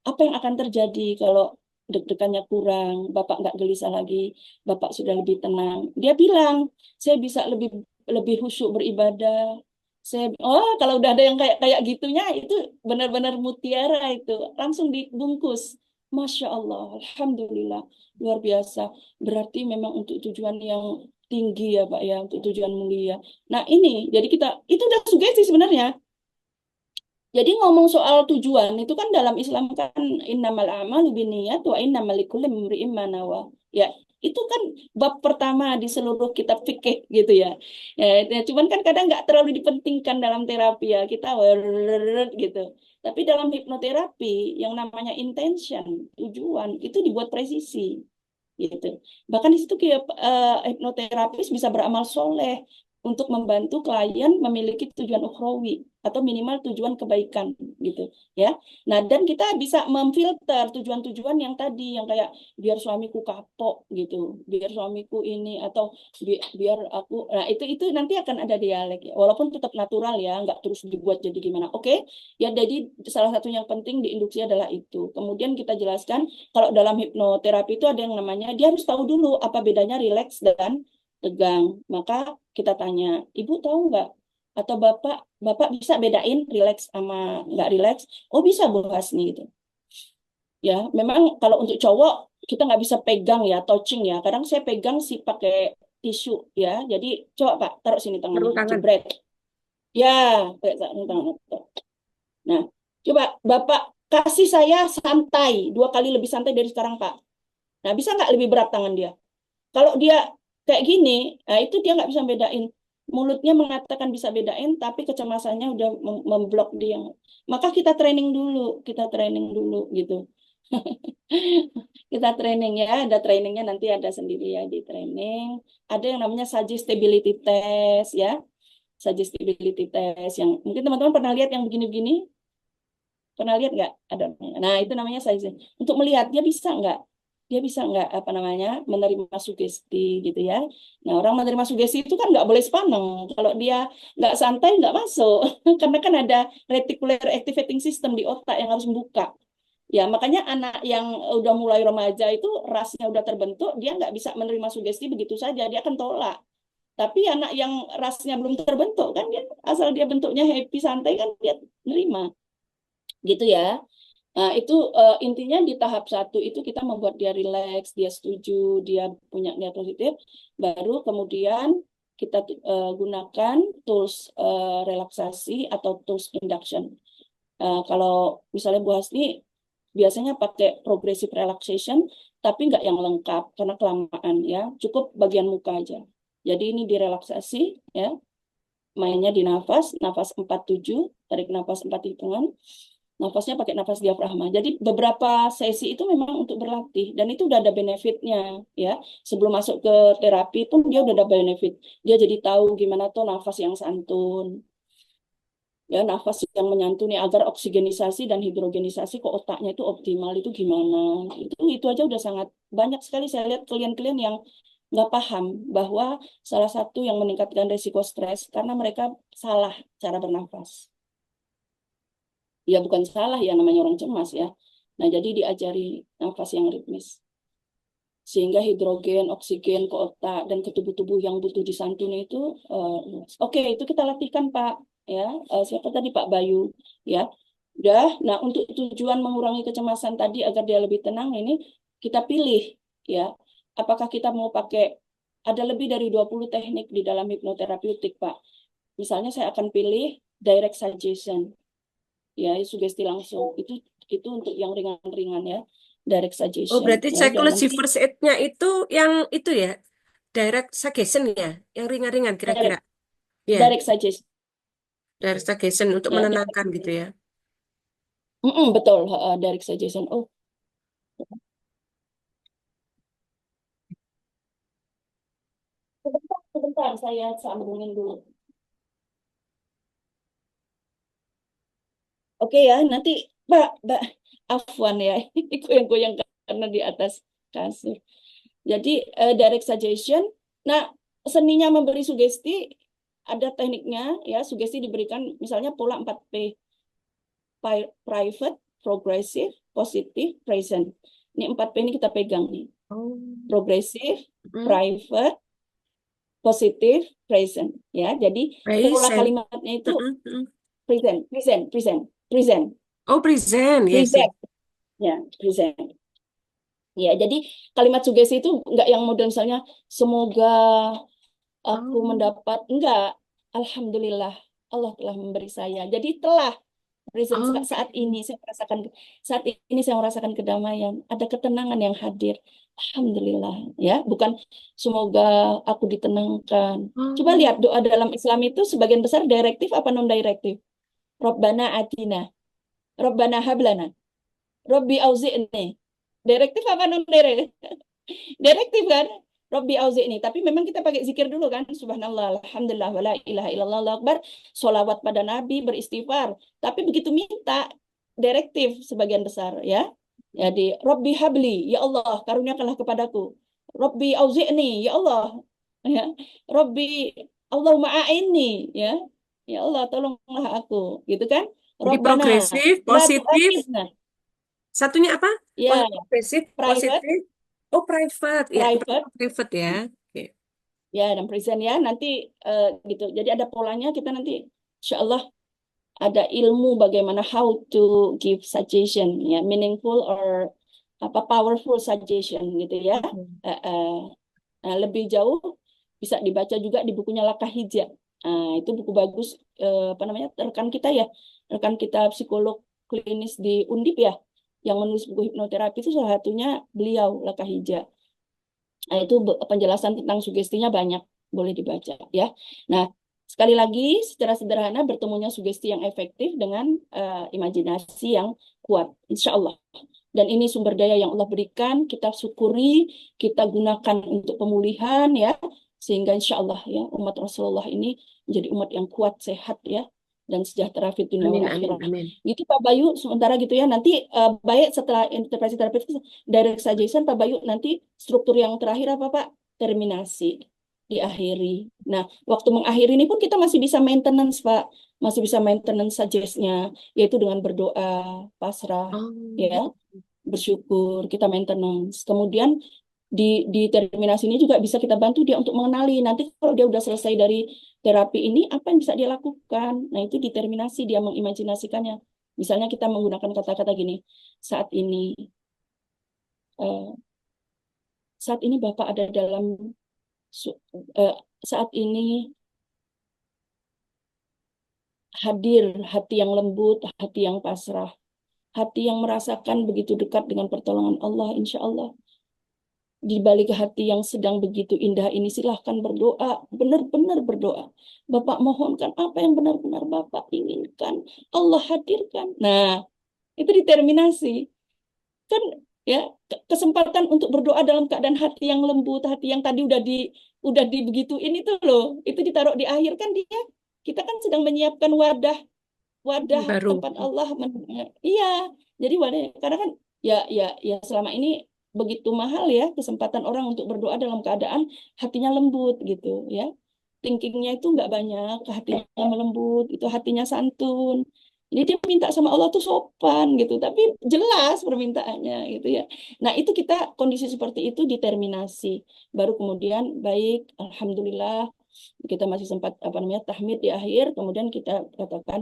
apa yang akan terjadi kalau deg-degannya kurang, Bapak nggak gelisah lagi, Bapak sudah lebih tenang. Dia bilang, saya bisa lebih khusyuk beribadah. Kalau udah ada yang kayak gitunya, itu benar-benar mutiara itu. Langsung dibungkus. Masya Allah, Alhamdulillah, luar biasa. Berarti memang untuk tujuan yang tinggi ya Pak ya, untuk tujuan mulia. Nah ini, jadi itu udah sugesti sebenarnya. Jadi ngomong soal tujuan itu kan dalam Islam kan innamal a'malu binniyat wa innamal likulli imri'in ma nawa. Ya, itu kan bab pertama di seluruh kitab fikih gitu ya. Cuman kan kadang nggak terlalu dipentingkan dalam terapi ya. Kita gitu. Tapi dalam hipnoterapi yang namanya intention, tujuan itu dibuat presisi gitu. Bahkan di situ hipnoterapis bisa beramal soleh untuk membantu klien memiliki tujuan ukhrawi atau minimal tujuan kebaikan gitu ya. Nah, dan kita bisa memfilter tujuan-tujuan yang tadi yang kayak biar suamiku kapok gitu, biar suamiku ini atau biar aku. Nah, itu nanti akan ada dialek ya. Walaupun tetap natural ya, nggak terus dibuat jadi gimana. Oke. Ya, jadi salah satu yang penting diinduksi adalah itu. Kemudian kita jelaskan kalau dalam hipnoterapi itu ada yang namanya dia harus tahu dulu apa bedanya rileks dan tegang. Maka kita tanya, Ibu tahu nggak? Atau Bapak bisa bedain rileks sama nggak rileks? Oh bisa Bu Hasni gitu. Ya, memang kalau untuk cowok kita nggak bisa pegang ya, touching ya. Kadang saya pegang sih pakai tisu ya. Jadi coba Pak taruh sini Sarung tangannya, tangan. jebret. Ya, pakai sarung tangan. Nah, coba Bapak kasih saya santai 2 kali lebih santai dari sekarang Pak. Nah, bisa nggak lebih berat tangan dia? Kalau dia kayak gini, nah itu dia nggak bisa bedain. Mulutnya mengatakan bisa bedain, tapi kecemasannya udah memblok dia. Maka kita training dulu gitu. Kita training ya, ada trainingnya nanti ada sendiri ya di training. Ada yang namanya suggestibility test ya, suggestibility test yang mungkin teman-teman pernah lihat yang begini-begini, pernah lihat nggak? Ada. Nah itu namanya suggestibility. Untuk melihat dia bisa nggak apa namanya menerima sugesti gitu ya. Nah orang menerima sugesti itu kan nggak boleh sepaneng. Kalau dia nggak santai nggak masuk karena kan ada reticular activating system di otak yang harus membuka. Ya makanya anak yang udah mulai remaja itu rasnya udah terbentuk, dia nggak bisa menerima sugesti begitu saja, dia akan tolak. Tapi anak yang rasnya belum terbentuk kan dia asal dia bentuknya happy santai kan dia nerima gitu ya. Nah, itu intinya di tahap 1 itu kita membuat dia rileks, dia setuju, dia punya niat positif, baru kemudian kita gunakan tools relaksasi atau tools induction. Kalau misalnya Bu Hasni biasanya pakai progressive relaxation, tapi nggak yang lengkap karena kelamaan ya, cukup bagian muka aja. Jadi ini direlaksasi ya, mainnya di nafas 4-7, tarik nafas 4 hitungan. Nafasnya pakai nafas diafragma. Jadi beberapa sesi itu memang untuk berlatih dan itu udah ada benefitnya ya. Sebelum masuk ke terapi pun dia udah ada benefit. Dia jadi tahu gimana tuh nafas yang santun, ya nafas yang menyantuni agar oksigenisasi dan hidrogenisasi ke otaknya itu optimal itu gimana. Itu aja udah sangat banyak sekali saya lihat klien-klien yang nggak paham bahwa salah satu yang meningkatkan resiko stres karena mereka salah cara bernafas. Ya bukan salah ya namanya orang cemas ya. Nah, jadi diajari nafas yang ritmis. Sehingga hidrogen, oksigen ke otak dan ke tubuh-tubuh yang butuh disantuni itu oke, itu kita latihkan Pak ya. Siapa tadi Pak Bayu ya. Udah. Nah, untuk tujuan mengurangi kecemasan tadi agar dia lebih tenang ini kita pilih ya. Apakah kita mau pakai ada lebih dari 20 teknik di dalam hipnoterapeutik Pak. Misalnya saya akan pilih direct suggestion ya sugesti langsung itu untuk yang ringan-ringan ya direct Oh, suggestion berarti ya dan psychology nanti first aid-nya itu yang itu ya, direct suggestion ya, yang ringan-ringan kira-kira. direct, Ya, direct suggestion direct suggestion untuk ya menenangkan gitu ya. betul direct suggestion. Oh sebentar saya sambungin dulu. Oke ya nanti Mbak Afwan ya ini goyang-goyang karena di atas kasur. Jadi direct suggestion. Nah seninya memberi sugesti ada tekniknya ya sugesti diberikan misalnya pola 4P. Private, progressive, positive, present. Ini 4P ini kita pegang nih. Oh. Progressive, Mm. private, positive, present. Ya, jadi pola Present. kalimatnya itu Mm-mm. present, present, present, present, Oh, present, yes, yes. present. Ya, present. Ya, jadi kalimat sugesti itu enggak yang model misalnya semoga aku Oh. mendapat, enggak. Alhamdulillah Allah telah memberi saya. Jadi telah present Oh. saat ini saya merasakan kedamaian, ada ketenangan yang hadir. Alhamdulillah ya, bukan semoga aku ditenangkan. Coba Oh. lihat doa dalam Islam itu sebagian besar direktif apa non direktif? Rabbana atina, Rabbana hablana, Rabbi auzi'ni. Direktif apa non direktif? Direktif kan? Rabbi auzi'ni. Tapi memang kita pakai zikir dulu kan. Subhanallah, alhamdulillah, wala ilaha illallah, Allahu akbar. Sholawat pada Nabi, beristighfar. Tapi begitu minta, direktif sebagian besar ya. Jadi, Rabbi habli, ya Allah, karuniakanlah kepadaku. Rabbi auzi'ni, ya Allah. Ya. Rabbi, Allahumma a'inni, ya. Ya Allah, tolonglah aku. Gitu kan? Jadi Rabbana, progresif, la positif. tu'akhidna. Satunya apa? Ya, Progresif, private, positif. Oh, private. Ya, private, private ya. Oke. ya dan present ya nanti gitu. Jadi ada polanya kita nanti insya Allah ada ilmu bagaimana how to give suggestion ya meaningful or apa powerful suggestion gitu ya. Lebih jauh bisa dibaca juga di bukunya Laka Hija. Itu buku bagus apa namanya rekan kita ya rekan kita psikolog klinis di Undip ya yang menulis buku hipnoterapi itu salah satunya beliau Laka Hija. Nah, itu penjelasan tentang sugestinya banyak, boleh dibaca ya. Nah, sekali lagi secara sederhana bertemunya sugesti yang efektif dengan imajinasi yang kuat, insya Allah. Dan ini sumber daya yang Allah berikan, kita syukuri, kita gunakan untuk pemulihan ya, sehingga insya Allah ya umat Rasulullah ini menjadi umat yang kuat, sehat ya, dan sejahtera fi dunia Amin, wal amin, akhirah. amin. Gitu Pak Bayu, sementara gitu ya. Nanti baik setelah intervensi terapeutik direct suggestion Pak Bayu nanti struktur yang terakhir apa Pak? Terminasi diakhiri. Nah, waktu mengakhiri ini pun kita masih bisa maintenance Pak, masih bisa maintenance suggest-nya yaitu dengan berdoa, pasrah, Oh. ya, bersyukur, kita maintenance. Kemudian di terminasi ini juga bisa kita bantu dia untuk mengenali nanti kalau dia udah selesai dari terapi ini apa yang bisa dia lakukan. Nah, itu di terminasi dia mengimajinasikannya. Misalnya kita menggunakan kata-kata gini, saat ini Bapak ada dalam saat ini hadir hati yang lembut, hati yang pasrah, hati yang merasakan begitu dekat dengan pertolongan Allah, insya Allah. Di balik hati yang sedang begitu indah ini silahkan berdoa, benar-benar berdoa. Bapak mohonkan apa yang benar-benar Bapak inginkan, Allah hadirkan. Nah, Itu determinasi. Kan ya kesempatan untuk berdoa dalam keadaan hati yang lembut, hati yang tadi udah dibegituin itu loh, itu ditaruh di akhir kan dia kita kan sedang menyiapkan wadah wadah Baru. tempat Allah iya jadi wadah karena kan ya selama ini begitu mahal ya kesempatan orang untuk berdoa dalam keadaan hatinya lembut gitu ya thinkingnya itu nggak banyak hatinya melembut itu hatinya santun jadi dia minta sama Allah tuh sopan gitu tapi jelas permintaannya gitu ya nah itu kita kondisi seperti itu determinasi baru kemudian baik alhamdulillah kita masih sempat apa namanya tahmid di akhir kemudian kita katakan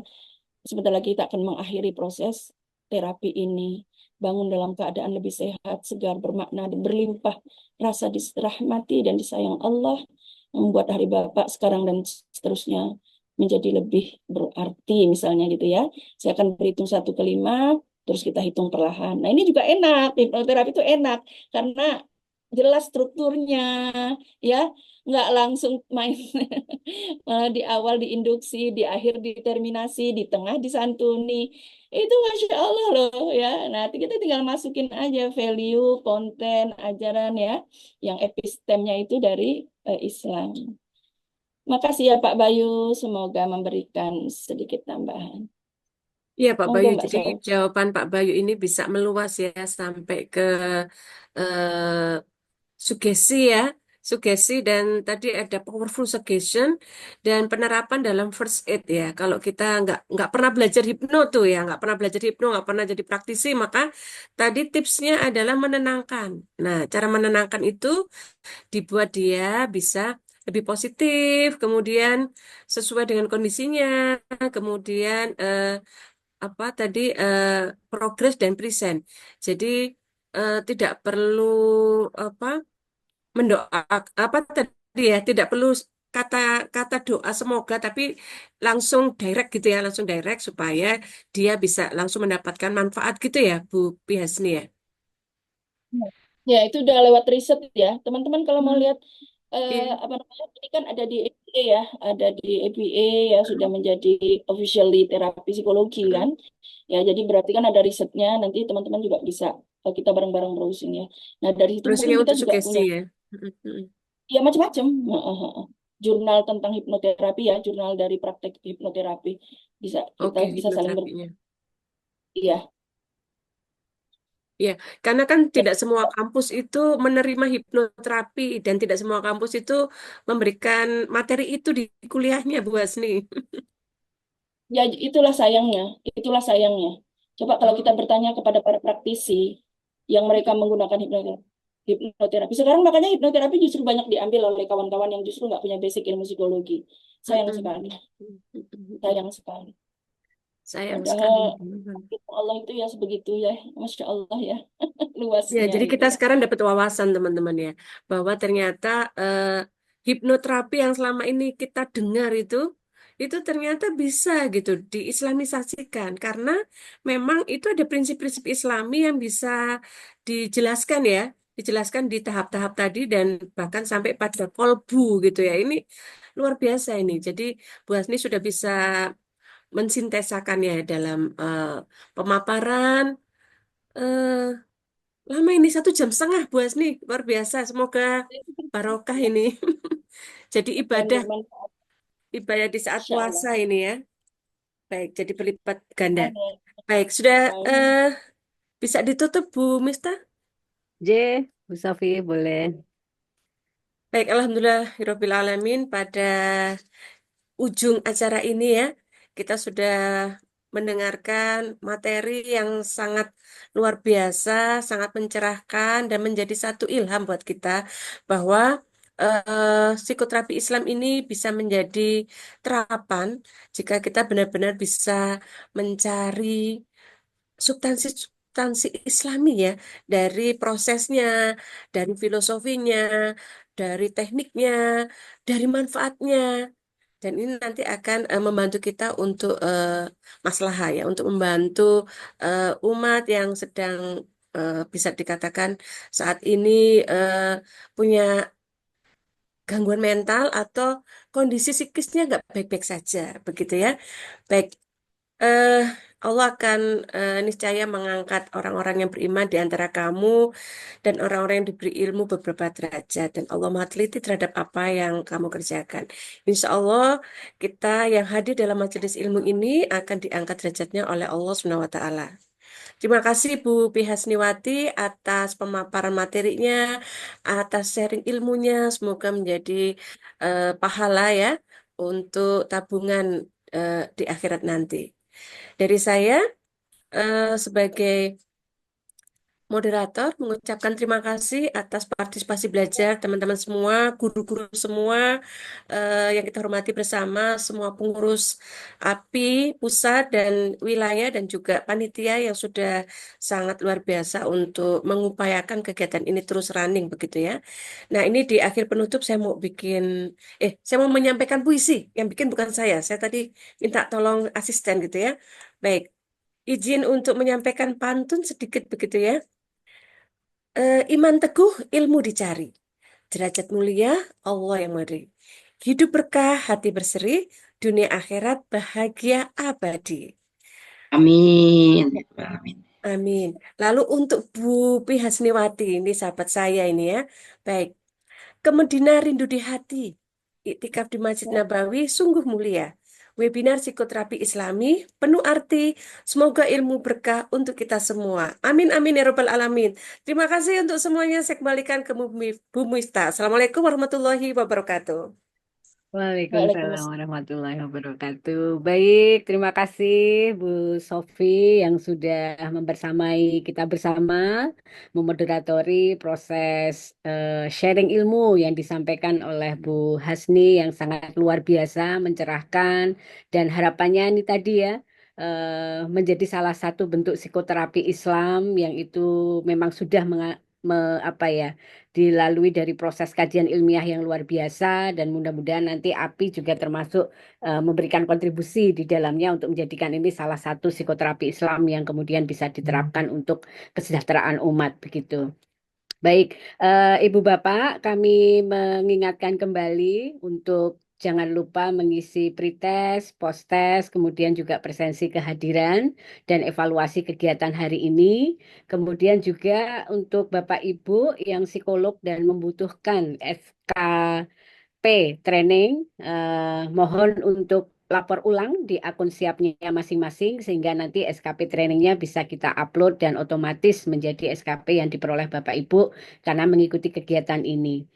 sebentar lagi kita akan mengakhiri proses terapi ini. Bangun dalam keadaan lebih sehat, segar, bermakna, dan berlimpah rasa dirahmati dan disayang Allah, membuat hari Bapak sekarang dan seterusnya menjadi lebih berarti, misalnya gitu ya. Saya akan berhitung 1 ke 5, terus kita hitung perlahan. Nah ini juga enak, hipnoterapi itu enak, karena jelas strukturnya, ya nggak langsung main di awal diinduksi, di akhir determinasi, di tengah disantuni. Itu Masya Allah loh ya. Nanti kita tinggal masukin aja value, konten, ajaran ya, yang epistemnya itu dari Islam. Makasih ya Pak Bayu, semoga memberikan sedikit tambahan. Iya Pak Monggo Bayu, Mbak jadi Syara. jawaban Pak Bayu ini bisa meluas ya sampai ke eh, sugesti ya, sugesti dan tadi ada powerful suggestion dan penerapan dalam first aid ya. Kalau kita nggak pernah belajar hipno tuh ya, nggak pernah belajar hipno, nggak pernah jadi praktisi, maka tadi tipsnya adalah menenangkan. Nah, cara menenangkan itu dibuat dia bisa lebih positif, kemudian sesuai dengan kondisinya, kemudian apa tadi progres dan present. Jadi tidak perlu apa mendoa apa tadi ya tidak perlu kata-kata doa semoga tapi langsung direct gitu ya langsung direct supaya dia bisa langsung mendapatkan manfaat gitu ya Bu Piasni ya. Ya, itu udah lewat riset ya. Teman-teman kalau mau Hmm, lihat iya. apa namanya, ini kan ada di APA ya, ada di APA ya sudah menjadi officially terapi psikologi kan. Mm-mm. Ya, jadi berarti kan ada risetnya. Nanti teman-teman juga bisa kita bareng-bareng browsing ya. Nah, dari situ Terus ini mungkin kita untuk juga sugesti punya ya. Mm-mm. ya macam-macam. Jurnal tentang hipnoterapi ya, jurnal dari praktek hipnoterapi. Bisa kita Oke bisa saling hipnoterapinya. iya. Ya, karena kan tidak semua kampus itu menerima hipnoterapi dan tidak semua kampus itu memberikan materi itu di kuliahnya Bu Hasni. Ya, itulah sayangnya. Itulah sayangnya. Coba kalau kita Oh. bertanya kepada para praktisi yang mereka menggunakan hipnoterapi. Sekarang makanya hipnoterapi justru banyak diambil oleh kawan-kawan yang justru nggak punya basic ilmu psikologi. Sayang sekali. Mm-mm. Sayang sekali. Sayang sekali. Padahal Allah itu ya sebegitu ya. Masya Allah ya. Ya, Luasnya jadi gitu kita ya. sekarang dapat wawasan teman-teman ya, bahwa ternyata hipnoterapi yang selama ini kita dengar itu ternyata bisa gitu diislamisasikan karena memang itu ada prinsip-prinsip Islami yang bisa dijelaskan ya, dijelaskan di tahap-tahap tadi dan bahkan sampai pada kolbu gitu ya. Ini luar biasa ini. Jadi Bu Hasni sudah bisa mensintesakannya dalam pemaparan. eh, Lama ini 1 jam setengah Bu Hasni, luar biasa. Semoga barokah ini. Jadi Dan ibadah, bermanfaat. ibadah di saat Insya Allah. puasa ini ya. Baik, jadi berlipat ganda. Amin. Baik, sudah Amin. bisa ditutup Bu Mista? J, Bu Safi boleh. Baik, Alhamdulillah, Rabbil Alamin. Pada ujung acara ini ya, kita sudah mendengarkan materi yang sangat luar biasa, sangat mencerahkan dan menjadi satu ilham buat kita bahwa psikoterapi Islam ini bisa menjadi terapan jika kita benar-benar bisa mencari substansi Islami ya dari prosesnya, dari filosofinya, dari tekniknya, dari manfaatnya. Dan ini nanti akan membantu kita untuk maslahah ya, untuk membantu umat yang sedang bisa dikatakan saat ini eh, punya gangguan mental atau kondisi psikisnya nggak baik-baik saja, begitu ya. Baik, eh, Allah akan niscaya mengangkat orang-orang yang beriman di antara kamu dan orang-orang yang diberi ilmu beberapa derajat. Dan Allah Maha teliti terhadap apa yang kamu kerjakan. Insya Allah kita yang hadir dalam majelis ilmu ini akan diangkat derajatnya oleh Allah Subhanahu wa Ta'ala. Terima kasih Bu Bihasniwati atas pemaparan materinya, atas sharing ilmunya. Semoga menjadi pahala ya untuk tabungan di akhirat nanti. Dari saya sebagai moderator mengucapkan terima kasih atas partisipasi belajar teman-teman semua, guru-guru semua yang kita hormati bersama, semua pengurus API pusat dan wilayah dan juga panitia yang sudah sangat luar biasa untuk mengupayakan kegiatan ini terus running begitu ya. Nah, ini di akhir penutup saya mau menyampaikan puisi. Yang bikin bukan saya tadi minta tolong asisten gitu ya. Baik, izin untuk menyampaikan pantun sedikit begitu ya. Iman teguh, ilmu dicari. Derajat mulia, Allah yang memberi. Hidup berkah, hati berseri, dunia akhirat bahagia abadi. Amin. Ya Rabbal Alamin. Amin. Lalu untuk Bu Hasniwati, ini sahabat saya ini ya. Baik, ke Medina rindu di hati. Iktikaf di Masjid Nabawi sungguh mulia. Webinar psikoterapi Islami penuh arti. Semoga ilmu berkah untuk kita semua. Amin amin ya Rabbal Alamin. Terima kasih untuk semuanya. Saya kembalikan ke Bu Mista. Assalamualaikum warahmatullahi wabarakatuh. Waalaikumsalam Waalaikumsalam. warahmatullahi wabarakatuh. Baik, terima kasih Bu Sofi yang sudah membersamai kita bersama, memoderatori proses sharing ilmu yang disampaikan oleh Bu Hasni yang sangat luar biasa, mencerahkan, dan harapannya ini tadi ya, menjadi salah satu bentuk psikoterapi Islam yang itu memang sudah apa ya, dilalui dari proses kajian ilmiah yang luar biasa dan mudah-mudahan nanti API juga termasuk memberikan kontribusi di dalamnya untuk menjadikan ini salah satu psikoterapi Islam yang kemudian bisa diterapkan untuk kesejahteraan umat begitu. Baik, Ibu Bapak, kami mengingatkan kembali untuk jangan lupa mengisi pretest, posttest, kemudian juga presensi kehadiran dan evaluasi kegiatan hari ini. Kemudian juga untuk Bapak Ibu yang psikolog dan membutuhkan SKP training, mohon untuk lapor ulang di akun siapnya masing-masing sehingga nanti SKP trainingnya bisa kita upload dan otomatis menjadi SKP yang diperoleh Bapak Ibu karena mengikuti kegiatan ini.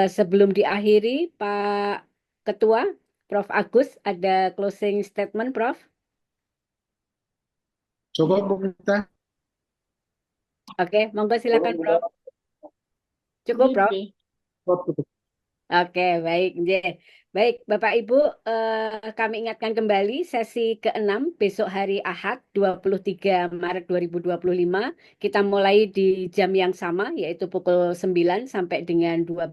Sebelum diakhiri, Pak Ketua, Prof. Agus, ada closing statement, Prof? Coba Bu Mita. Oke, monggo silakan, Prof. Cukup, Prof? Gitu. Oke, baik. Baik, Bapak Ibu, kami ingatkan kembali sesi ke-6 besok hari Ahad 23 Maret 2025. Kita mulai di jam yang sama, yaitu pukul 9 sampai dengan 12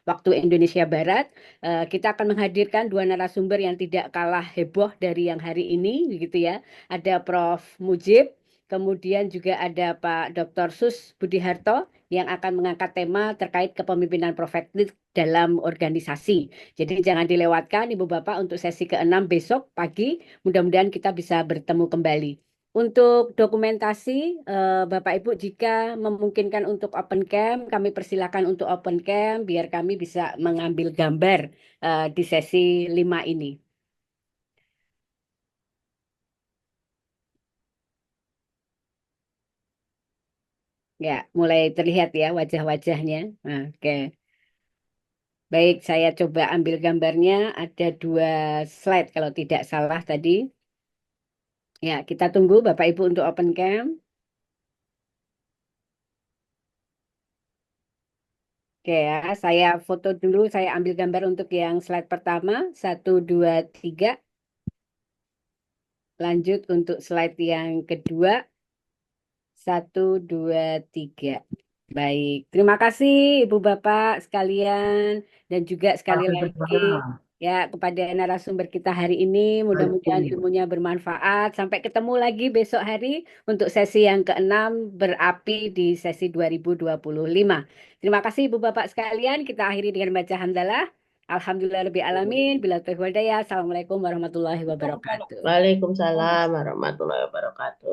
waktu Indonesia Barat. Kita akan menghadirkan dua narasumber yang tidak kalah heboh dari yang hari ini, begitu ya. Ada Prof. Mujib, kemudian juga ada Pak Dr. Sus Budiharto yang akan mengangkat tema terkait kepemimpinan profetik dalam organisasi. Jadi jangan dilewatkan Ibu Bapak untuk sesi ke-6 besok pagi. Mudah-mudahan kita bisa bertemu kembali. Untuk dokumentasi, Bapak Ibu jika memungkinkan untuk open cam, kami persilakan untuk open cam biar kami bisa mengambil gambar di sesi 5 ini. Ya, mulai terlihat ya wajah-wajahnya. Oke. Baik, saya coba ambil gambarnya. Ada 2 slide kalau tidak salah tadi. Ya, kita tunggu Bapak Ibu untuk open cam. Oke ya, saya foto dulu, saya ambil gambar untuk yang slide pertama. 1, 2, 3. Lanjut untuk slide yang kedua. 1, 2, 3. Baik, terima kasih Ibu Bapak sekalian dan juga sekali lagi ya kepada narasumber kita hari ini. Mudah-mudahan ilmunya bermanfaat. Sampai ketemu lagi besok hari untuk sesi yang ke-6 berapi di sesi 2025. Terima kasih Ibu Bapak sekalian. Kita akhiri dengan baca hamdalah. Alhamdulillah lebih alamin. Bila taufiq wal hidayah. Assalamualaikum warahmatullahi wabarakatuh. Waalaikumsalam warahmatullahi wabarakatuh.